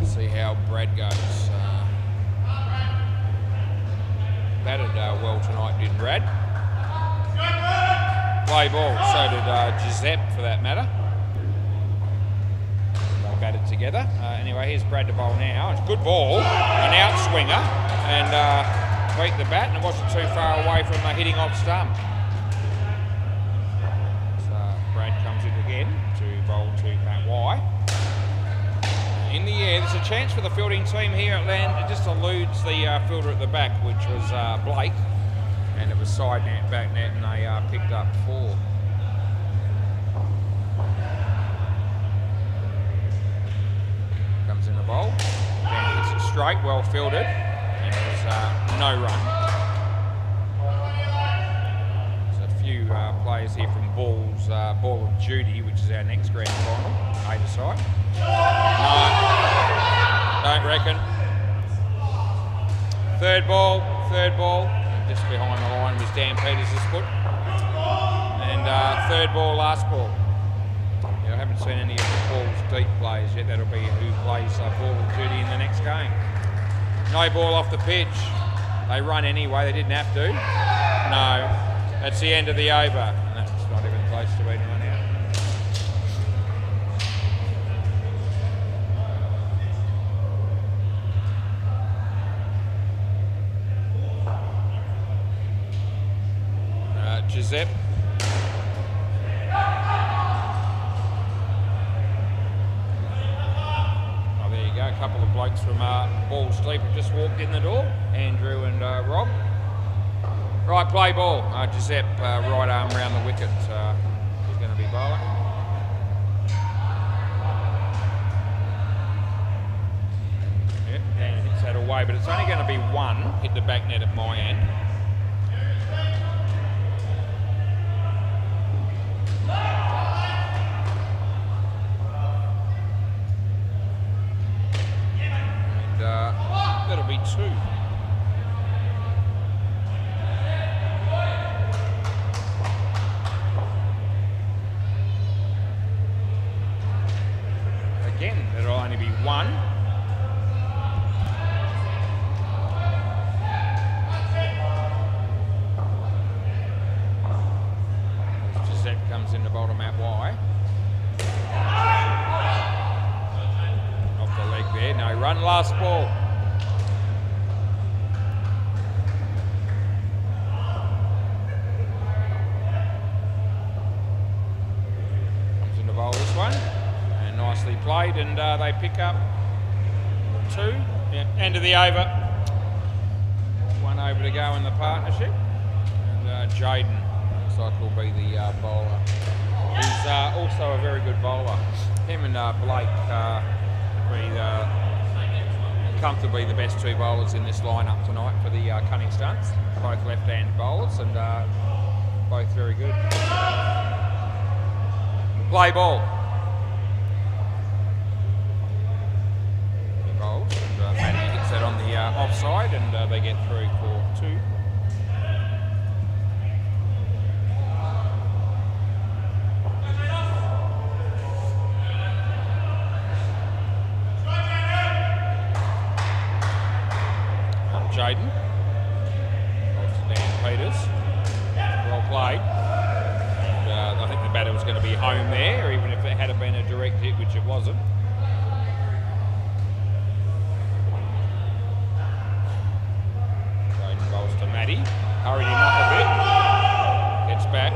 See how Brad goes. Batted well tonight, did Brad. Play ball, so did Giuseppe for that matter. They batted together. Anyway, here's Brad to bowl now. It's a good ball, an outswinger, and beat the bat, and it wasn't too far away from the hitting off stump. So Brad comes in again to bowl to Matt in the air. There's a chance for the fielding team here at Land. It just eludes the fielder at the back, which was Blake, and it was side net, back net, and they picked up 4. Comes in the bowl, and hits it straight, well fielded. And it was no run. There's a few players here from Ball of Duty, which is our next grand final, either side. No, don't reckon. Third ball, just behind the line was Dan Peters' foot. And third ball, last ball. I haven't seen any of the Balls Deep players yet. That'll be who plays Ball of Duty in the next game. No ball off the pitch. They run anyway, they didn't have to. No, that's the end of the over. That's not even close to anyone out. Giuseppe. A couple of blokes from Balls Deep have just walked in the door, Andrew and Rob. Right, play ball. Giuseppe, right arm round the wicket, is going to be bowling. Yep, Dan hits that away, but it's only going to be 1, hit the back net at my end. That'll be 2. Again, it'll only be 1. Giuseppe comes in to bowl to Matt off the leg there, no run, last ball. Nicely played, and they pick up 2. Yeah, end of the over. over to go in the partnership. And Jaden looks like will be the bowler. He's also a very good bowler. Him and Blake be comfortably the best two bowlers in this lineup tonight for the Cunning Stunts. Both left-hand bowlers and both very good. Play ball. He bowls and Matty hits that on the offside and they get through for 2. Jaden. Off to Dan Peters. Well played. And, I think the batter was going to be home there, even if it had been a direct hit, which it wasn't. Jaden bowls to Matty. Hurried him up a bit. Gets back.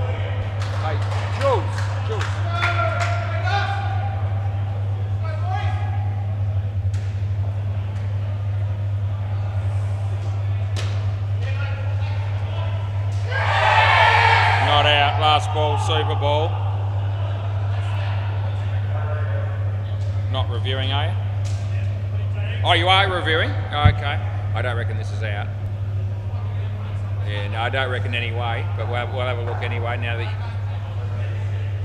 Hey, Jules. Last ball, super ball. Not reviewing, are you? Oh, you are reviewing? Oh, okay. I don't reckon this is out. Yeah, no, I don't reckon anyway, but we'll have a look anyway now that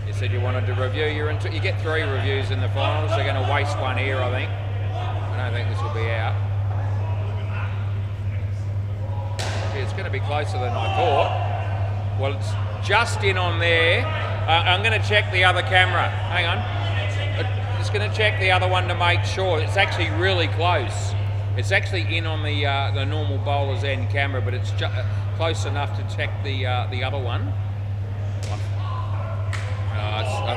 you said you wanted to review. You get 3 reviews in the finals. They're going to waste one here, I think. I don't think this will be out. Yeah, it's going to be closer than I thought. Well, it's just in on there. I'm going to check the other camera. Hang on. Just going to check the other one to make sure. It's actually really close. It's actually in on the normal bowler's end camera, but it's close enough to check the other one.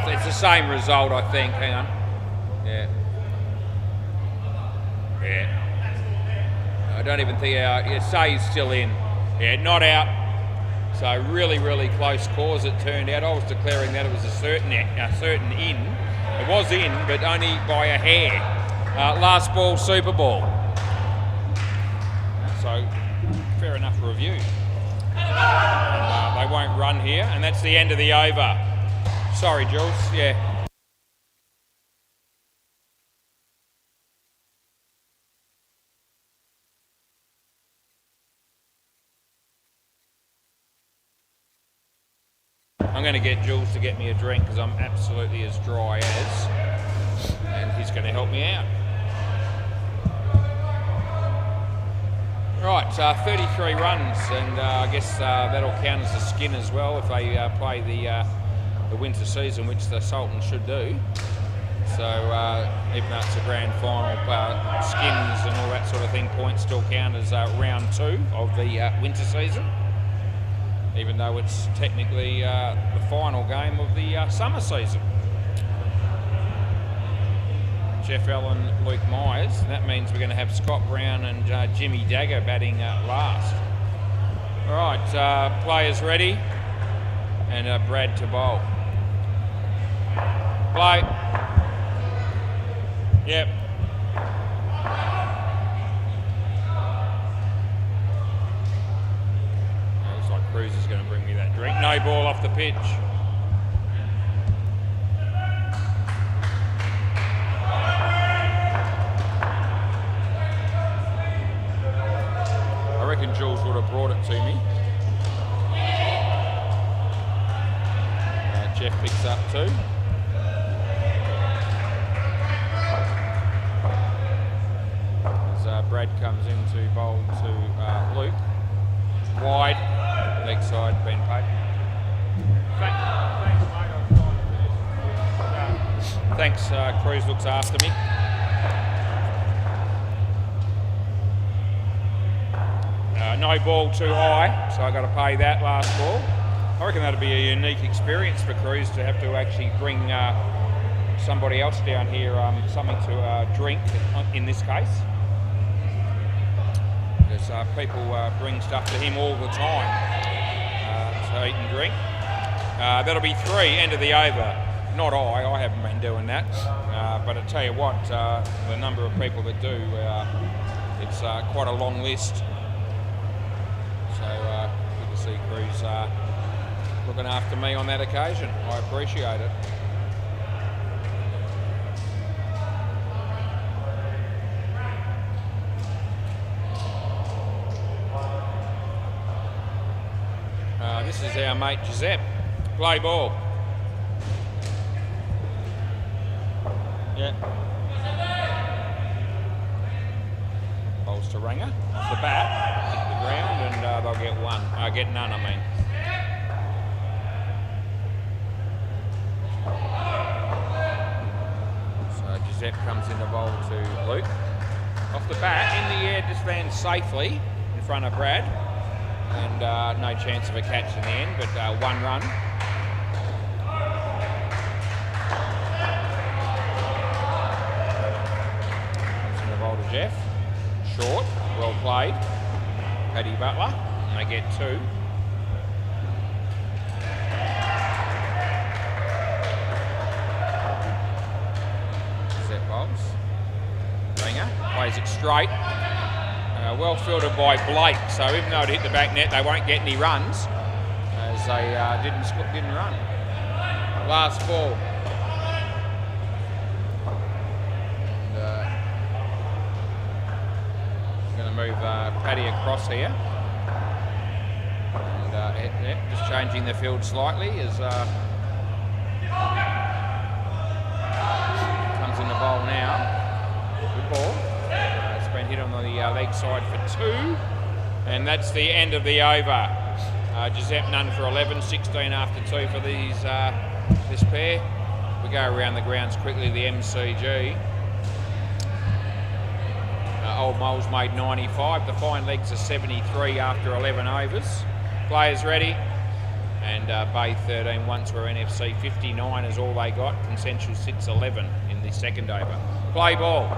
It's the same result, I think. Hang on. Yeah. I don't even think it says still in. Yeah, not out. So really, really close call as it turned out. I was declaring that it was a certain in. It was in, but only by a hair. Last ball, super ball. So fair enough review. They won't run here, and that's the end of the over. Sorry, Jules. Yeah. I'm going to get Jules to get me a drink because I'm absolutely as dry as, and he's going to help me out. Right, 33 runs, and I guess that'll count as a skin as well if they play the winter season, which the Sultans should do. So even though it's a grand final, skins and all that sort of thing, points still count as round 2 of the winter season, even though it's technically the final game of the summer season. Jeff Allen, Luke Myers, and that means we're going to have Scott Brown and Jimmy Dagger batting last. All right, players ready, and Brad to bowl. Play. Yep. Looks like Cruz is going to bring me that drink. No ball off the pitch. I reckon Jules would have brought it to me. Jeff picks up 2. As Brad comes in to bowl to Luke. Wide, leg side, Ben Pate. Thanks, Cruz looks after me. No ball too high, so I got to pay that last ball. I reckon that'd be a unique experience for Cruz to have to actually bring somebody else down here something to drink in this case. Because people bring stuff to him all the time to eat and drink. That'll be 3, end of the over. Not I haven't been doing that. But I tell you what, the number of people that do, it's quite a long list. MC crew's looking after me on that occasion. I appreciate it. This is our mate Giuseppe. Play ball. Yeah. Bowls to Ringer. Off the bat, hit the ground, and they'll get one. Get none, I mean. So Giuseppe comes in the bowl to Luke. Off the bat, in the air, just lands safely in front of Brad. And no chance of a catch in the end, but one run. Comes in the bowl to Jeff. Short, well played. Paddy Butler, and they get two. Set bowls. Ringer plays it straight. Well fielded by Blake, so even though it hit the back net, they won't get any runs as they didn't run. Last ball. I'm going to move Paddy across here. And just changing the field slightly as comes in the bowl now. Good ball. Been hit on the leg side for two, and that's the end of the over. Giuseppe none for 11, 16 after two for these this pair. We go around the grounds quickly. The MCG. Old Moles made 95. The fine legs are 73 after 11 overs. Players ready, and Bay 13 once were NFC 59 is all they got. Consensual sits 11 in the second over. Play ball.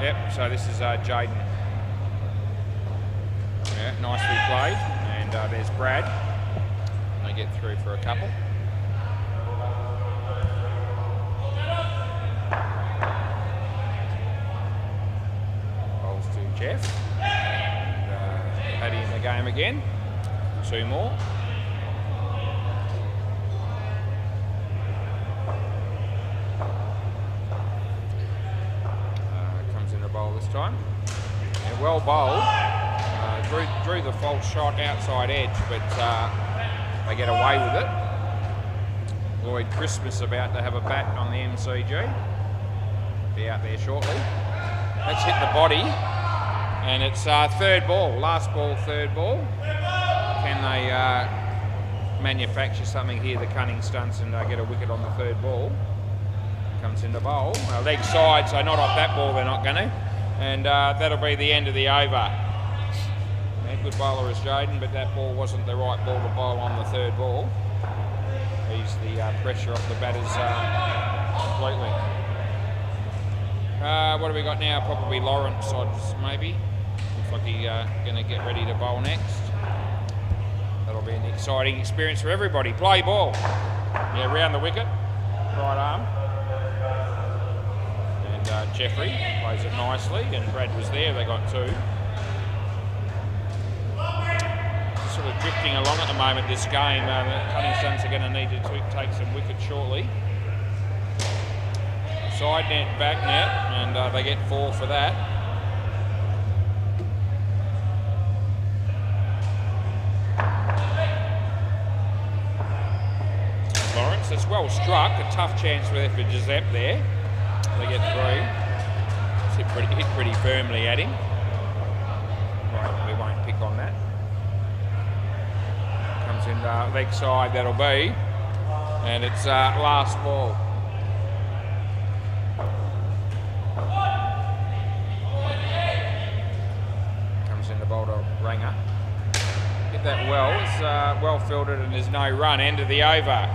Yep, so this is Jaden. Yeah, nicely played. And there's Brad. They get through for a couple. Bowls to Jeff. And Paddy in the game again. Two more. Bowl this time. Yeah, well bowled. Drew the false shot outside edge, but they get away with it. Lloyd Christmas about to have a bat on the MCG. Be out there shortly. That's hit the body, and it's third ball. Last ball, third ball. Can they manufacture something here, the cunning stunts, and get a wicket on the third ball? Comes in the bowl. Leg side, so not off that ball, they're not going to. And that'll be the end of the over. Yeah, good bowler is Jaden, but that ball wasn't the right ball to bowl on the third ball. Ease the pressure off the batters completely. What have we got now? Probably Lawrence odds, maybe. Looks like he's going to get ready to bowl next. That'll be an exciting experience for everybody. Play ball. Yeah, round the wicket. Right arm. Jeffrey plays it nicely, and Brad was there, they got two. Sort of drifting along at the moment, this game. The Cunning Suns are going to need to take some wickets shortly. Side net, back net, and they get four for that. Lawrence, that's well struck, a tough chance for Giuseppe there. They get through. Hit pretty firmly at him. Right, we won't pick on that. Comes in leg side, that'll be. And it's last ball. Comes in the bowl to Ringer. Hit that well. It's well fielded and there's no run. End of the over.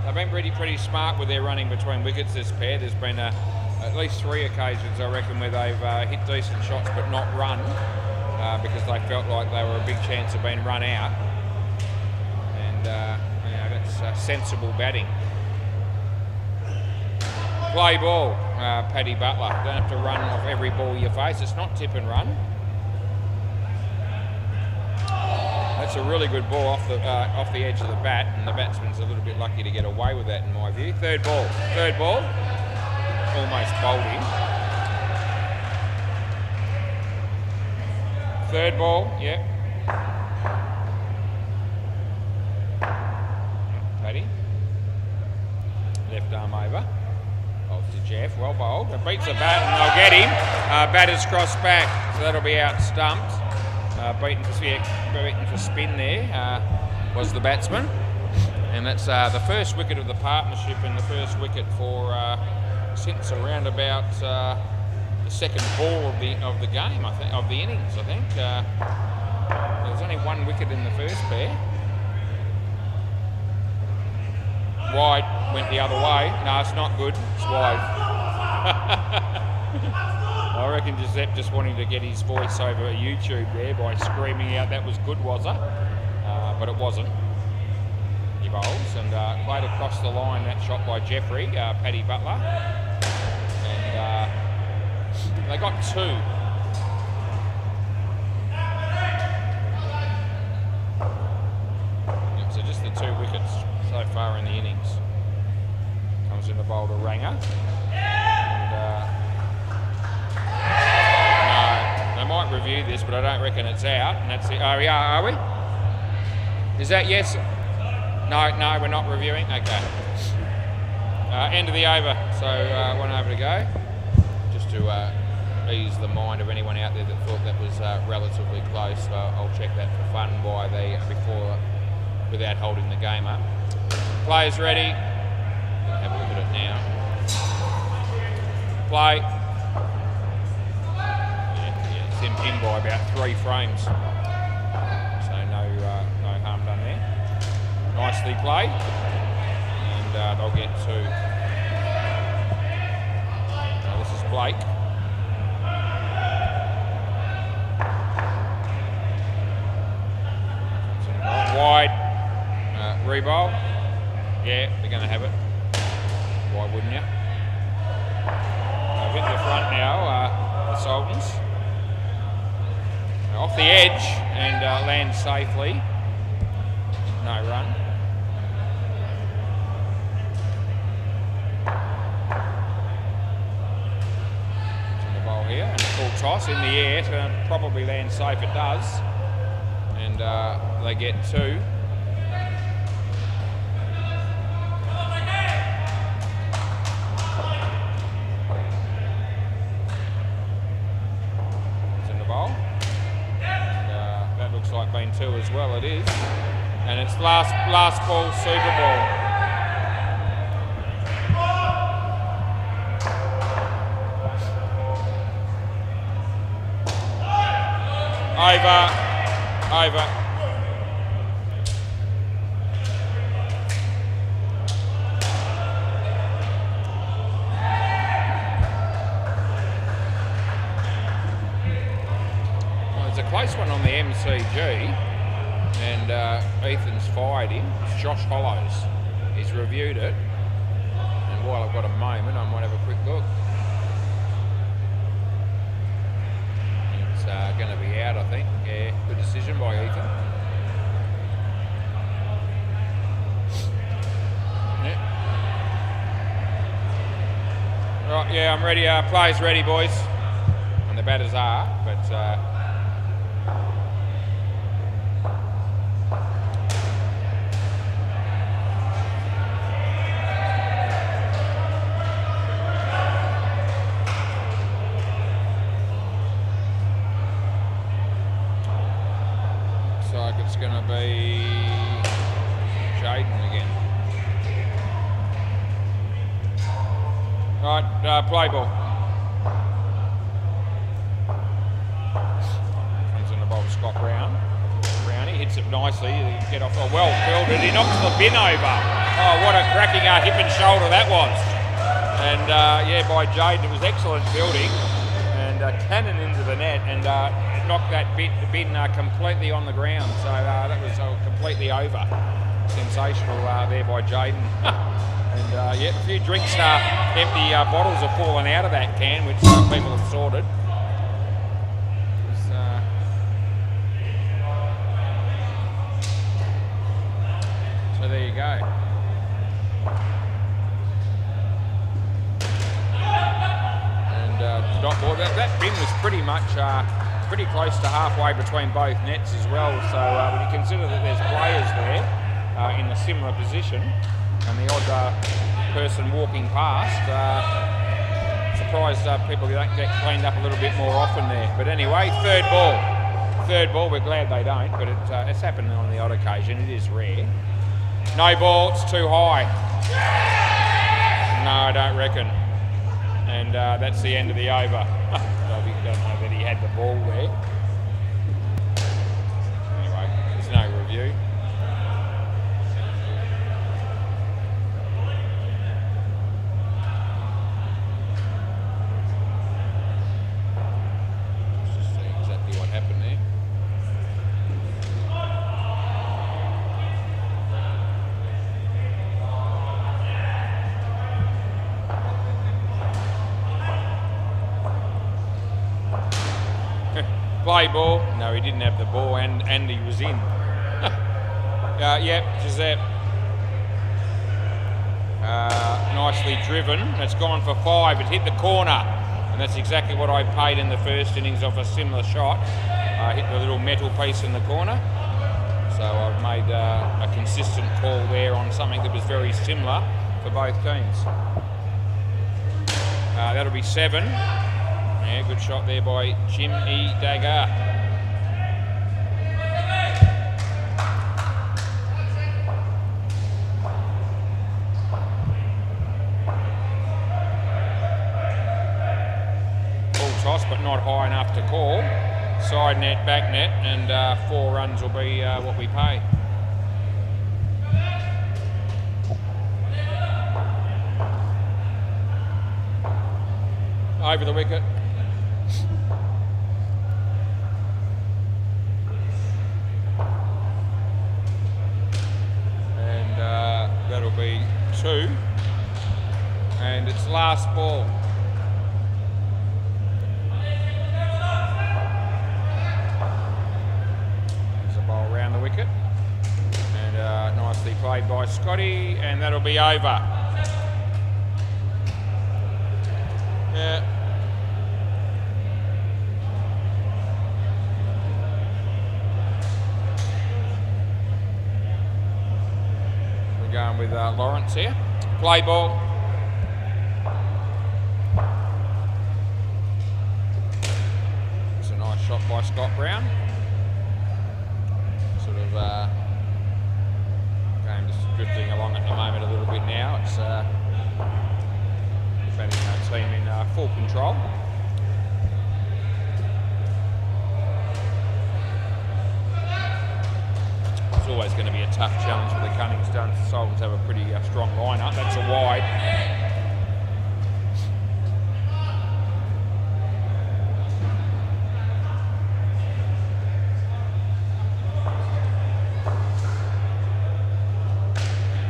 They've been pretty smart with their running between wickets, this pair. There's been at least 3 occasions, I reckon, where they've hit decent shots but not run because they felt like they were a big chance of being run out. And that's sensible batting. Play ball, Paddy Butler. Don't have to run off every ball you face. It's not tip and run. It's a really good ball off the edge of the bat, and the batsman's a little bit lucky to get away with that in my view. Third ball, almost bowled him. Third ball, yep. Paddy. Left arm over. Bowls to Jeff, well bowled. It beats the bat and they'll get him. Batter's crossed back, so that'll be out stumped. Beaten for spin there was the batsman. And that's the first wicket of the partnership and the first wicket for since around about the second ball of the game, I think, of the innings, I think. There was only one wicket in the first pair. Wide, went the other way. No, it's not good, it's wide. I reckon Giuseppe just wanting to get his voice over YouTube there by screaming out that was good, was it? But it wasn't. He bowls and played across the line, that shot by Jeffrey, Paddy Butler. And they got two. So just the two wickets so far in the innings. Comes in the bowl to Ranger. And no, they might review this, but I don't reckon it's out. And that's it. Oh, we are we? Is that yes? No, we're not reviewing. Okay. End of the over. So 1 over to go. Just to ease the mind of anyone out there that thought that was relatively close. I'll check that for fun without holding the game up. Players ready. Have a look at it now. Play. Yeah, it's in by about 3 frames. So no harm done there. Nicely played. And they'll get 2. Now this is Blake. Wide. Rebowl. Yeah, they're going to have it. Why wouldn't you? They've hit the front now, the Sultans. Off the edge and land safely. No run. It's in the bowl here. And a full toss in the air. It's going to probably land safe. It does. And they get 2. Like being 2 as well, it is, and it's last ball Super Ball. Over. Close one on the MCG, and Ethan's fired him. It's Josh Hollows. He's reviewed it, and while I've got a moment, I might have a quick look. It's going to be out, I think. Yeah, good decision by Ethan. Yeah. Right, yeah, I'm ready. Players ready, boys, and the batters are, but. It's going to be Jaden again. Right, play ball. Comes in the bowl to Scott Brown. Brownie hits it nicely. Get off. Oh, well fielded. He knocks the bin over. Oh, what a cracking hip and shoulder that was. And yeah, by Jaden, it was excellent fielding. And cannon into the net and knocked that bin completely on the ground. So that was completely over. Sensational there by Jaden. And yeah, a few drinks, empty bottles have fallen out of that can, which people have sorted. go. And dot ball. That bin was pretty much pretty close to halfway between both nets as well. So when you consider that there's players there in a similar position, and the odd person walking past, surprised people don't get cleaned up a little bit more often there. But anyway, third ball. We're glad they don't, but it's happened on the odd occasion. It is rare. No ball, it's too high. No, I don't reckon. And that's the end of the over. I don't know that he had the ball there. Anyway, there's no review. Just see exactly what happened there. Play ball. No, he didn't have the ball, and he was in. Yep, Giuseppe. Nicely driven. It's gone for 5. It hit the corner, and that's exactly what I paid in the first innings off a similar shot. Hit the little metal piece in the corner. So I've made a consistent call there on something that was very similar for both teams. That'll be 7. Yeah, good shot there by Jimmy Dagger. Full toss, but not high enough to call. Side net, back net, and 4 runs will be what we pay. Over the wicket. That'll be 2, and it's last ball. There's a ball round the wicket, and nicely played by Scotty, and that'll be over. Yeah. Going with Lawrence here. Play ball. It's a nice shot by Scott Brown. Sort of game just drifting along at the moment a little bit now. It's defending our team in full control. It's always going to be a tough challenge for the Cunningstones. The Sultans have a pretty strong lineup. That's a wide.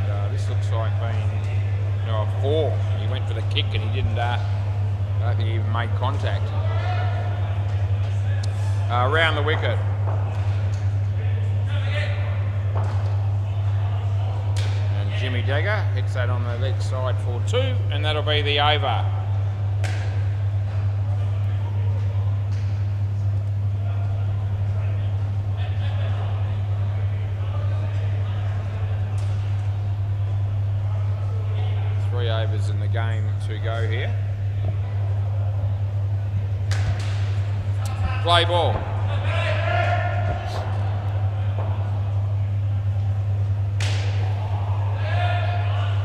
And, this looks like being a 4. He went for the kick and he didn't. I don't think he even made contact. Round the wicket. Jimmy Dagger hits that on the leg side for 2, and that'll be the over. Three overs in the game to go here. Play ball.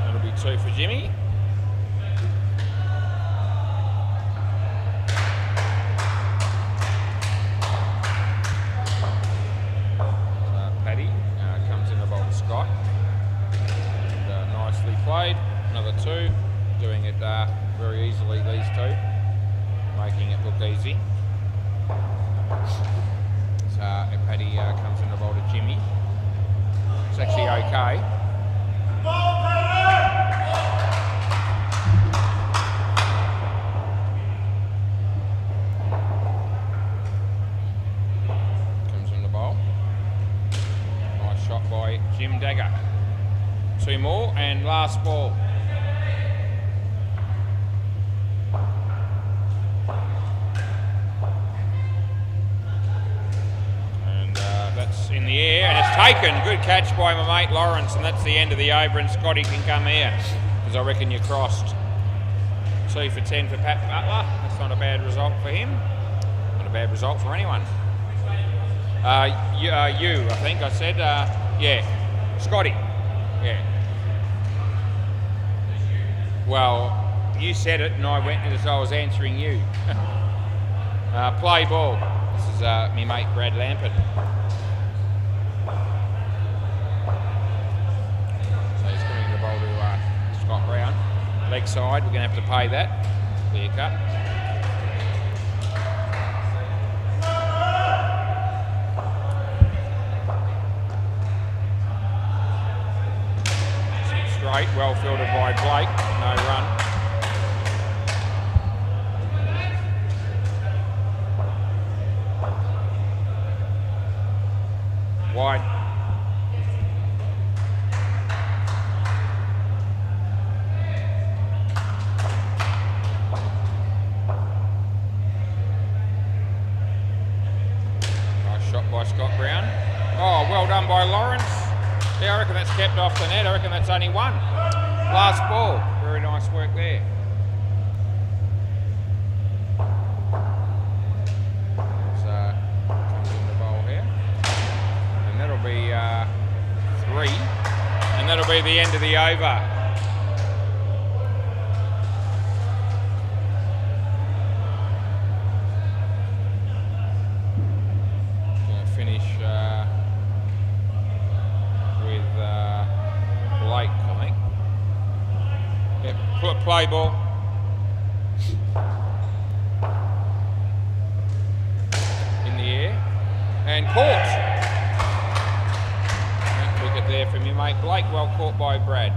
That'll be 2 for Jimmy. Paddy comes in the bowl to Scott. And, nicely played. Another 2. Doing it very easily, these 2. Making it look easy. So Paddy comes in the bowl to Jimmy. It's actually okay. Comes in the bowl. Nice shot by Jim Dagger. 2 more and last ball. And that's in the air and it's taken. Good catch by my mate Lawrence, and that's the end of the over, and Scotty can come here because I reckon you crossed. 2 for 10 for Pat Butler. That's not a bad result for him. Not a bad result for anyone. You, I think I said, yeah, Scotty, yeah. Well, you said it and I went as I was answering you. Play ball. This is me mate Brad Lampert. So he's putting the ball to Scott Brown. Leg side, we're going to have to pay that. Clear cut. Straight, well fielded by Blake, no run. Wide. Nice shot by Scott Brown. Oh, well done by Lawrence. Yeah, I reckon that's kept off the net. I reckon that's only one. Last ball. Very nice work there. So, comes in the bowl here. And that'll be 3. And that'll be the end of the over. Going to finish with Blake, I think. Yep, play ball. In the air. And caught. Wicket there from your mate Blake, well caught by Brad.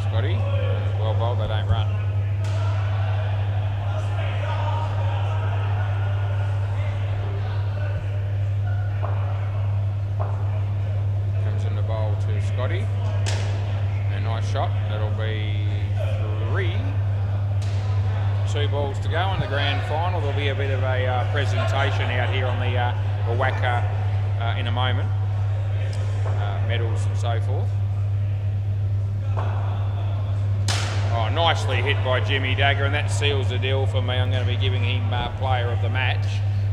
Scotty, well bowled, they don't run. To Scotty, a nice shot. That'll be 3. 2 balls to go in the grand final. There'll be a bit of a presentation out here on the WACA in a moment, medals and so forth. Oh, nicely hit by Jimmy Dagger, and that seals the deal for me. I'm going to be giving him player of the match.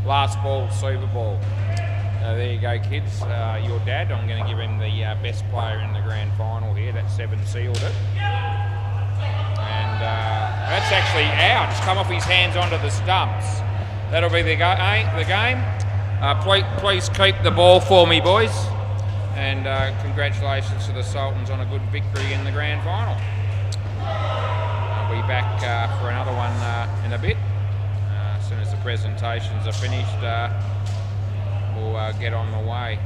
Last ball, Super Bowl. There you go, kids. Your dad, I'm going to give him the best player in the grand final here. That 7 sealed it. And that's actually out. It's come off his hands onto the stumps. That'll be the game. Please keep the ball for me, boys. And congratulations to the Sultans on a good victory in the grand final. I'll be back for another one in a bit. As soon as the presentations are finished, we'll get on the way.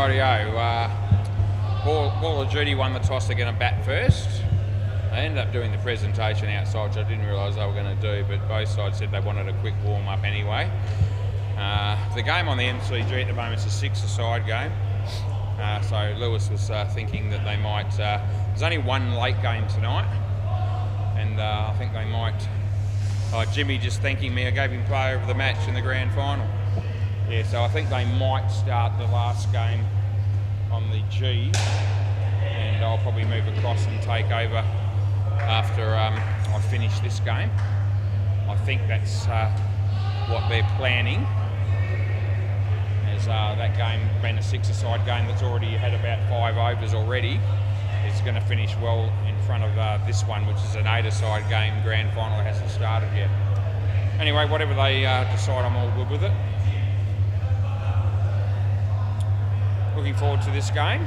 Rightio. Ball of Duty won the toss. They're going to bat first. They ended up doing the presentation outside, which I didn't realise they were going to do, but both sides said they wanted a quick warm-up anyway. The game on the MCG at the moment is a six-a-side game. So Lewis was thinking that they might... there's only one late game tonight, and I think they might... Jimmy just thanking me, I gave him player of the match in the grand final. Yeah, so I think they might start the last game on the G, and I'll probably move across and take over after I finish this game. I think that's what they're planning, as that game being a six-a-side game that's already had about 5 overs already. It's going to finish well in front of this one, which is an 8-a-side game. Grand final hasn't started yet. Anyway, whatever they decide, I'm all good with it. Looking forward to this game.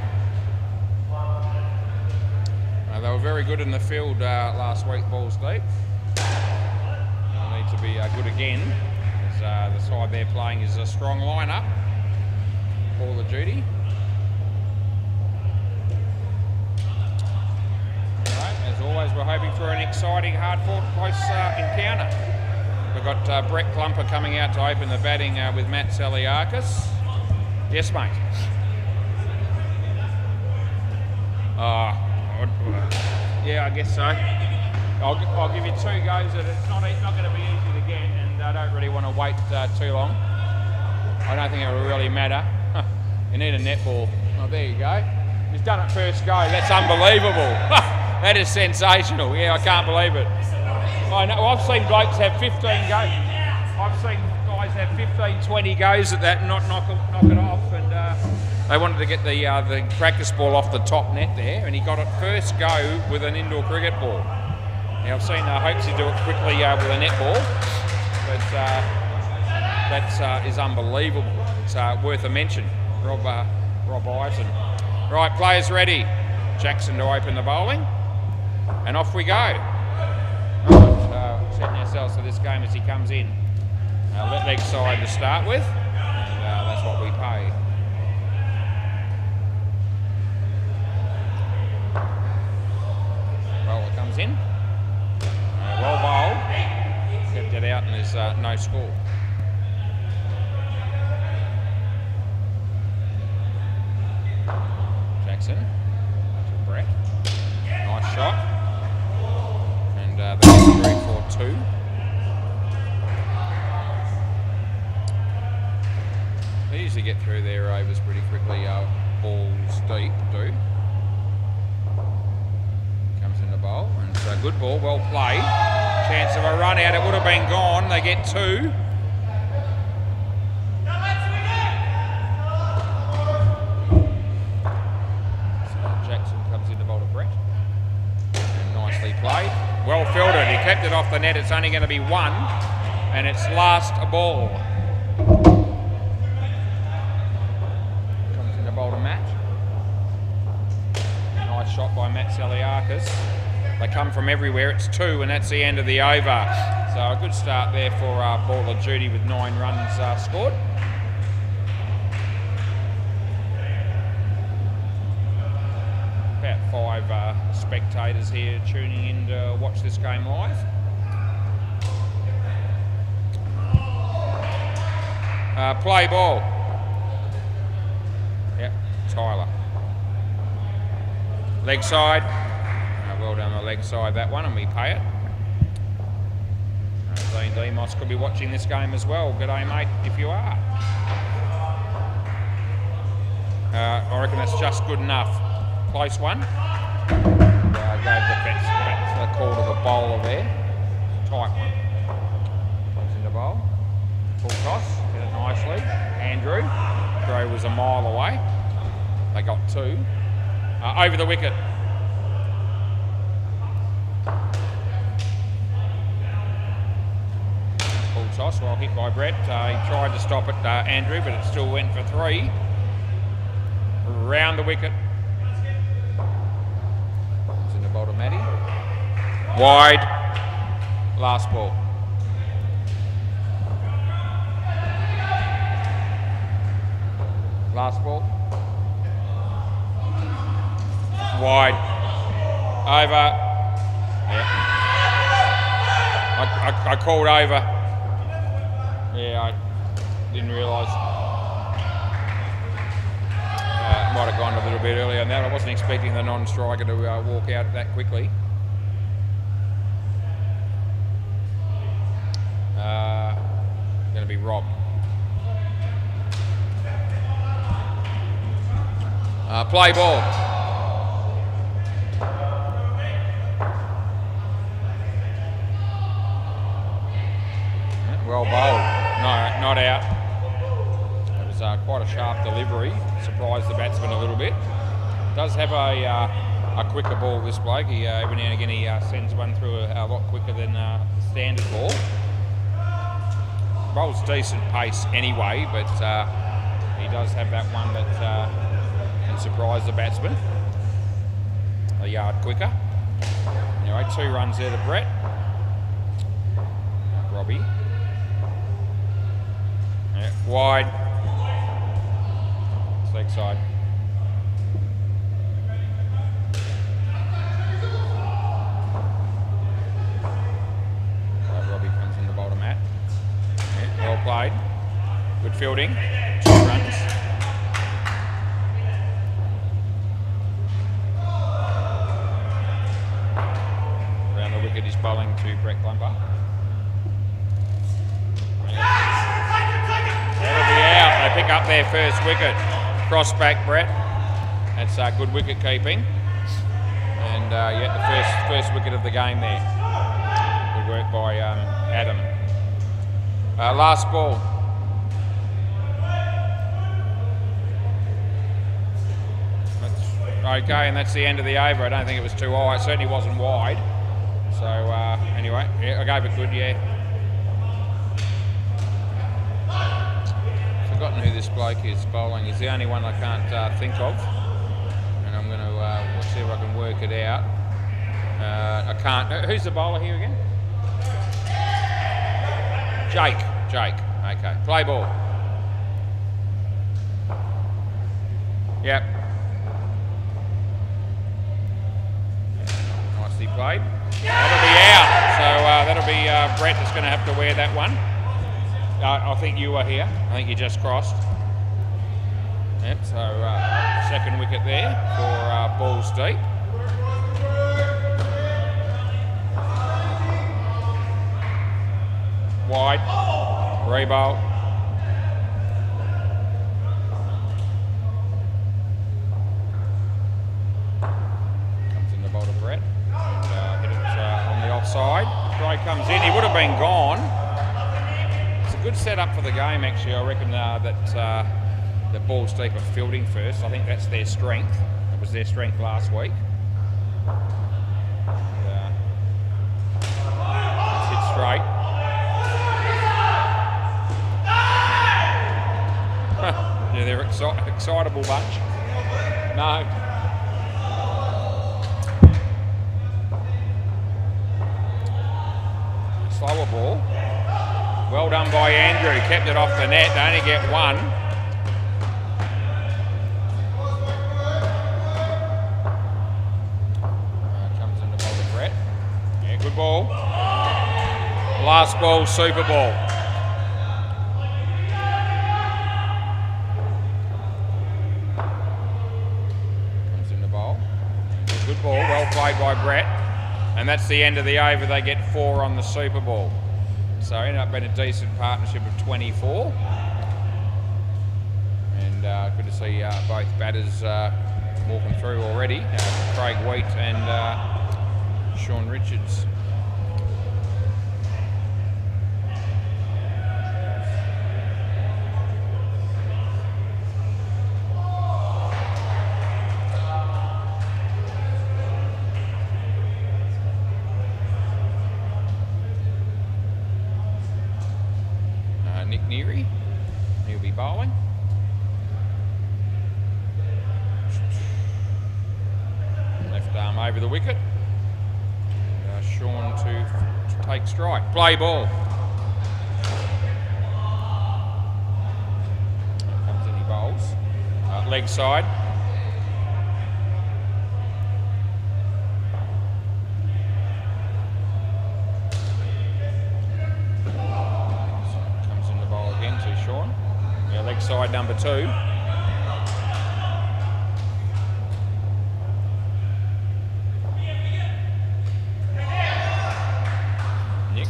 They were very good in the field last week, balls deep. They'll need to be good again, as the side they're playing is a strong lineup. Ball of Duty. As always, we're hoping for an exciting, hard-fought, close encounter. We've got Brett Klumper coming out to open the batting with Matt Saliakis. Yes, mate. Yeah, I guess so. I'll give you 2 goes at it. It's not going to be easy to get, and I don't really want to wait too long. I don't think it will really matter. You need a netball. Oh, there you go. He's done it first go. That's unbelievable. That is sensational. Yeah, I can't believe it. I know. I've seen blokes have 15 goes. I've seen guys have 15, 20 goes at that and not knock it off. And they wanted to get the practice ball off the top net there, and he got it first go with an indoor cricket ball. Now I've seen Hopesy do it quickly with a netball, but that is unbelievable. It's worth a mention. Rob Ison. Right, players ready. Jackson to open the bowling, and off we go. Right, setting ourselves for this game as he comes in. Leg side to start with, and that's what we pay. Bowler comes in. Well bowled. Kept it out, and there's no score. Jackson to Brett. Nice shot. And that's 3-4-2. They usually get through their overs pretty quickly. Balls deep, do. Comes in the bowl, and it's a good ball, well played. Chance of a run out, it would have been gone. They get 2. Played. Well fielded. He kept it off the net. It's only going to be 1, and it's last ball. Comes in the bowl to Matt. Nice shot by Matt Saliakis. They come from everywhere. It's 2, and that's the end of the over. So a good start there for Ball of Duty with 9 runs scored. About 5 spectators here tuning in to watch this game live. Play ball. Yep, Tyler. Leg side. Well done the leg side, that one, and we pay it. Dean Demos could be watching this game as well. G'day, mate, if you are. I reckon that's just good enough. Close one. Gave the call to the bowler there. Tight one. Comes in the bowl. Full toss. Hit it nicely. Andrew. Throw was a mile away. They got 2. Over the wicket. Full toss. Well hit by Brett. He tried to stop it, Andrew, but it still went for 3. Round the wicket. To Matty. Wide. Last ball. Last ball. Wide. Over. Yeah. I called over. Yeah, I didn't realise. Might have gone a little bit earlier than that. I wasn't expecting the non-striker to walk out that quickly. Going to be robbed. Play ball. Well bowled. No, not out. It was quite a sharp delivery. Surprised the batsman a little bit. Does have a quicker ball, this bloke. He every now and again he sends one through a lot quicker than the standard ball. Bowls decent pace anyway, but he does have that one that can surprise the batsman. A yard quicker. Anyway, 2 runs there to Brett. Robbie. Yeah, wide. Leg side. Robbie comes in the bottom mat. Yeah, well played. Good fielding. 2 runs. Around the wicket is bowling to Brett Clumper. That'll be out. They pick up their first wicket. Cross back, Brett. That's good wicket keeping. And yeah, the first wicket of the game there. Good work by Adam. Last ball. That's okay, and that's the end of the over. I don't think it was too high. It certainly wasn't wide. So anyway, yeah, I gave it good, yeah. Forgotten who this bloke is bowling. He's the only one I can't think of, and I'm going to see if I can work it out. I can't. Who's the bowler here again? Jake. Okay. Play ball. Yep. Nicely played. That'll be out. So that'll be Brett that's going to have to wear that one. I think you were here. I think you just crossed. Yep, so second wicket there for balls deep. Wide. Rebowl. Comes in the bowl to Brett. And, hit it on the offside. Gray comes in. He would have been gone. Good setup for the game, actually. I reckon that the balls deep are fielding first. I think that's their strength. It was their strength last week. It's hit straight. Yeah, they're excitable bunch. No. Slower ball. Well done by Andrew, kept it off the net, they only get one. Comes in the ball to Brett. Yeah, good ball. Last ball, super ball. Comes in the bowl. Good ball, well played by Brett. And that's the end of the over, they get 4 on the super ball. So it ended up being a decent partnership of 24. And good to see both batters walking through already. Craig Wheat and Sean Richards. Nick Neary, he'll be bowling. Left arm over the wicket. Sean to take strike. Play ball. Here comes in, he bowls. Leg side. Yeah, leg side number 2. Nick.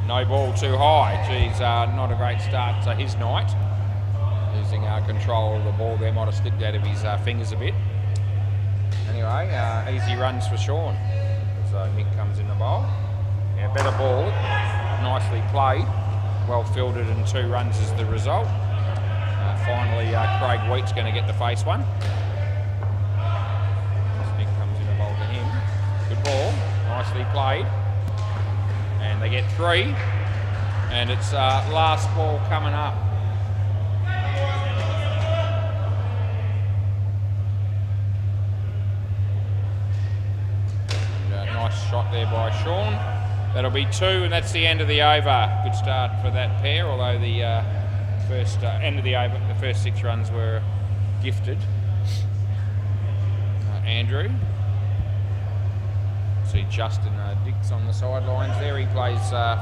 No ball too high. Geez, not a great start to his night. Losing control of the ball there, might have slipped out of his fingers a bit. Anyway, easy runs for Sean. So Nick comes in the bowl. Yeah, better ball, nicely played, well fielded, and 2 runs is the result. Finally, Craig Wheat's going to get the face one. Nick comes in the bowl to him. Good ball, nicely played. And they get 3. And it's last ball coming up. Nice shot there by Sean. That'll be 2, and that's the end of the over. Good start for that pair, although the first end of the over, the first 6 runs were gifted. Andrew. See Justin Dix on the sidelines there. He plays for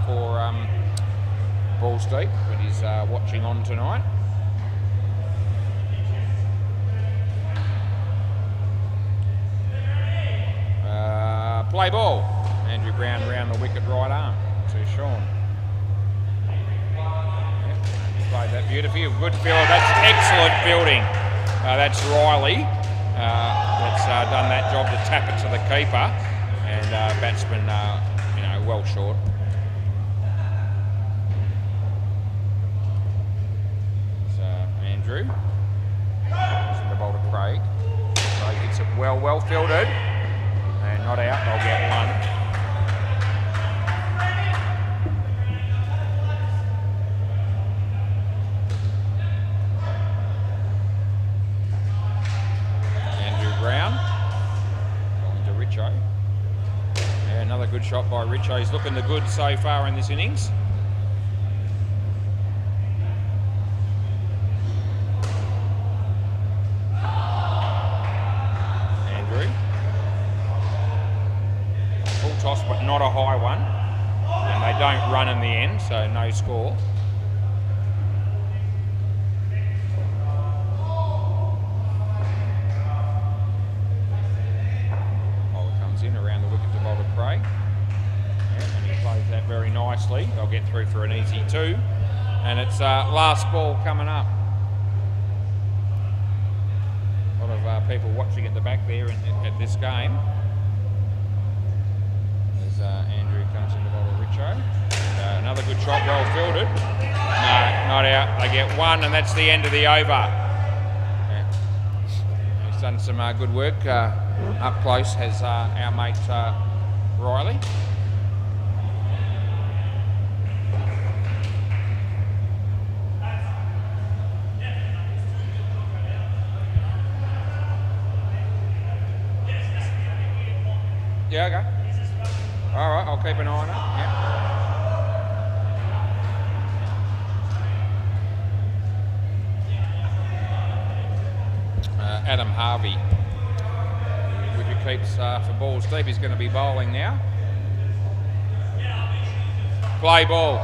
Balls Deep, but he's watching on tonight. Play ball. Andrew Brown round the wicket right arm to Sean. Yep, he played that beautifully. Good field. That's excellent fielding. That's Riley. That's done that job to tap it to the keeper, and batsman, well short. So Andrew. He's in the bowl to Craig. Craig gets it well fielded. And not out, they'll get 1. Andrew Brown going to Richo. Yeah, another good shot by Richo. He's looking the good so far in this innings. Toss, but not a high one, and they don't run in the end, so no score. Bowler comes in around the wicket to bowl to Craig, and he plays that very nicely. They'll get through for an easy 2, and it's last ball coming up. A lot of people watching at the back there at this game. Andrew comes in the bowl of Richo. Another good shot, well fielded. No, not out. They get 1, and that's the end of the over. Yeah. He's done some good work up close, has our mate Riley. Yeah, okay. All right, I'll keep an eye on it. Yeah. Adam Harvey, wicket keeps for Balls Deep. He's going to be bowling now. Play ball.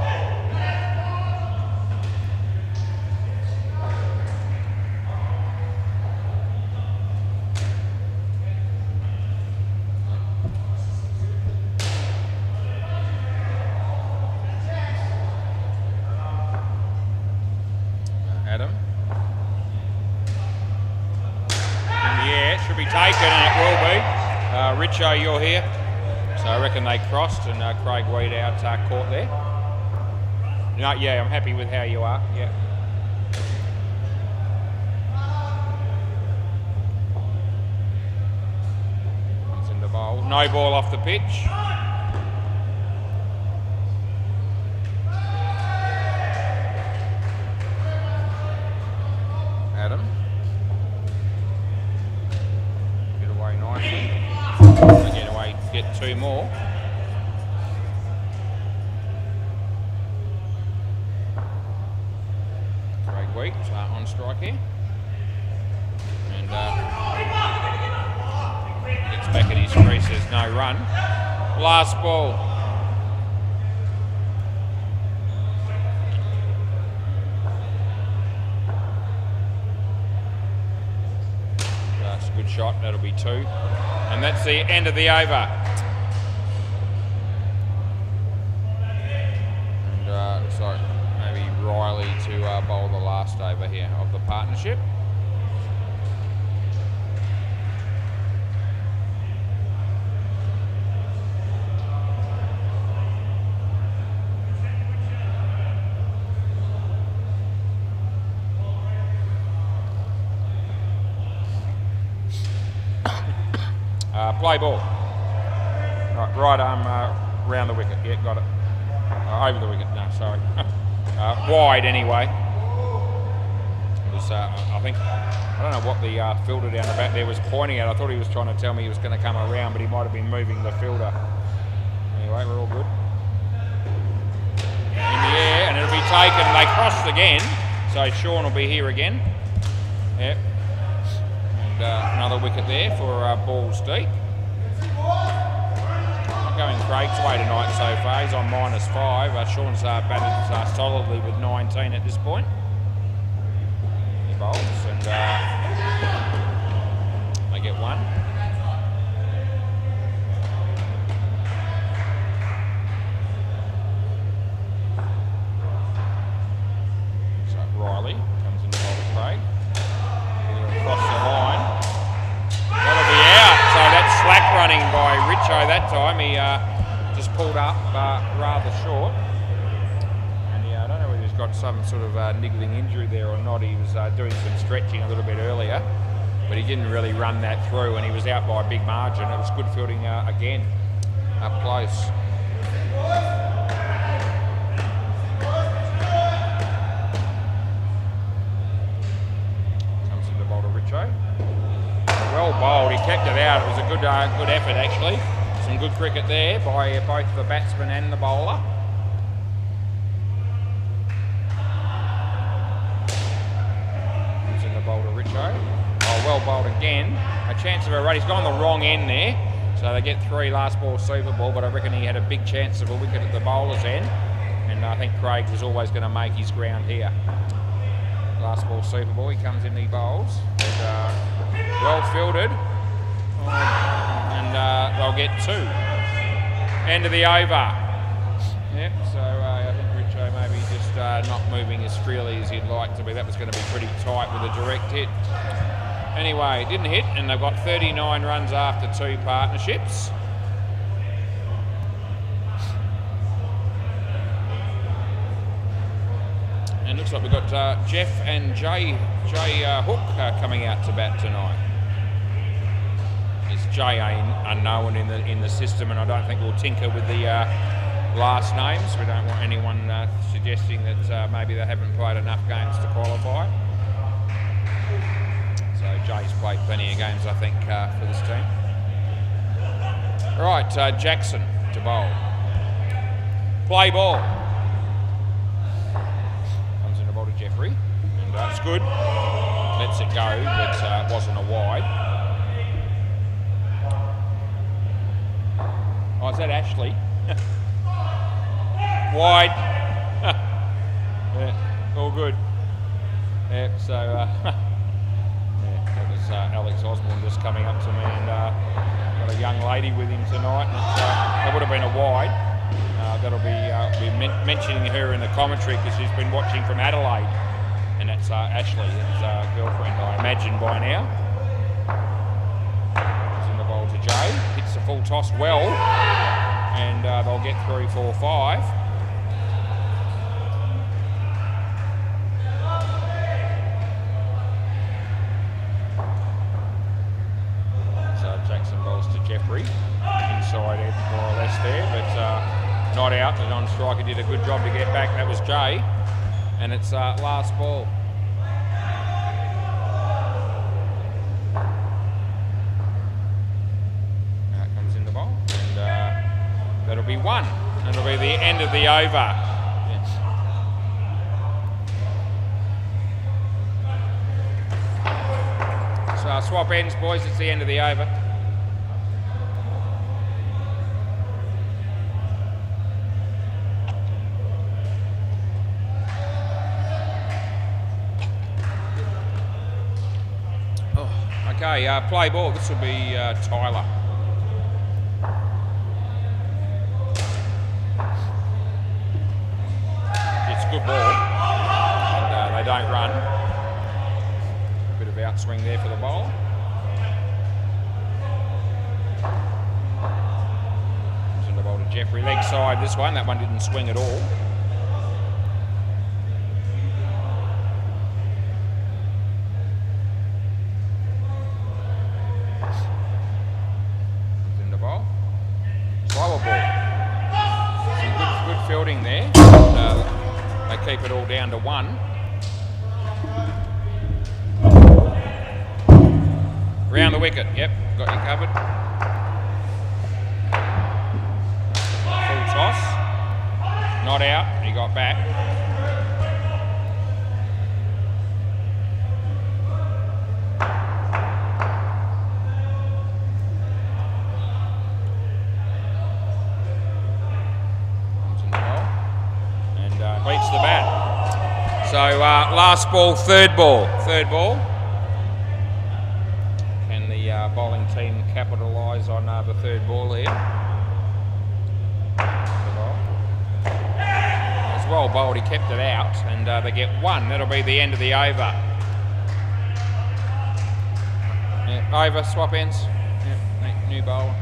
Adam. In the air, should be taken, and it will be. Richo, you're here. So I reckon they crossed, and Craig Weed out caught there. No, yeah, I'm happy with how you are. Yeah. Comes in the bowl. No ball off the pitch. Adam. Get away nicely. Get away, get 2 more. Craig Wheat on strike here. And gets back at his crease, there's no run. Last ball. shot, that'll be 2. And that's the end of the over. And looks like maybe Riley to bowl the last over here of the partnership. Play ball. Right arm round the wicket. Yeah, got it. Over the wicket. No, sorry. Wide anyway. It was, I think, I don't know what the fielder down the back there was pointing at. I thought he was trying to tell me he was going to come around, but he might have been moving the fielder. Anyway, we're all good. In the air, and it'll be taken. They crossed again, so Sean will be here again. Yep. And another wicket there for balls deep. Not going Craig's way tonight so far. He's on -5. Sean's batted solidly with 19 at this point. He bowls and they get 1. So Riley comes in to bowl to Craig. Across the line. That'll be out. So that's slack running by Richo that time. He just pulled up rather short. And I don't know whether he's got some sort of niggling injury there or not. He was doing some stretching a little bit earlier, but he didn't really run that through, and he was out by a big margin. It was good fielding again, up close. Well bowled, he kept it out. It was a good effort actually. Some good cricket there by both the batsman and the bowler. Comes in the bowl to Richo. Oh, well bowled again. A chance of a run. He's gone the wrong end there. So they get 3 last ball super ball, but I reckon he had a big chance of a wicket at the bowler's end. And I think Craig was always going to make his ground here. Last ball super ball, he comes in, he bowls. And, well fielded. And they'll get 2. End of the over. Yep, so I think Richo maybe just not moving as freely as he'd like to be. That was going to be pretty tight with a direct hit. Anyway, it didn't hit, and they've got 39 runs after 2 partnerships. And looks like we've got Jeff and Jay Hook coming out to bat tonight. It's Jay unknown in the system, and I don't think we'll tinker with the last names. We don't want anyone suggesting that maybe they haven't played enough games to qualify. So Jay's played plenty of games, I think, for this team. Right, Jackson to bowl. Play ball. Comes in to bowl to Jeffrey, and that's good. Lets it go, but wasn't a wide. Oh, is that Ashley? Wide. Yeah, all good. Yeah, so that was Alex Osborne just coming up to me, and got a young lady with him tonight. And that would have been a wide. That'll be mentioning her in the commentary because she's been watching from Adelaide, and that's Ashley, his girlfriend, I imagine by now. To Jay, hits the full toss well, and they'll get 3, 4, 5. So Jackson bowls to Jeffrey, inside edge more or less there, but not out. The non-striker did a good job to get back. That was Jay, and it's last ball. That'll be 1. That'll be the end of the over. Yes. So swap ends, boys. It's the end of the over. Okay, play ball. This will be Tyler. It's a good ball, and they don't run. A bit of outswing there for the bowler. Comes in the bowl to Jeffrey. Leg side this one. That one didn't swing at all. Slower ball. Some good fielding there. They keep it all down to 1. Round the wicket. Yep, got you covered. Full toss. Not out. He got back. Beats the bat. So last ball, third ball. Can the bowling team capitalise on the third ball here? As well bowled, he kept it out, and they get 1. That'll be the end of the over. Yeah, over, swap ends. Yeah, new bowler.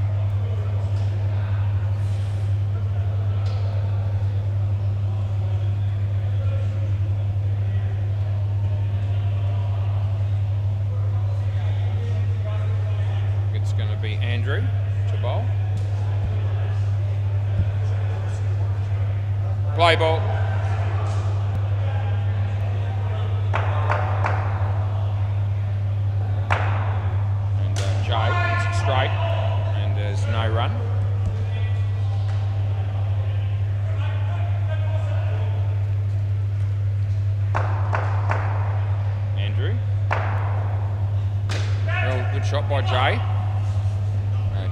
Going to be Andrew to bowl. Play ball. And Jay hits it straight, and there's no run. Andrew. Well, good shot by Jay.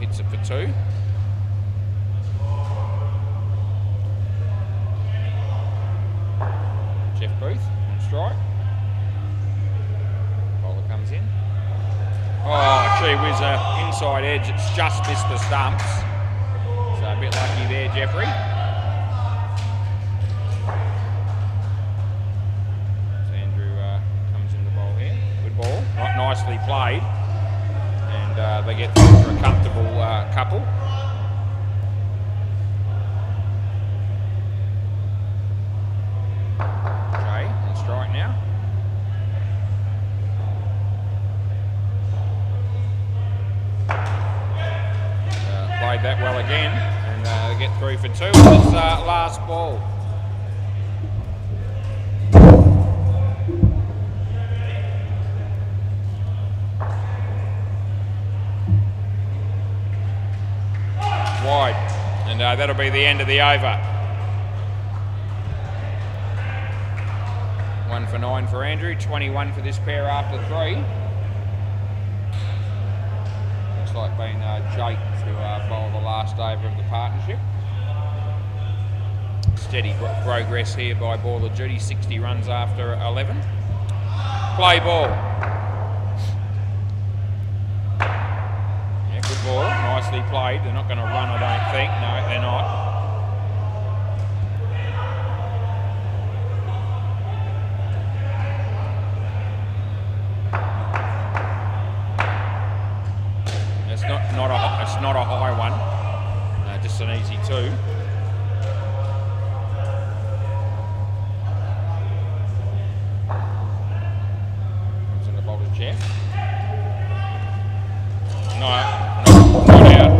Hits it for 2. Jeff Booth on strike. Bowler comes in. Oh, gee whiz, inside edge. It's just missed the stumps. So a bit lucky there, Jeffrey. So Andrew comes in the bowl here. Good ball. Nicely played. They get through for a comfortable couple. Okay, on strike now. Played that well again, and they get through for 2 with this last ball. Wide, and that'll be the end of the over. 1 for 9 for Andrew, 21 for this pair after 3. Looks like being Jake to bowl the last over of the partnership. Steady progress here by Ball of Duty, 60 runs after 11. Play ball. Good ball, nicely played. They're not going to run, I don't think. No, they're not. It's not a high one. Just an easy 2. Comes in the bowl to Jeff. No. Not out.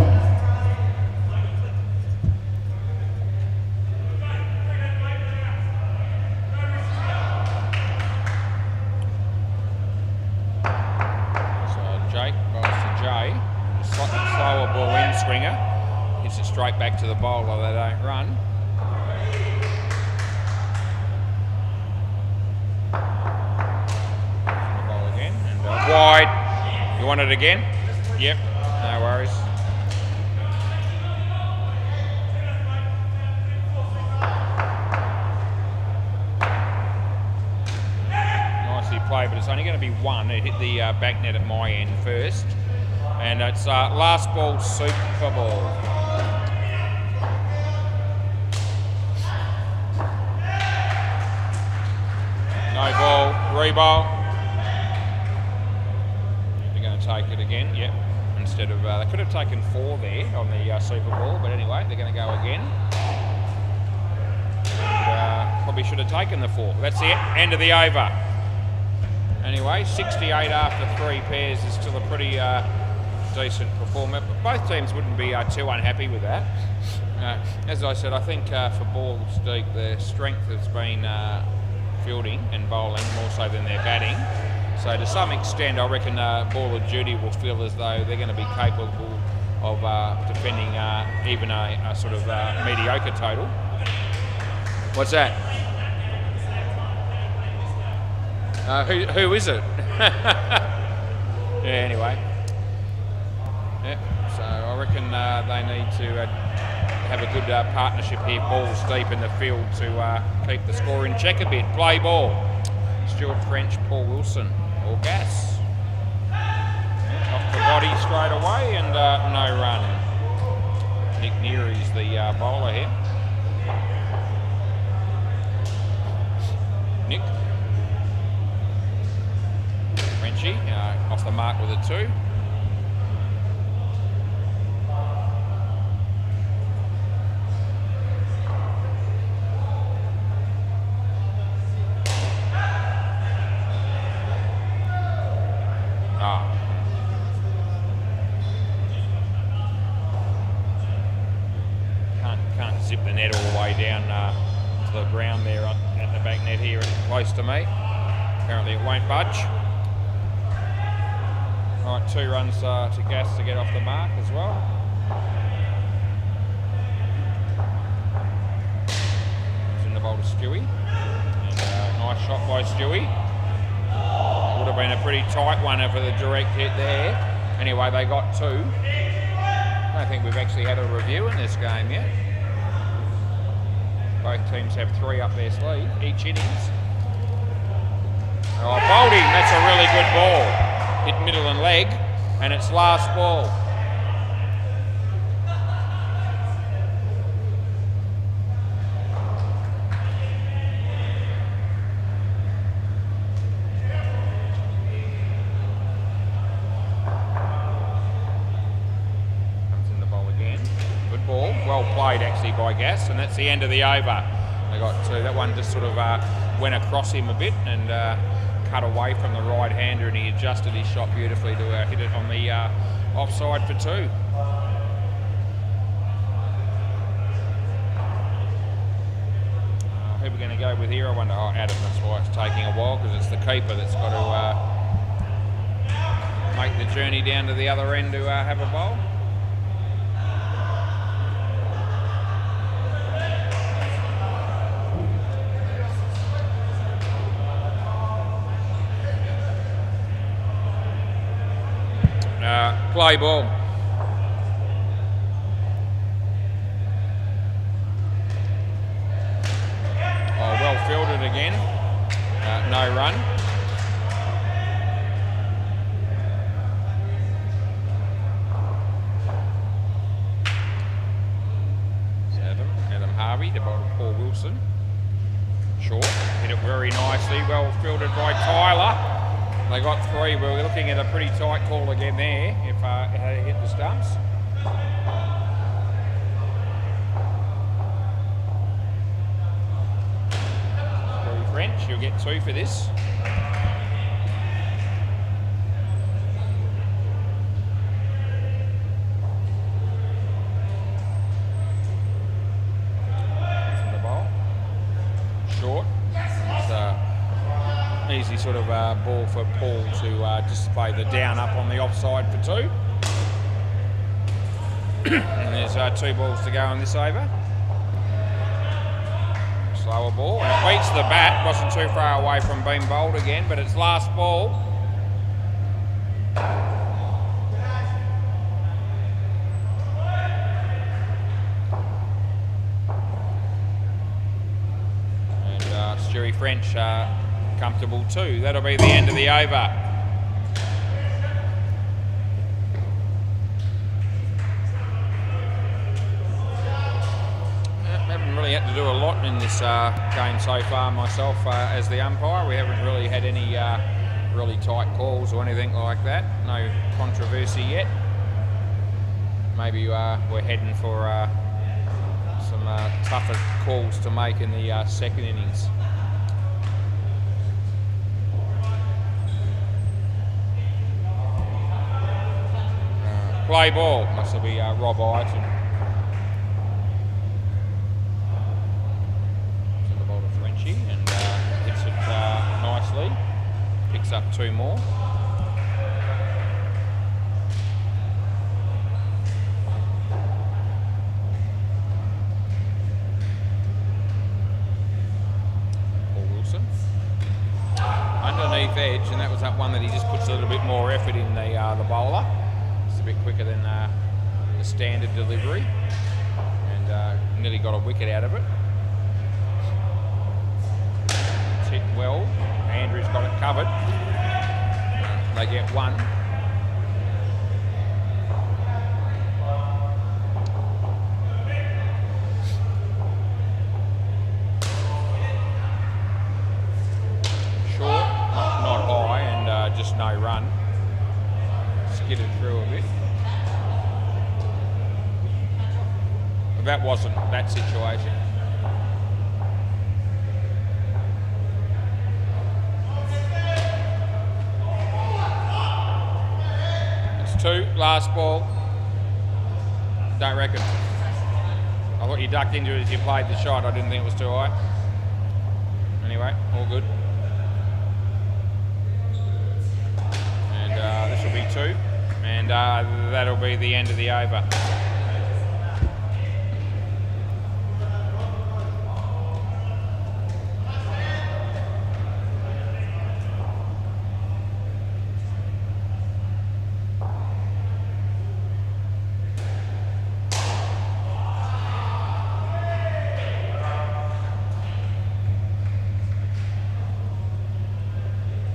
So Jake goes to Jay. Slightly slower ball in swinger. Hits it straight back to the bowler. They don't run. The bowl again. And wide. You want it again? Yep. No worries. play, but it's only going to be one. It hit the back net at my end first. And it's last ball, super ball. No ball, reball. They're going to take it again, yep. Instead of, they could have taken 4 there on the super ball, but anyway, they're going to go again. And, probably should have taken the 4. That's the end of the over. Anyway, 68 after 3 pairs is still a pretty decent performance. But both teams wouldn't be too unhappy with that. As I said, I think for balls deep, their strength has been fielding and bowling more so than their batting. So to some extent, I reckon Ball of Duty will feel as though they're going to be capable of defending even a sort of mediocre total. What's that? Who is it? Yeah, anyway. Yeah, so I reckon they need to have a good partnership here, balls deep in the field to keep the score in check a bit. Play ball. Stuart French, Paul Wilson, or gas. Yeah, off the body straight away and no run. Nick Neary's the bowler here. Nick. Frenchy off the mark with a 2. Can't zip the net all the way down to the ground there at the back net here, close to me. Apparently it won't budge. All right, 2 runs to Gas to get off the mark as well. He's in the bowl to Stewie. And nice shot by Stewie. Would have been a pretty tight one for the direct hit there. Anyway, they got 2. I don't think we've actually had a review in this game yet. Both teams have 3 up their sleeve, each innings. Oh, bowled him. That's a really good ball. Hit middle and leg, and it's last ball. Comes in the bowl again. Good ball. Well played actually by Gas, and that's the end of the over. They got 2. That one just sort of went across him a bit and cut away from the right-hander, and he adjusted his shot beautifully to hit it on the offside for 2. Who are we going to go with here? I wonder. Oh, Adam, that's why it's taking a while, because it's the keeper that's got to make the journey down to the other end to have a bowl. Play ball. Oh, well fielded again. No run. Adam Harvey to Paul Wilson. Short. Hit it very nicely. Well fielded by Tyler. They got 3. We're looking at a pretty tight call again there if it had hit the stumps. Very French, you'll get 2 for this. In the bowl. Short. Easy sort of ball for Paul to just play the down up on the offside for 2. And there's 2 balls to go on this over. Slower ball, and it beats the bat. Wasn't too far away from being bowled again, but it's last ball. And Stewie French comfortable too. That'll be the end of the over. Haven't really had to do a lot in this game so far myself as the umpire. We haven't really had any really tight calls or anything like that. No controversy yet. Maybe we're heading for some tougher calls to make in the second innings. Play ball. Must be Rob Ireton. To the ball to Frenchie and hits it nicely. Picks up 2 more. Underneath edge, and that was that one that he just puts a little bit more effort in the bowler. It's a bit quicker than the standard delivery, and nearly got a wicket out of it. It's hit well. Andrew's got it covered. They get 1. Just no run. Skidded through a bit. But that wasn't that situation. It's 2, last ball. Don't reckon. I thought you ducked into it as you played the shot. I didn't think it was too high. Anyway, all good. This will be 2, and that'll be the end of the over.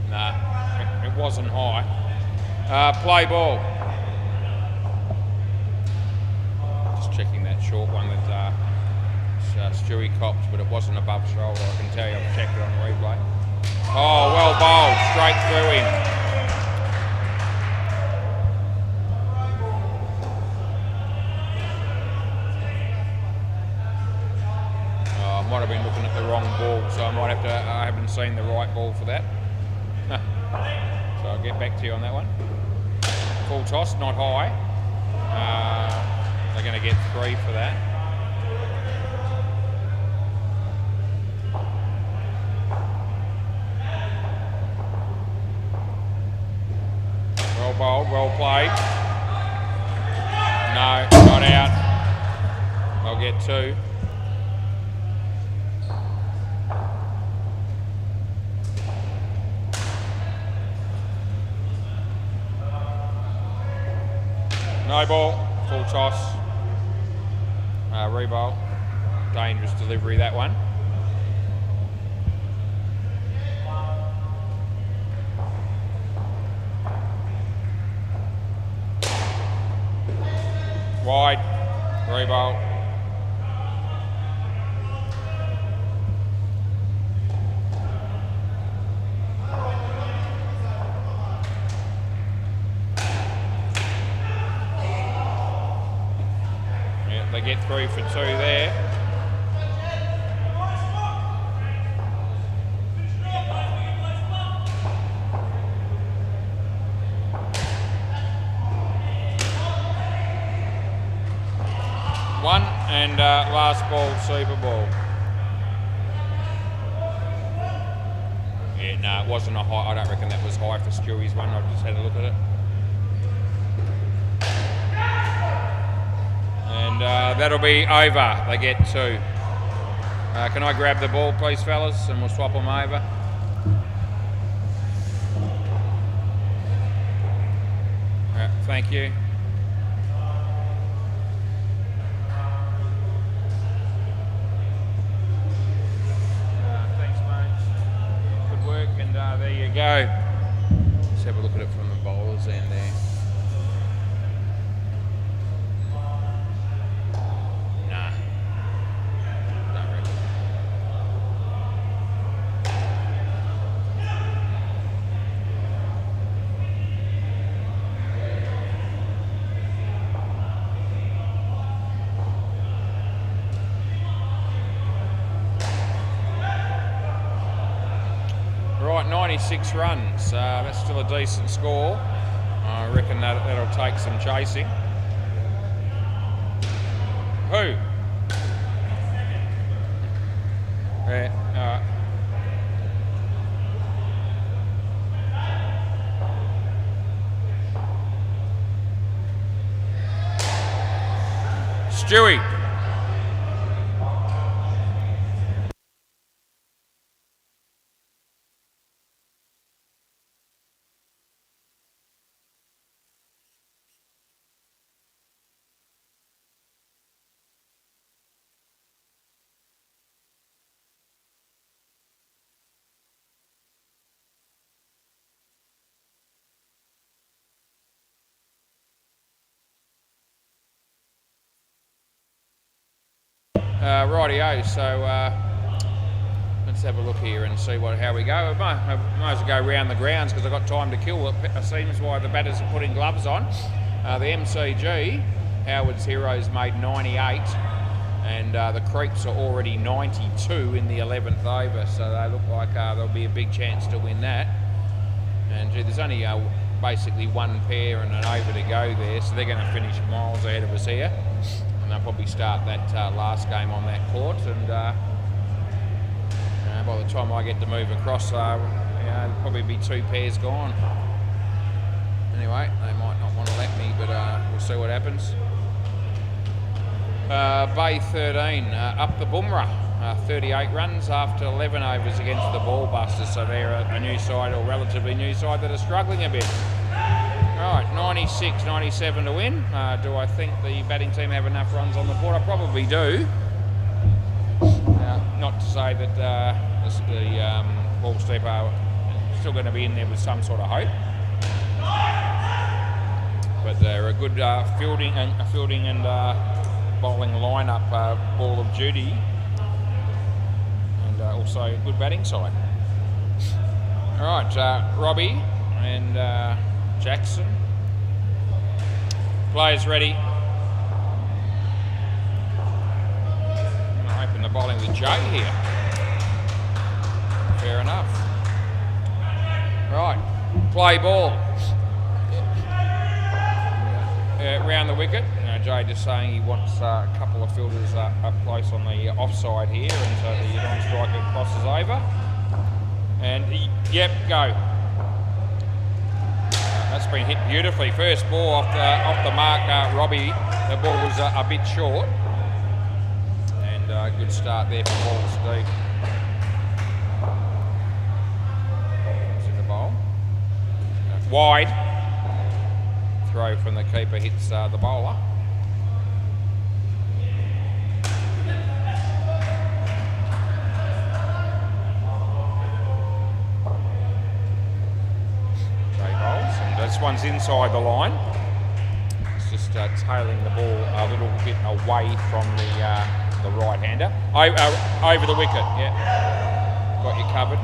Nah, it wasn't high. Play ball. Just checking that short one that Stewie copped, but it wasn't above shoulder. I can tell you, I've checked it on the replay. Oh, well bowled, straight through him. Oh, I might have been looking at the wrong ball, so I might have to. I haven't seen the right ball for that. So I'll get back to you on that one. Full toss, not high. They're going to get 3 for that. Well bowled, well played. No, not out. They'll get 2. No ball, full toss, re-bowl, dangerous delivery that one. Wide, re-bowl. They get 3 for 2 there. One and last ball, Super Ball. Yeah, no, it wasn't a high. I don't reckon that was high for Stewie's one. I just had a look at it. And that'll be over. They get 2. Can I grab the ball, please, fellas, and we'll swap them over. Thank you. Thanks, mate. Good work. And go. Let's have a look at it from the bowler's end there. Nah. Don't reckon. Right, 96 runs. That's still a decent score. I reckon that'll take some chasing. Who? Yeah, all right. Stewie. Rightio, so let's have a look here and see how we go. I might as well go round the grounds because I've got time to kill. It seems why the batters are putting gloves on. The MCG, Howard's Heroes made 98 and the Creeps are already 92 in the 11th over, so they look like there'll be a big chance to win that. And there's only basically one pair and an over to go there, so they're going to finish miles ahead of us here. And they'll probably start that last game on that court, and by the time I get to move across, there'll probably be two pairs gone. Anyway, they might not want to let me, but we'll see what happens. Bay 13, up the Boomerang, 38 runs after 11 overs against the Ballbusters, so they're a new side, or relatively new side, that are struggling a bit. Right, 96, 97 to win. Do I think the batting team have enough runs on the board? I probably do. Not to say that the ball step are still going to be in there with some sort of hope. But they're a good fielding and bowling lineup, ball of duty, and also a good batting side. All right, Robbie and Jackson. Players ready. I'm going to open the bowling with Jay here. Fair enough. Right, play ball. Round the wicket. Jay just saying he wants a couple of fielders up close on the offside here, and so the non-striker crosses over. And yep, go. That's been hit beautifully. First ball off the mark, Robbie. The ball was a bit short, and a good start there for Balls deep. It's in the bowl. Wide. Throw from the keeper hits the bowler. This one's inside the line. It's just tailing the ball a little bit away from the right-hander. Over the wicket, yeah. Got you covered.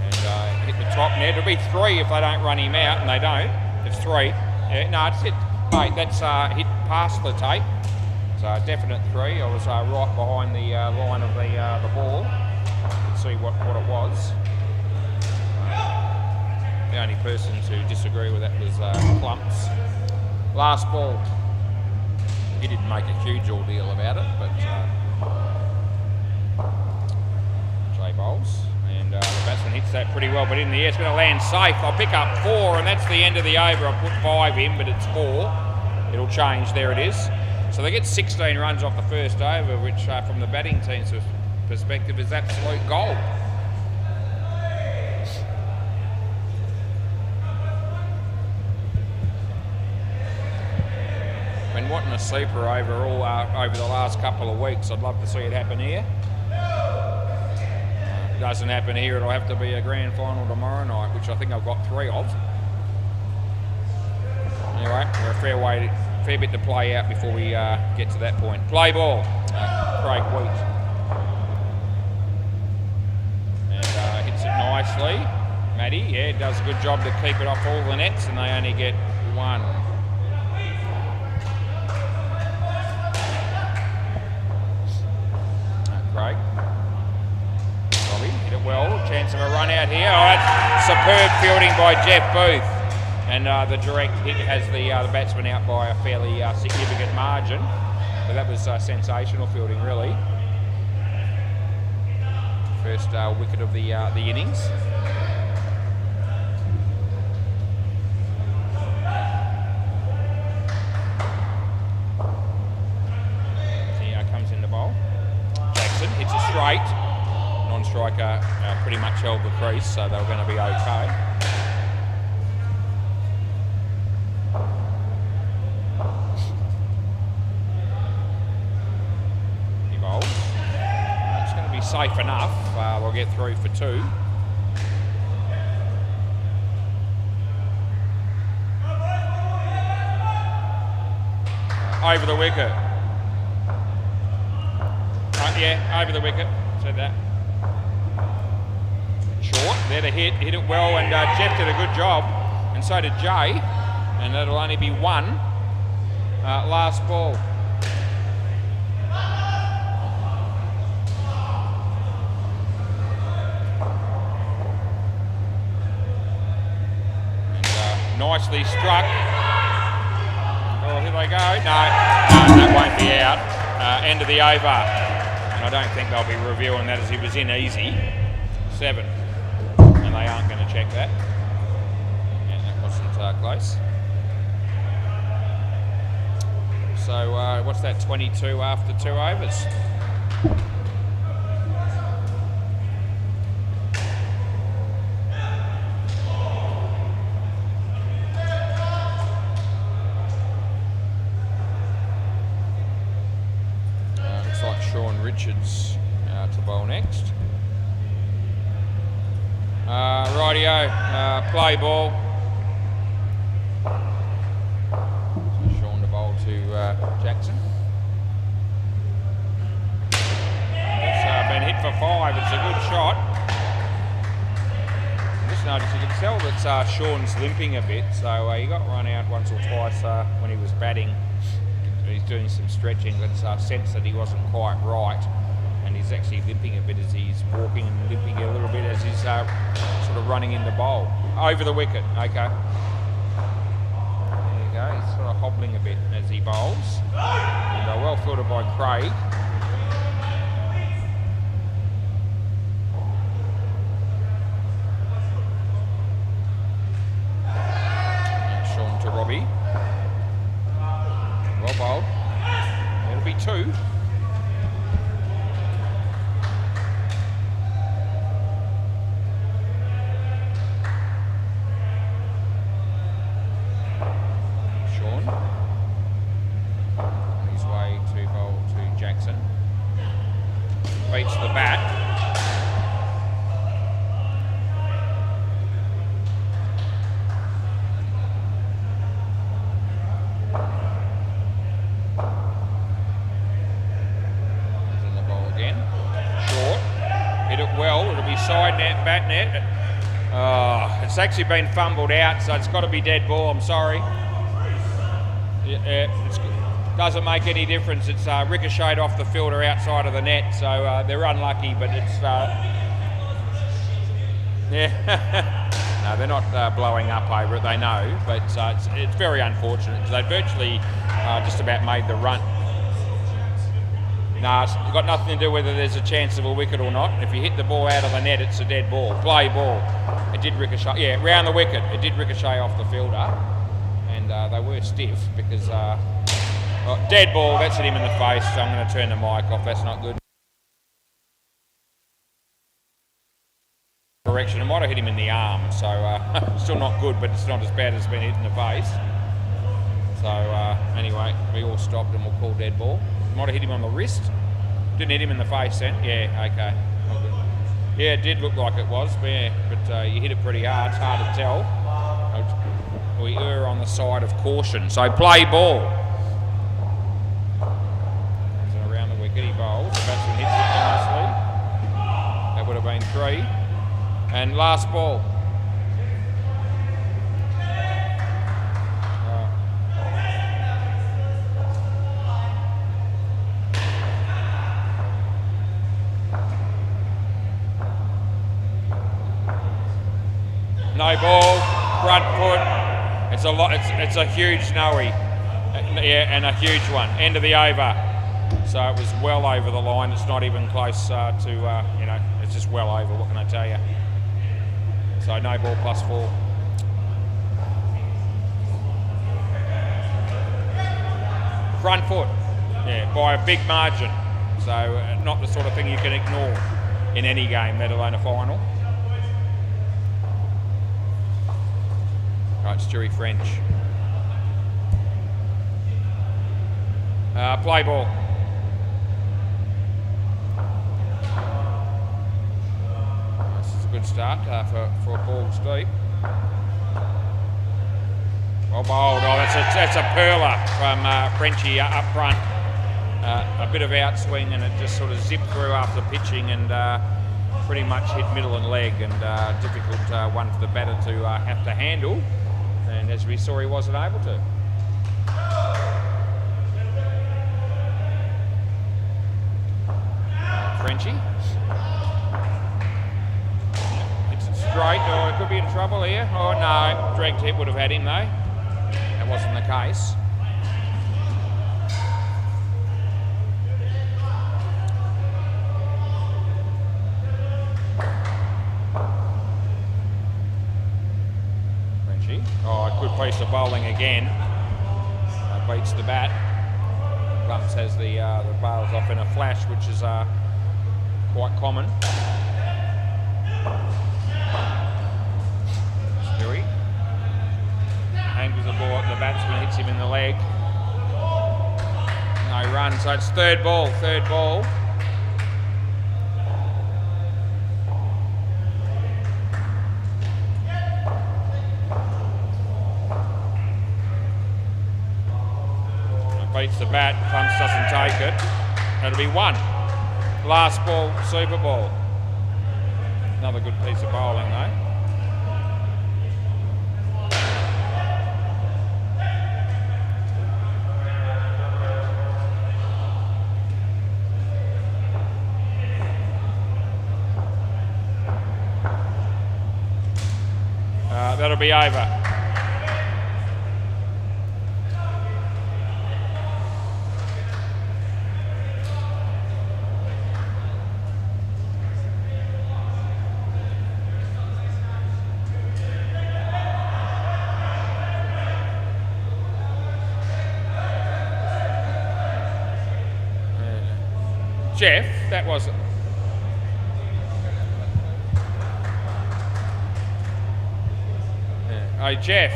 And hit the top net. It'll be 3 if they don't run him out, and they don't. It's 3. Yeah, no, it's hit. Mate, that's hit past the tape. It's a definite 3. I was right behind the line of the ball. You could see what it was. The only person to disagree with that was Clumps. Last ball, he didn't make a huge ordeal about it, but Jay bowls, and the batsman hits that pretty well, but in the air it's going to land safe. I'll pick up 4, and that's the end of the over. I'll put 5 in, but it's 4. It'll change, there it is. So they get 16 runs off the first over, which from the batting team's perspective is absolute gold. Been wanting a super over the last couple of weeks. I'd love to see it happen here. doesn't happen here, it'll have to be a grand final tomorrow night, which I think I've got 3 of. Anyway, we're a fair bit to play out before we get to that point. Play ball, Craig Wheat. And hits it nicely. Matty, yeah, does a good job to keep it off all the nets, and they only get 1. Craig. Robbie hit it well. Chance of a run out here. Oh, that's superb fielding by Jeff Booth. And the direct hit has the batsman out by a fairly significant margin. But that was sensational fielding, really. First wicket of the innings. Here comes in the bowl. Jackson hits a straight. Non-striker pretty much held the crease, so they were going to be okay. He bowls. It's going to be safe enough. We'll get through for 2. Over the wicket. Yeah, over the wicket. Said that. Short, there to hit it well, and Jeff did a good job, and so did Jay, and that'll only be 1 last ball. And, nicely struck. Oh, here they go. No, that won't be out. End of the over. And I don't think they'll be reviewing that as he was in easy. 7. And they aren't going to check that. Yeah, that wasn't close. So what's that, 22 after 2 overs? Looks like Sean Richards to bowl next. Rightio, play ball. Sean to bowl to Jackson. It's been hit for 5. It's a good shot. Just noticed you can tell that Sean's limping a bit, so he got run out once or twice when he was batting. He's doing some stretching. That's a sense that he wasn't quite right. And he's actually limping a bit as he's walking, and limping a little bit as he's sort of running in the bowl. Over the wicket, okay. There you go, he's sort of hobbling a bit as he bowls. And well fielded by Craig. And Sean to Robbie. Well bowled. It'll be 2. Beats the bat. He's in the ball again. Short. Hit it well. It'll be side net, bat net. Oh, it's actually been fumbled out, so it's got to be dead ball. I'm sorry. Yeah, doesn't make any difference. It's ricocheted off the fielder outside of the net, so they're unlucky, but it's... yeah. No, they're not blowing up over it, they know, but it's very unfortunate because they virtually just about made the run. No, it's got nothing to do whether there's a chance of a wicket or not. If you hit the ball out of the net, it's a dead ball. Play ball. It did ricochet. Yeah, round the wicket. It did ricochet off the fielder, and they were stiff because... dead ball, that's hit him in the face, so I'm going to turn the mic off, that's not good. Correction, it might have hit him in the arm, so still not good, but it's not as bad as it's been hit in the face. So anyway, we all stopped and we'll call dead ball. Might have hit him on the wrist. Didn't hit him in the face then? Yeah, okay. Not good. Yeah, it did look like it was, yeah, but you hit it pretty hard. It's hard to tell. We err on the side of caution. So play ball. So around the wicket he bowls. The batsman hits it nicely. That would have been 3. And last ball. No ball, front foot. It's a lot. It's a huge noe, yeah, and a huge one. End of the over. So it was well over the line. It's not even close to it's just well over. What can I tell you? So no ball +4. Front foot, yeah, by a big margin. So not the sort of thing you can ignore in any game, let alone a final. Right, Stewie French. Play ball. This is a good start for balls deep. Well bowled. Oh, that's a perler from Frenchie up front. A bit of outswing and it just sort of zipped through after pitching and pretty much hit middle and leg, and difficult one for the batter to have to handle. And as we saw, he wasn't able to. Frenchie. It's straight. Oh, it could be in trouble here. Oh no, dragged hit would have had him though. That wasn't the case. Oh, a good piece of bowling again. Beats the bat. Bumps has the bails off in a flash, which is quite common. Stewie angles the ball, the batsman hits him in the leg. No run, so it's third ball. Beats the bat, Plumps doesn't take it. That'll be 1. Last ball, super ball. Another good piece of bowling though. That'll be over. Jeff, that was it. Oh, Jeff,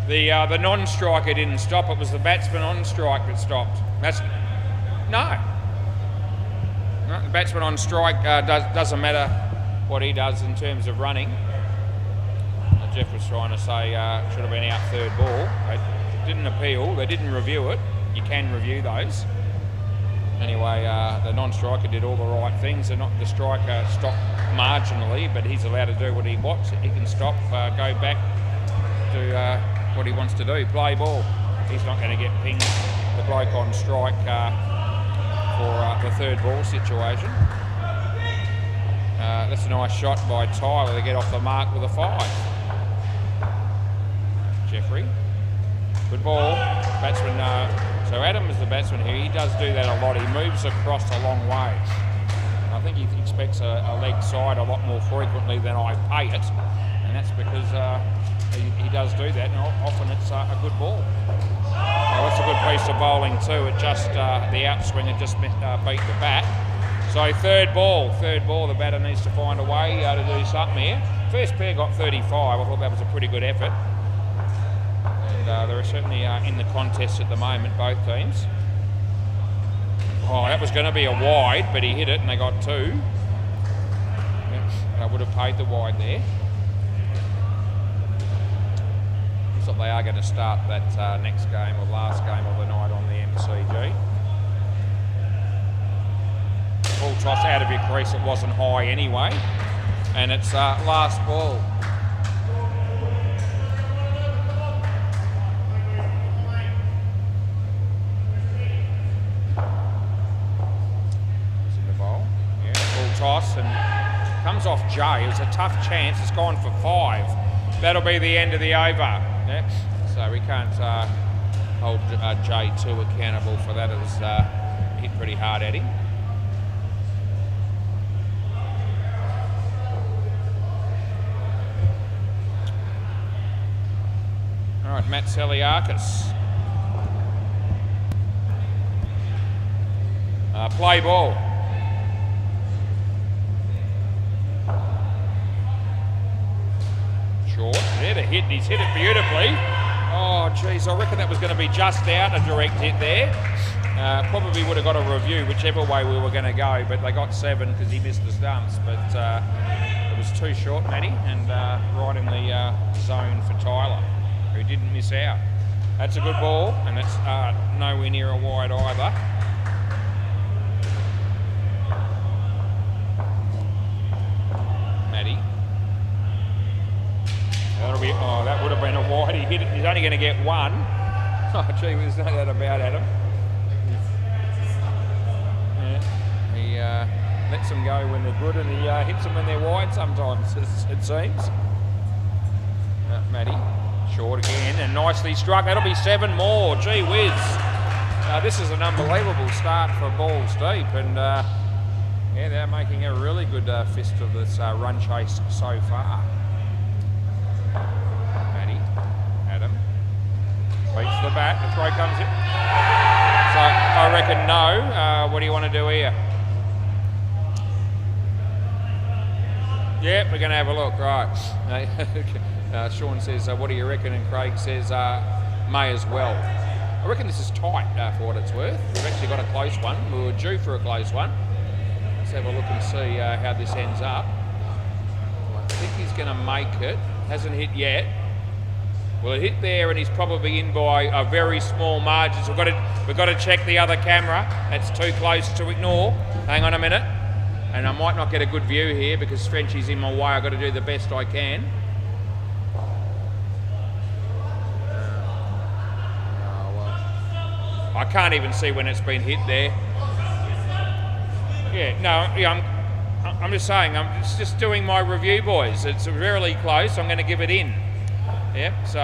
the non-striker didn't stop. It was the batsman on strike that stopped. No, the batsman on strike doesn't matter what he does in terms of running. Jeff was trying to say should have been out third ball. They didn't appeal. They didn't review it. You can review those. Anyway, the non-striker did all the right things. The striker stopped marginally, but he's allowed to do what he wants. He can stop, go back to what he wants to do, play ball. He's not going to get pinged, the bloke on strike, for the third ball situation. That's a nice shot by Tyler to get off the mark with a 5. Jeffrey, good ball. Batsman. So Adam is the batsman here. He does do that a lot. He moves across a long way. I think he expects a leg side a lot more frequently than I pay it, and that's because he does do that, and often it's a good ball. Well, that's a good piece of bowling too. It just the outswing had just beat the bat. So third ball. The batter needs to find a way to do something here. First pair got 35. I thought that was a pretty good effort. They're certainly in the contest at the moment, both teams. Oh, that was going to be a wide, but he hit it and they got 2. I would have paid the wide there. Looks like they are going to start that next game or last game of the night on the MCG. Ball toss out of your crease, it wasn't high anyway. And it's last ball. It's in the bowl. Yeah, ball toss and comes off Jay. It was a tough chance. It's gone for 5. That'll be the end of the over. Yeah. So we can't hold Jay too accountable for that. It was hit pretty hard at him. All right, Matt Seliakis. Play ball. Short. There to hit. He's hit it beautifully. Oh, geez, I reckon that was going to be just out, a direct hit there. Probably would have got a review whichever way we were going to go, but they got 7 because he missed the stumps. But it was too short, Matty, and right in the zone for Tyler, who didn't miss out. That's a good ball, and it's nowhere near a wide either. Matty. That would have been a wide. He hit it. He's only going to get 1. Oh, gee, there's no doubt about Adam. Yeah. He lets them go when they're good, and he hits them when they're wide sometimes, it seems. Matty. Short again and nicely struck. That'll be 7 more. Gee whiz. This is an unbelievable start for balls deep, and yeah, they're making a really good fist of this run chase so far. Matty, Adam beats the bat. The throw comes in. So I reckon no. What do you want to do here? Yep, we're going to have a look. Right. Sean says, what do you reckon? And Craig says, may as well. I reckon this is tight for what it's worth. We've actually got a close one. We were due for a close one. Let's have a look and see how this ends up. I think he's going to make it. Hasn't hit yet. Well, it hit there, and he's probably in by a very small margin. So we've got to check the other camera. That's too close to ignore. Hang on a minute. And I might not get a good view here because Frenchie's in my way. I've got to do the best I can. I can't even see when it's been hit there. Yeah, no, yeah, I'm just saying, I'm just doing my review, boys. It's really close. I'm going to give it in. Yep, so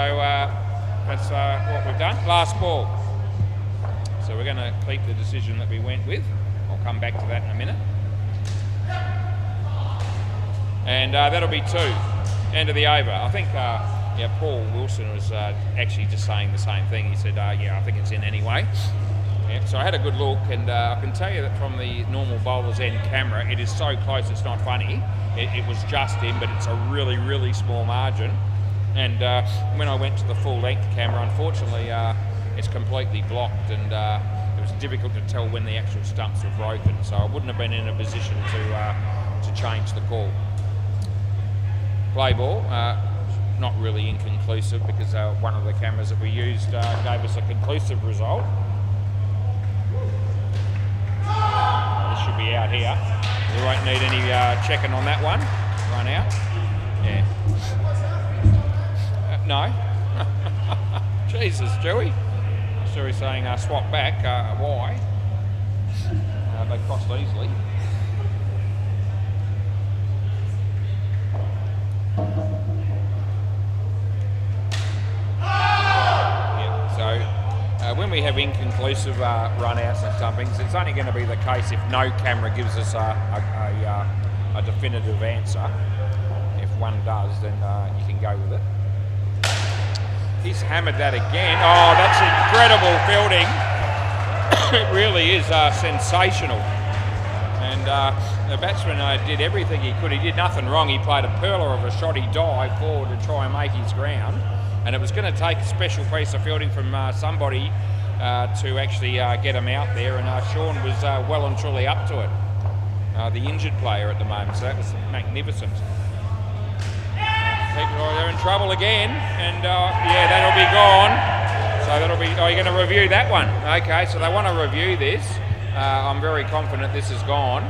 that's what we've done. Last ball. So we're going to keep the decision that we went with. I'll come back to that in a minute. And that'll be 2. End of the over. I think... yeah, Paul Wilson was actually just saying the same thing. He said, yeah, I think it's in anyway. Yeah, so I had a good look, and I can tell you that from the normal bowler's end camera, it is so close it's not funny. It was just in, but it's a really, really small margin. And when I went to the full-length camera, unfortunately, it's completely blocked, and it was difficult to tell when the actual stumps were broken. So I wouldn't have been in a position to change the call. Play ball. Not really inconclusive because one of the cameras that we used gave us a conclusive result. This should be out here. We won't need any checking on that one. Run out. Yeah. No. Jesus, Joey. Stewie's saying swap back. Why? They crossed easily. When we have inconclusive run-outs and stumpings, it's only going to be the case if no camera gives us a definitive answer. If one does, then you can go with it. He's hammered that again. Oh, that's incredible fielding. It really is sensational. And the batsman did everything he could. He did nothing wrong. He played a perler of a shot. He dived forward to try and make his ground. And it was going to take a special piece of fielding from somebody to actually get him out there, and Sean was well and truly up to it. the injured player at the moment, so that was magnificent. They're in trouble again, and yeah, that'll be gone. So that'll be, oh, you're going to review that one. Okay, so they want to review this. I'm very confident this is gone,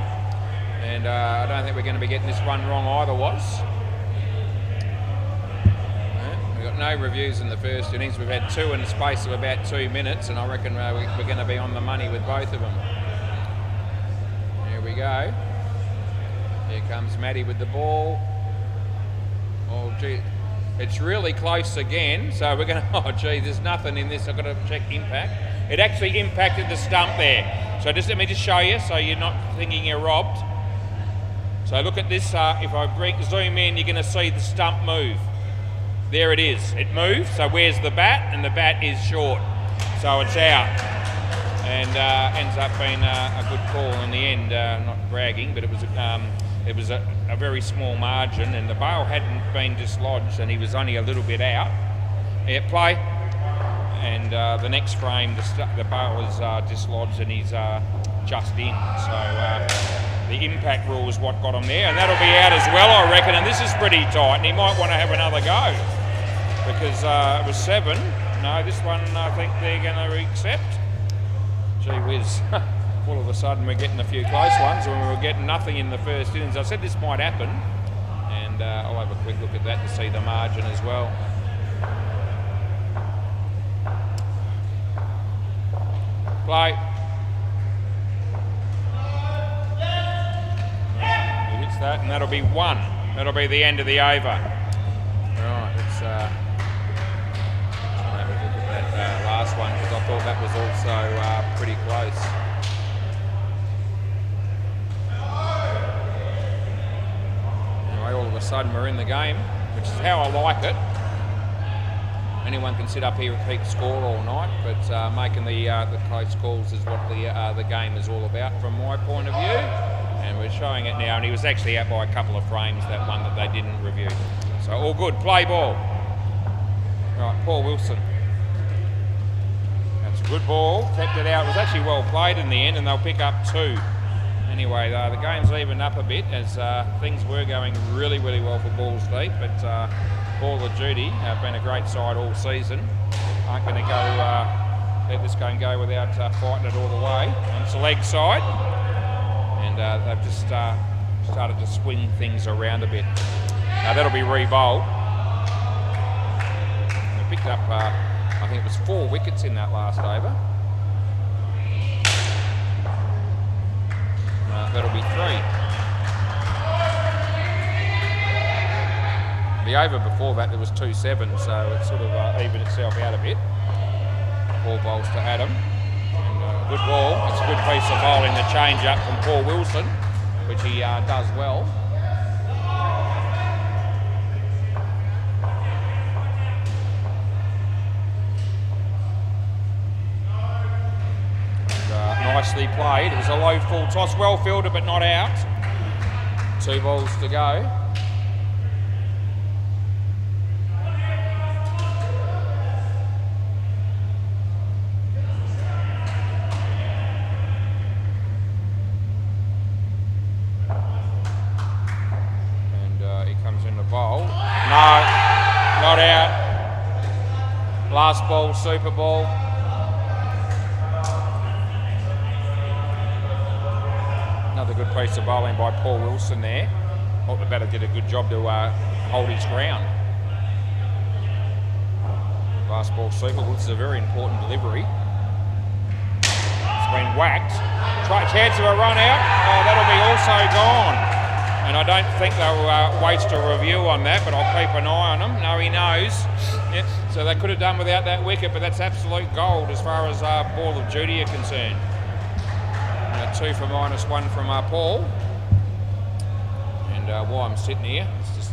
and I don't think we're going to be getting this one wrong either, was. We've got no reviews in the first innings. We've had two in the space of about 2 minutes, and I reckon we're going to be on the money with both of them. Here we go. Here comes Matty with the ball. Oh, gee, it's really close again. So we're going to, oh, gee, there's nothing in this. I've got to check impact. It actually impacted the stump there. So just let me just show you so you're not thinking you're robbed. So look at this. If I zoom in, you're going to see the stump move. There it is. It moved. So where's the bat? And the bat is short. So it's out. And ends up being a good call in the end. Not bragging, but it was a very small margin, and the bail hadn't been dislodged, and he was only a little bit out. Air play, and the next frame the bail is dislodged, and he's just in. So the impact rule is what got him there, and that'll be out as well, I reckon. And this is pretty tight, and he might want to have another go because it was 7. No, this one I think they're going to accept. Gee whiz. All of a sudden we're getting a few close ones when we were getting nothing in the first innings. I said this might happen, and I'll have a quick look at that to see the margin as well. Play. He hits that, and that'll be 1. That'll be the end of the over. Right, let's have a look at that last one, because I thought that was also pretty close. All of a sudden we're in the game, which is how I like it. Anyone can sit up here and keep score all night, but making the close calls is what the game is all about from my point of view. And we're showing it now, and he was actually out by a couple of frames, that one that they didn't review. So all good, play ball. Right, Paul Wilson. That's a good ball, kept it out. It was actually well played in the end, and they'll pick up 2. Anyway, the game's evened up a bit as things were going really, really well for Balls Deep, but Ball of Duty have been a great side all season. Aren't going to go let this game go without fighting it all the way. And it's a leg side, and they've just started to swing things around a bit. Now that'll be re-bowled. They picked up, I think it was 4 wickets in that last over. That'll be 3. The over before that there was 2-7, so it sort of evened itself out a bit. 4 bowls to Adam. And, good ball. It's a good piece of bowling, the change up from Paul Wilson, which he does well. Nicely played. It was a low full toss, well fielded but not out. 2 balls to go. And he comes in the bowl. No, not out. Last ball, super ball. Another good piece of bowling by Paul Wilson there. I thought the batter did a good job to hold his ground. Last ball super. This is a very important delivery. It's been whacked. Chance of a run out. Oh, that'll be also gone. And I don't think they'll waste a review on that, but I'll keep an eye on them. No, he knows. Yep. So they could have done without that wicket, but that's absolute gold as far as Ball of Duty are concerned. 2 for -1 from Paul. And while I'm sitting here, let's just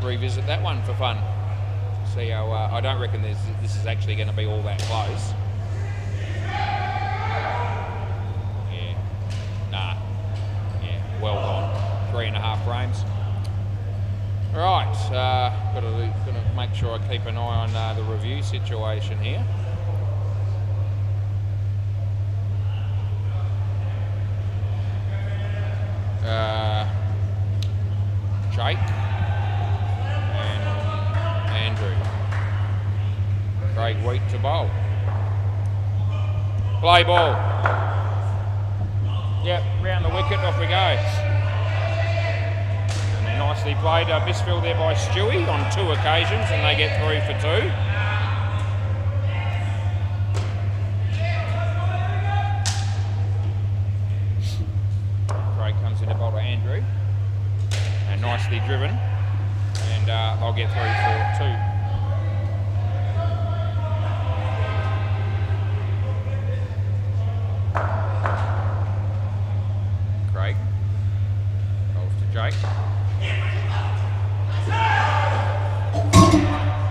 revisit that one for fun. See how I don't reckon this is actually going to be all that close. Yeah, nah, yeah, well gone. 3.5 frames. All right, got to make sure I keep an eye on the review situation here. Jake and Andrew. Craig Wheat to bowl. Play ball. Yep, round the wicket, off we go. And they're nicely played. Misfield there by Stewie on 2 occasions, and they get 3 for 2. Craig comes in to bowl to Andrew. And nicely driven. And they'll get 3 for 2. Jake.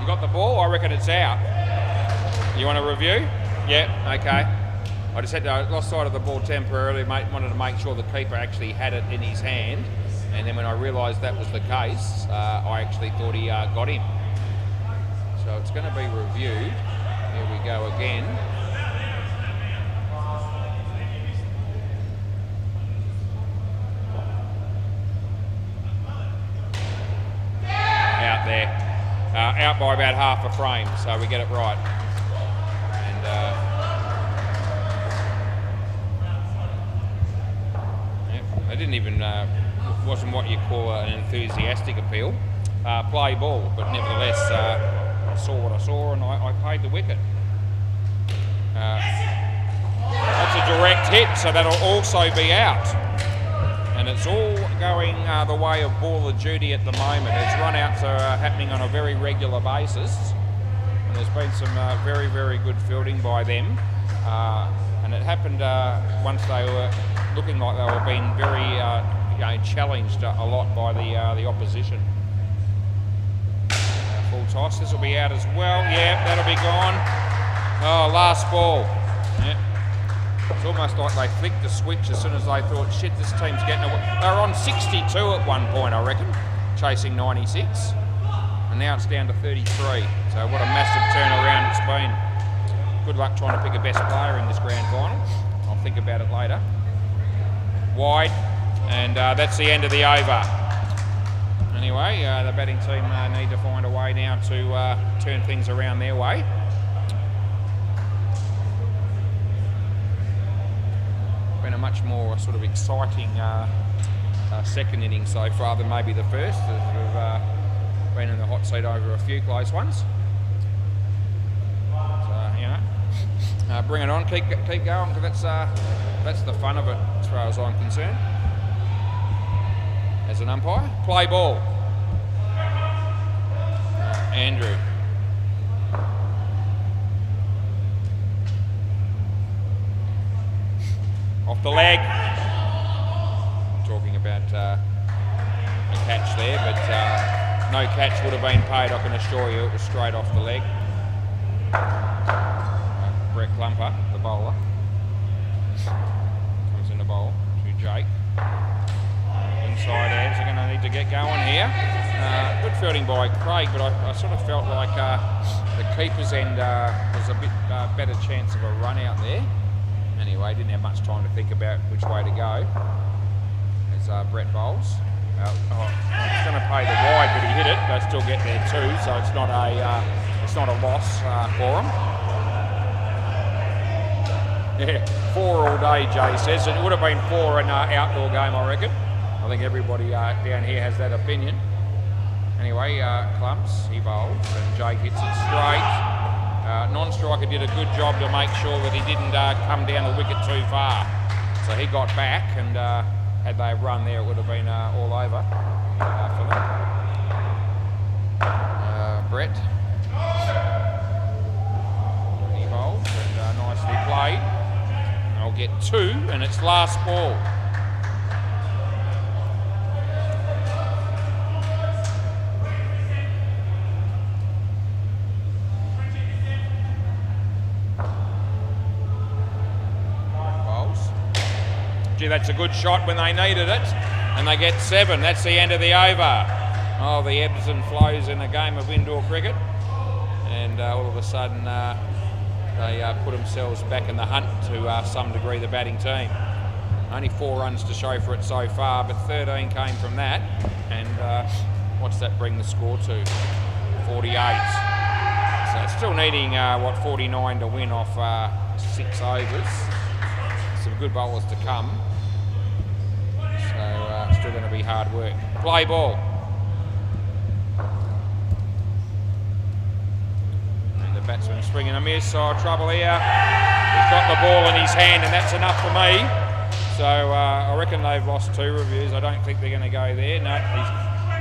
You got the ball? I reckon it's out. You want a review? Yeah, okay. I just had lost sight of the ball temporarily, mate. Wanted to make sure the keeper actually had it in his hand. And then when I realised that was the case, I actually thought he got him. So it's going to be reviewed. Here we go again. Out by about half a frame, so we get it right. And they didn't even, wasn't what you call an enthusiastic appeal. Play ball, but nevertheless, I saw what I saw and I paid the wicket. That's a direct hit, so that'll also be out. And it's all going the way of baller duty at the moment. Its run-outs are happening on a very regular basis. And there's been some very, very good fielding by them. And it happened once they were looking like they were being very challenged a lot by the opposition. Full toss, this will be out as well. Yeah, that'll be gone. Oh, last ball. Yeah. It's almost like they flicked the switch as soon as they thought, shit, this team's getting away. They were on 62 at one point, I reckon, chasing 96. And now it's down to 33. So what a massive turnaround it's been. Good luck trying to pick a best player in this grand final. I'll think about it later. Wide, and that's the end of the over. Anyway, the batting team need to find a way now to turn things around their way. Been a much more sort of exciting second inning so far than maybe the first, as we've been in the hot seat over a few close ones. So, bring it on, keep going, because that's the fun of it as far as I'm concerned. As an umpire, play ball. Andrew. Off the leg. Talking about a catch there, but no catch would have been paid, I can assure you. It was straight off the leg. Brett Clumper, the bowler, comes in the bowl to Jake. Inside edge, they're going to need to get going here. Good fielding by Craig, but I sort of felt like the keeper's end was a bit better chance of a run out there. Anyway, didn't have much time to think about which way to go as Brett bowls. He's going to pay the wide, but he hit it. They still get there too, so it's not a loss for them. Yeah, 4 all day, Jay says. It would have been 4 in an outdoor game, I reckon. I think everybody down here has that opinion. Anyway, Clumps, he bowls, and Jake hits it straight. Non-striker did a good job to make sure that he didn't come down the wicket too far. So he got back, and had they run there, it would have been all over for them. Brett. He bowls, and nicely played. I'll get 2, and it's last ball. Gee, that's a good shot when they needed it, and they get 7. That's the end of the over. Oh, the ebbs and flows in a game of indoor cricket, and all of a sudden they put themselves back in the hunt to some degree, the batting team. Only 4 runs to show for it so far, but 13 came from that. And what's that bring the score to? 48. So it's still needing, 49 to win off 6 overs. Some good bowlers to come. So still going to be hard work. Play ball. And the batsman swinging a miss. Oh, trouble here. He's got the ball in his hand, and that's enough for me. So I reckon they've lost 2 reviews. I don't think they're going to go there. No, his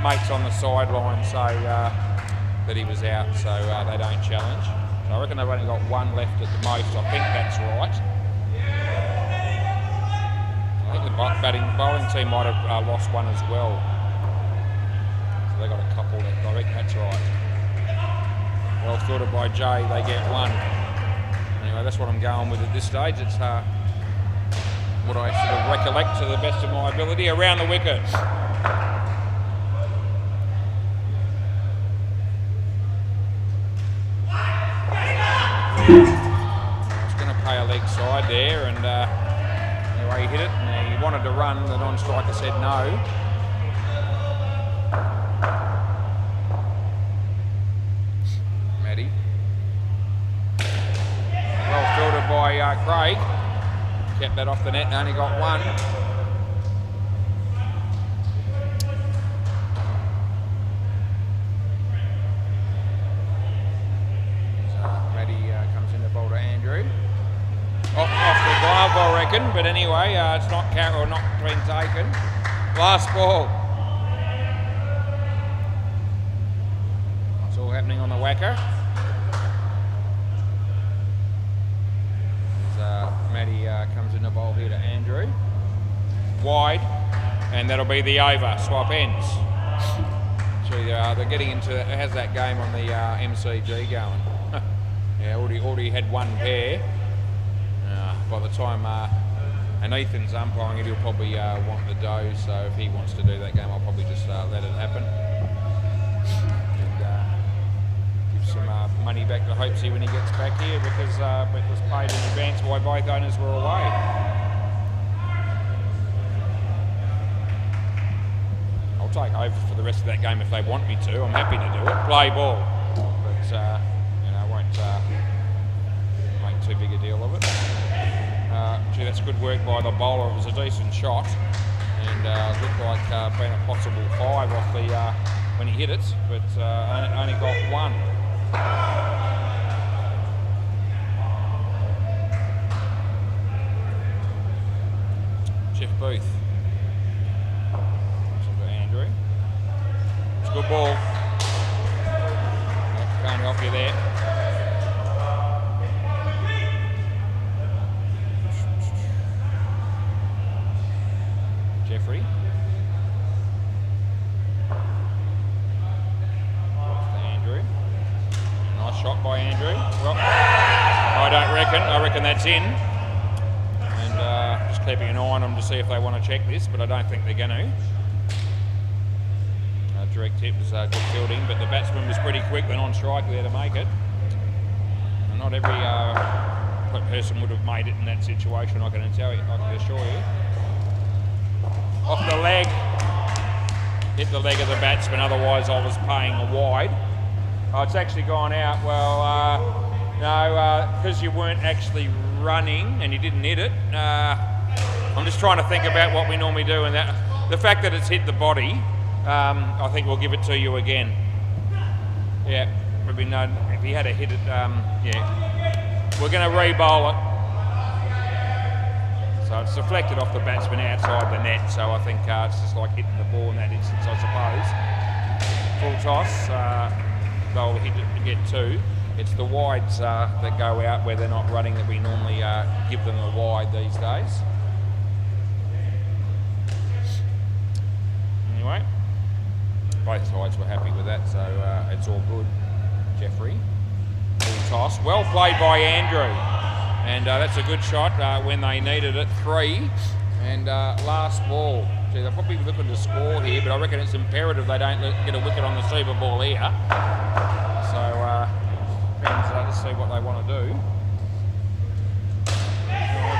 mate's on the sideline say that he was out, so they don't challenge. So I reckon they've only got 1 left at the most. I think that's right. I think the bowling team might have lost 1 as well. So they got a couple left. I reckon that's right. Well fielded by Jay, they get 1. Anyway, that's what I'm going with at this stage. It's what I sort of recollect to the best of my ability. Around the wicket. It's going to play a leg side there, and anyway he hit it, and he wanted to run. The non-striker said no. Matty. Well fielded by Craig. Kept that off the net and only got 1. So Matty comes in to bowl to Andrew. Off the glove, I reckon, but anyway, it's not been taken. Last ball. It's all happening on the WACA. Matty comes in the bowl here to Andrew. Wide, and that'll be the over. Swap ends. Gee, they're getting into, how's that game on the MCG going? Yeah, already had 1 pair. By the time, and Ethan's umpiring it, he'll probably want the dough, so if he wants to do that game, I'll probably just let it happen. Some money back to Hopesy when he gets back here, because it was paid in advance while both owners were away. I'll take over for the rest of that game if they want me to. I'm happy to do it. Play ball, but I won't make too big a deal of it. Gee, that's good work by the bowler. It was a decent shot, and it looked like being a possible 5 off the when he hit it, but only got 1. Jeff Booth. For Andrew. It's a good ball. Can't help you there. Jeffrey. Shot by Andrew. Well, I don't reckon. I reckon that's in. And just keeping an eye on them to see if they want to check this, but I don't think they're going to. Direct hit was good fielding, but the batsman was pretty quick, the non-striker there to make it. And not every person would have made it in that situation, I can assure you. Off the leg. Hit the leg of the batsman, otherwise I was paying a wide. Oh, it's actually gone out. Well, no, because you weren't actually running and you didn't hit it. I'm just trying to think about what we normally do, and that the fact that it's hit the body, I think we'll give it to you again. Yeah, probably no. If he had hit it, yeah, we're going to re-bowl it. So it's deflected off the batsman outside the net. So I think it's just like hitting the ball in that instance, I suppose. Full toss. They'll hit it to get 2. It's the wides that go out where they're not running that we normally give them a wide these days. Anyway, both sides were happy with that, so it's all good. Jeffrey, full toss, well played by Andrew, and that's a good shot when they needed it. 3, and last ball. Gee, they're probably looking to score here, but I reckon it's imperative they don't get a wicket on the Super Ball here. So, depends, let's see what they want to do.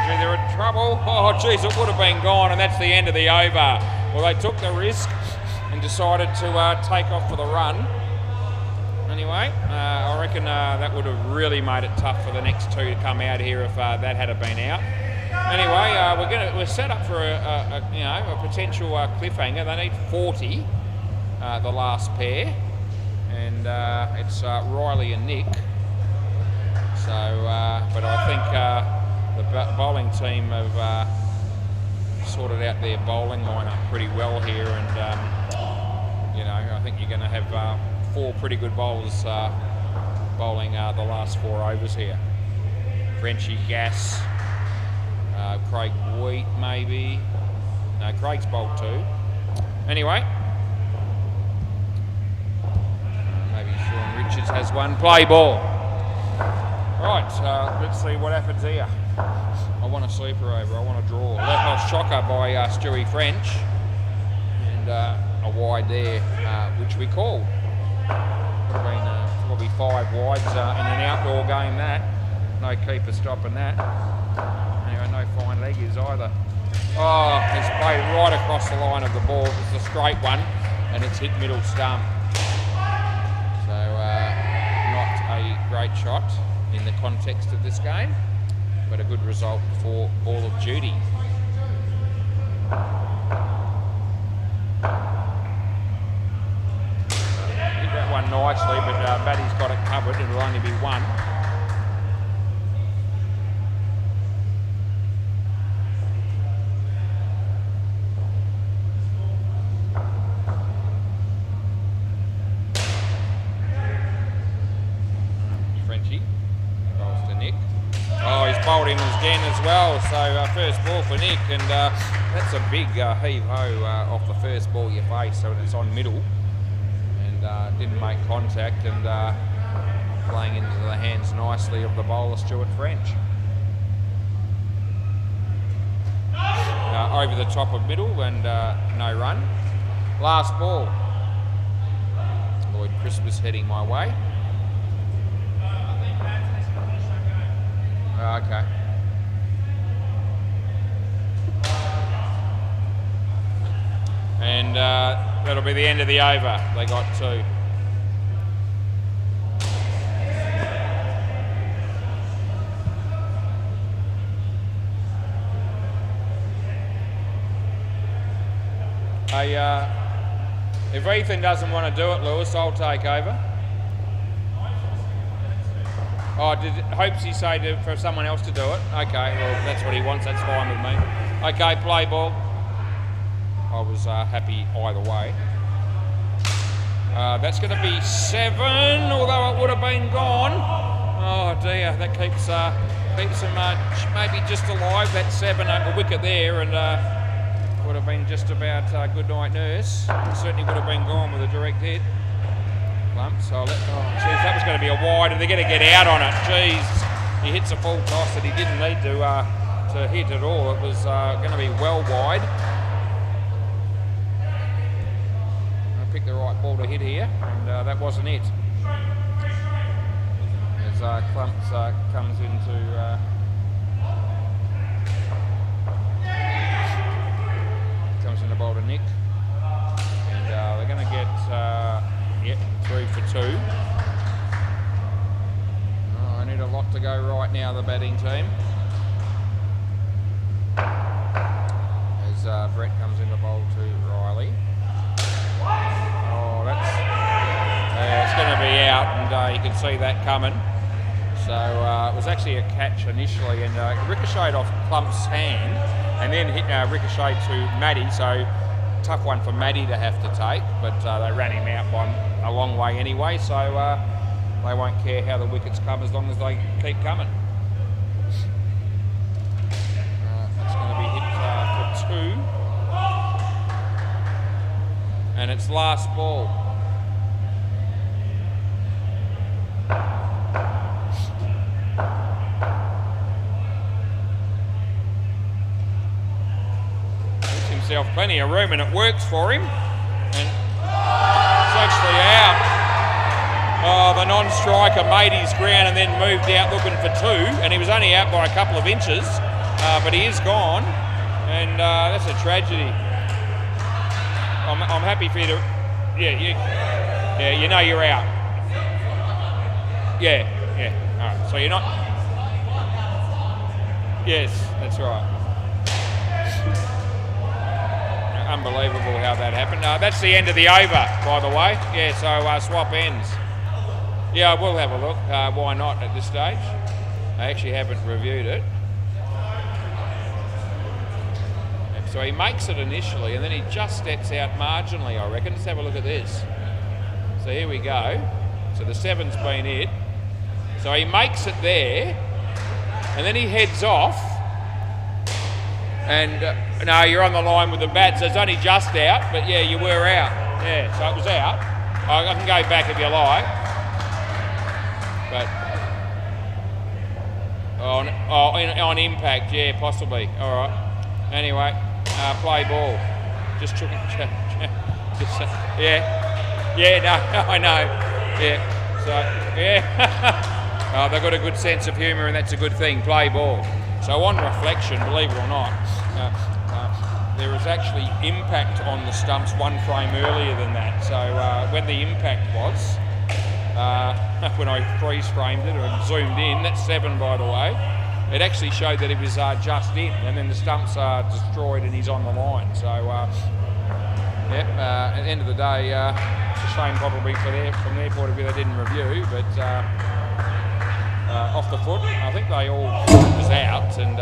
gee, they're in trouble. Oh, geez, it would have been gone, and that's the end of the over. Well, they took the risk and decided to take off for the run. Anyway, I reckon that would have really made it tough for the next two to come out here if that had been out. Anyway, we're set up for a potential cliffhanger. They need 40, the last pair, and it's Riley and Nick. So, but I think the bowling team have sorted out their bowling lineup pretty well here, and I think you're going to have 4 pretty good bowlers bowling the last 4 overs here. Frenchie, Gas, Craig Wheat maybe. No, Craig's bowled 2. Anyway, maybe Sean Richards has 1. Play ball. Right, let's see what happens here. I want a sleeper over. I want to draw. Left off shocker by Stewie French, and a wide there, which we called. Would have been probably 5 wides in an outdoor game. That no keeper stopping that. Anyway, no fine leg is either. Oh, it's played right across the line of the ball. It's a straight one, and it's hit middle stump. So not a great shot in the context of this game, but a good result for Ball of Duty. Hit that one nicely, but Batty's got it covered. It'll only be 1. Frenchie goes to Nick. Oh, he's bowled him again as well. So first ball for Nick, and that's a big heave-ho off the first ball you face. So it's on middle, and didn't make contact, and playing into the hands nicely of the bowler Stuart French. Over the top of middle, and no run. Last ball. Lloyd Christmas heading my way. Okay. And that'll be the end of the over. They got 2. If Ethan doesn't want to do it, Lewis, I'll take over. Oh, hopes he say for someone else to do it? Okay, well, that's what he wants. That's fine with me. Okay, play ball. I was happy either way. That's going to be 7, although it would have been gone. Oh dear, that keeps them maybe just alive. That 7 over wicket there, and would have been just about good night nurse. Certainly would have been gone with a direct hit. So geez, that was going to be a wide, and they're going to get out on it. Jeez, he hits a full toss that he didn't need to hit at all. It was going to be well wide. I picked the right ball to hit here, and that wasn't it. As Clumps comes into bowl to Nick, and they're going to get 3 for 2. I need a lot to go right now, the batting team, as Brett comes in the bowl to Riley. Oh, it's going to be out, and you can see that coming. So it was actually a catch initially, and ricocheted off Clump's hand, and then hit ricocheted to Maddie. So tough one for Maddie to have to take, but they ran him out by a long way anyway. So they won't care how the wickets come as long as they keep coming. It's going to be hit for 2, and it's last ball. Himself plenty of room, and it works for him, and it's actually out. Oh, the non-striker made his ground and then moved out looking for 2, and he was only out by a couple of inches. but he is gone, and that's a tragedy. I'm happy for you to, you know you're out. Yeah. All right, so you're not. Yes, that's right. Unbelievable how that happened. That's the end of the over, by the way. Yeah, so swap ends. Yeah, I will have a look. Why not at this stage? I actually haven't reviewed it. So he makes it initially, and then he just steps out marginally, I reckon. Let's have a look at this. So here we go. So the 7's been hit. So he makes it there, and then he heads off. And no, you're on the line with the bat, so it's only just out, but yeah, you were out. Yeah, so it was out. I can go back if you like. But on impact, yeah, possibly. All right. Anyway, play ball. Just took it. Yeah. No, I know. Yeah. So yeah. They've got a good sense of humour, and that's a good thing. Play ball. So on reflection, believe it or not, there is actually impact on the stumps one frame earlier than that. So when the impact was, when I freeze framed it and zoomed in, that's 7 by the way, it actually showed that it was just in, and then the stumps are destroyed and he's on the line. So at the end of the day, it's a shame probably from their point of view they didn't review, but off the foot, I think they all was out, and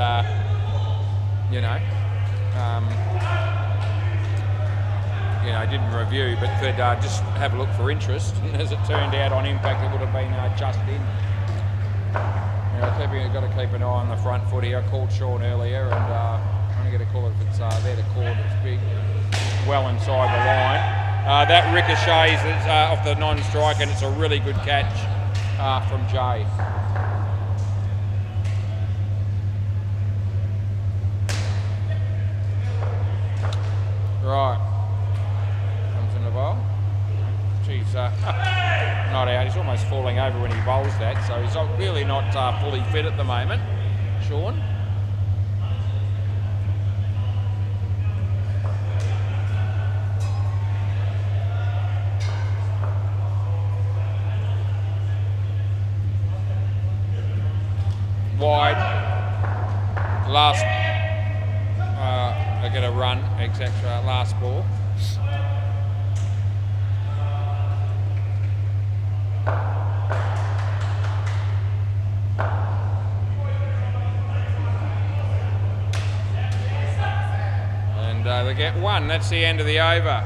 didn't review, but could just have a look for interest. And as it turned out, on impact, it would have been just in. You've got to keep an eye on the front foot here. I called Sean earlier, and I'm going to get a call if it's there to call. It's big, well inside the line. That ricochets off the non-strike, and it's a really good catch from Jay. Right, comes in the bowl. He's not out. He's almost falling over when he bowls that, so he's really not fully fit at the moment, Sean. Wide. Last. I get a run, etc. Last ball. And they get 1. That's the end of the over.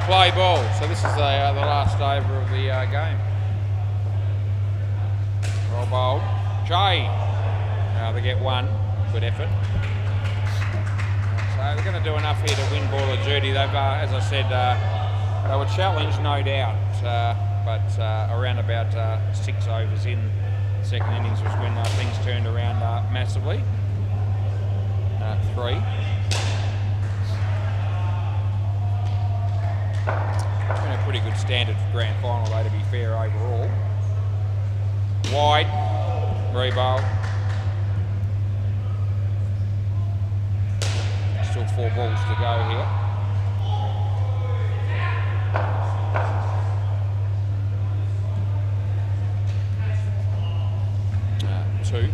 Play ball. So this is the last over of the game. Roll bowl. Jay. They get 1. Good effort. So they're going to do enough here to win ball of duty. They've, as I said, they were challenged, no doubt, but around about 6 overs in the second innings was when things turned around massively. 3. It's been a pretty good standard for grand final, though, to be fair overall. Wide, rebowl. Still 4 balls to go here. Two.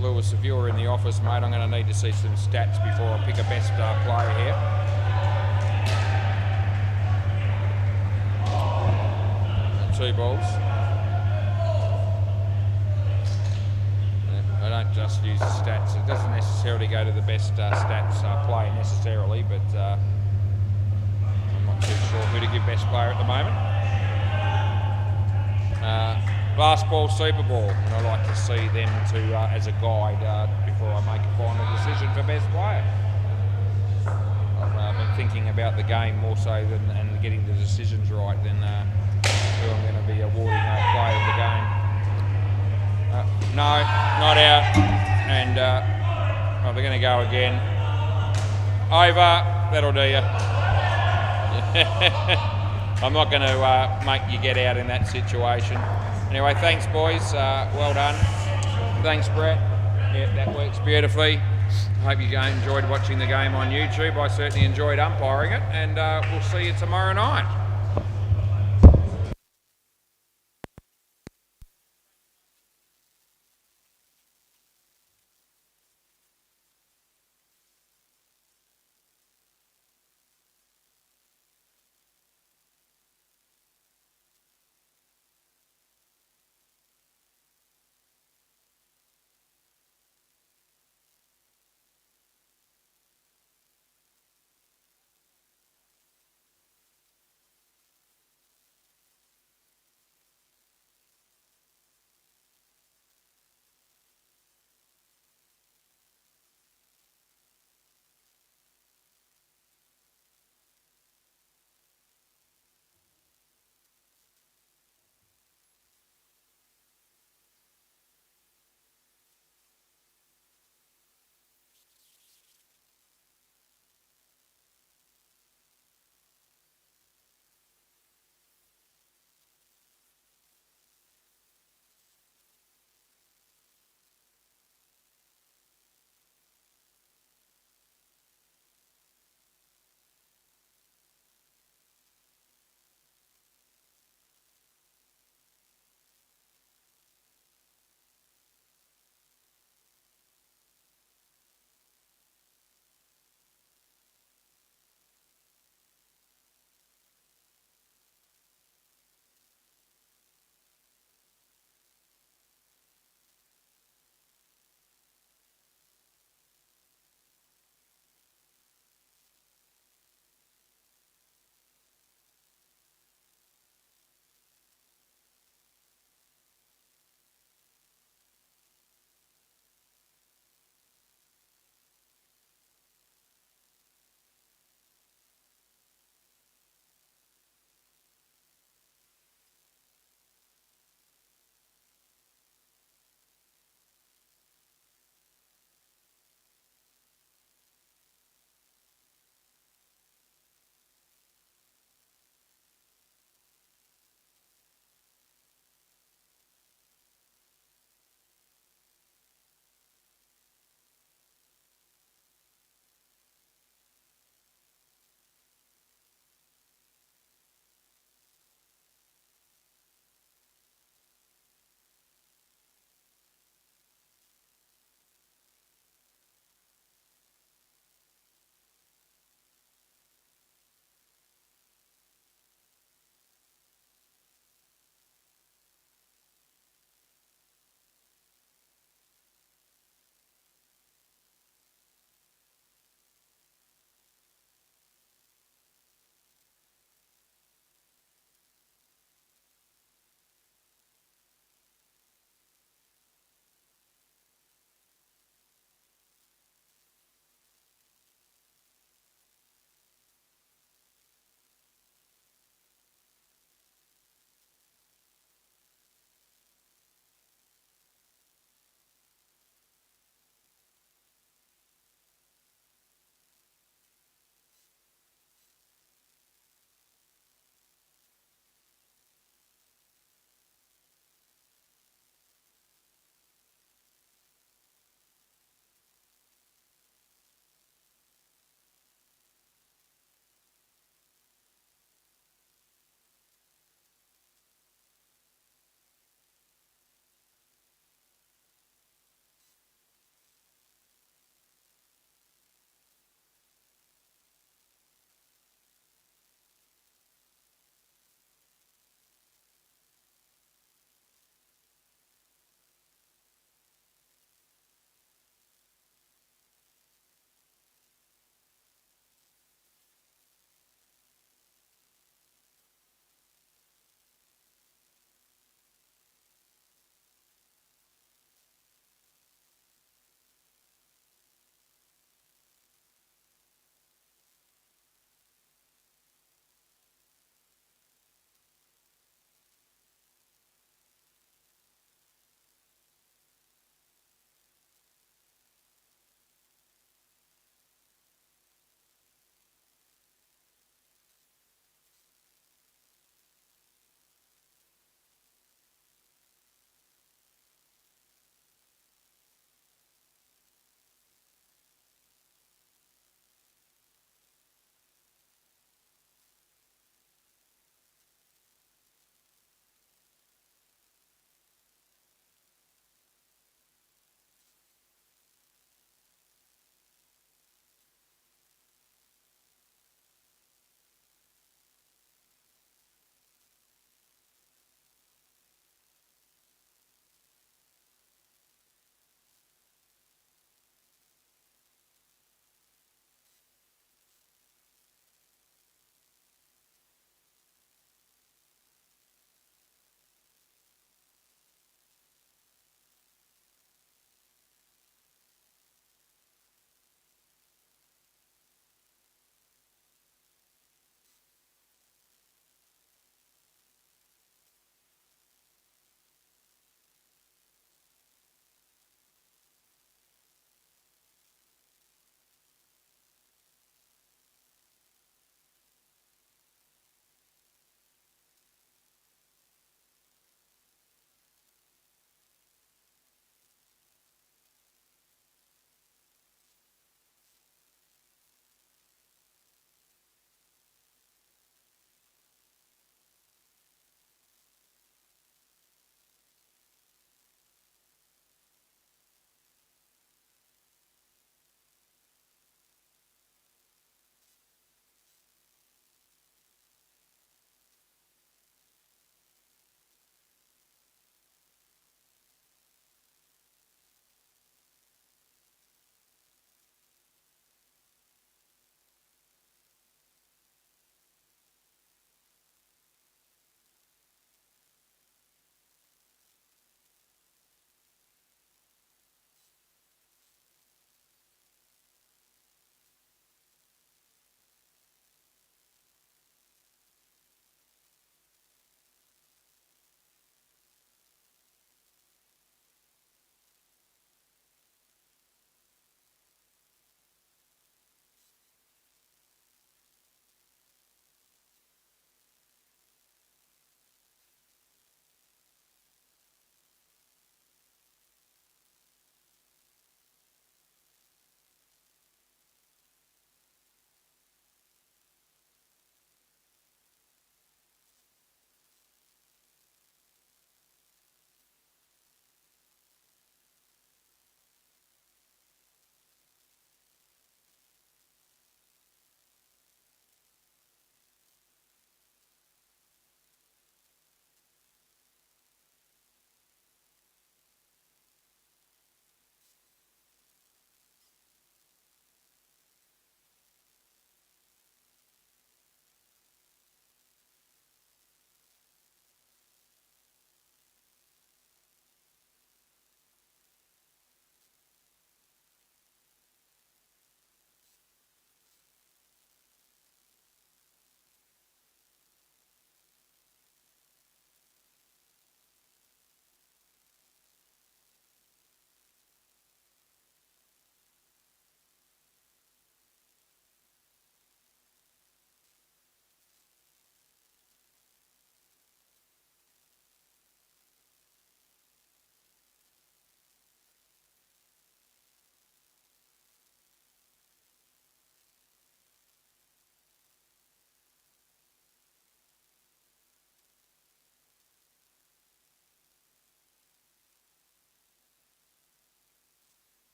Lewis, if you're in the office, mate, I'm going to need to see some stats before I pick a best player here. Two balls. I don't just use the stats. It doesn't necessarily go to the best stats player necessarily, but I'm not too sure who to give best player at the moment. last ball Super Ball, and I like to see them to as a guide before I make a final decision for best player. I've been thinking about the game more so than and getting the decisions right than who I'm going to be awarding player of the game. No, not out, and they're going to go again. Over, that'll do you. I'm not going to make you get out in that situation. Anyway, thanks boys, well done. Thanks Brett, yeah, that works beautifully. I hope you enjoyed watching the game on YouTube. I certainly enjoyed umpiring it, and we'll see you tomorrow night.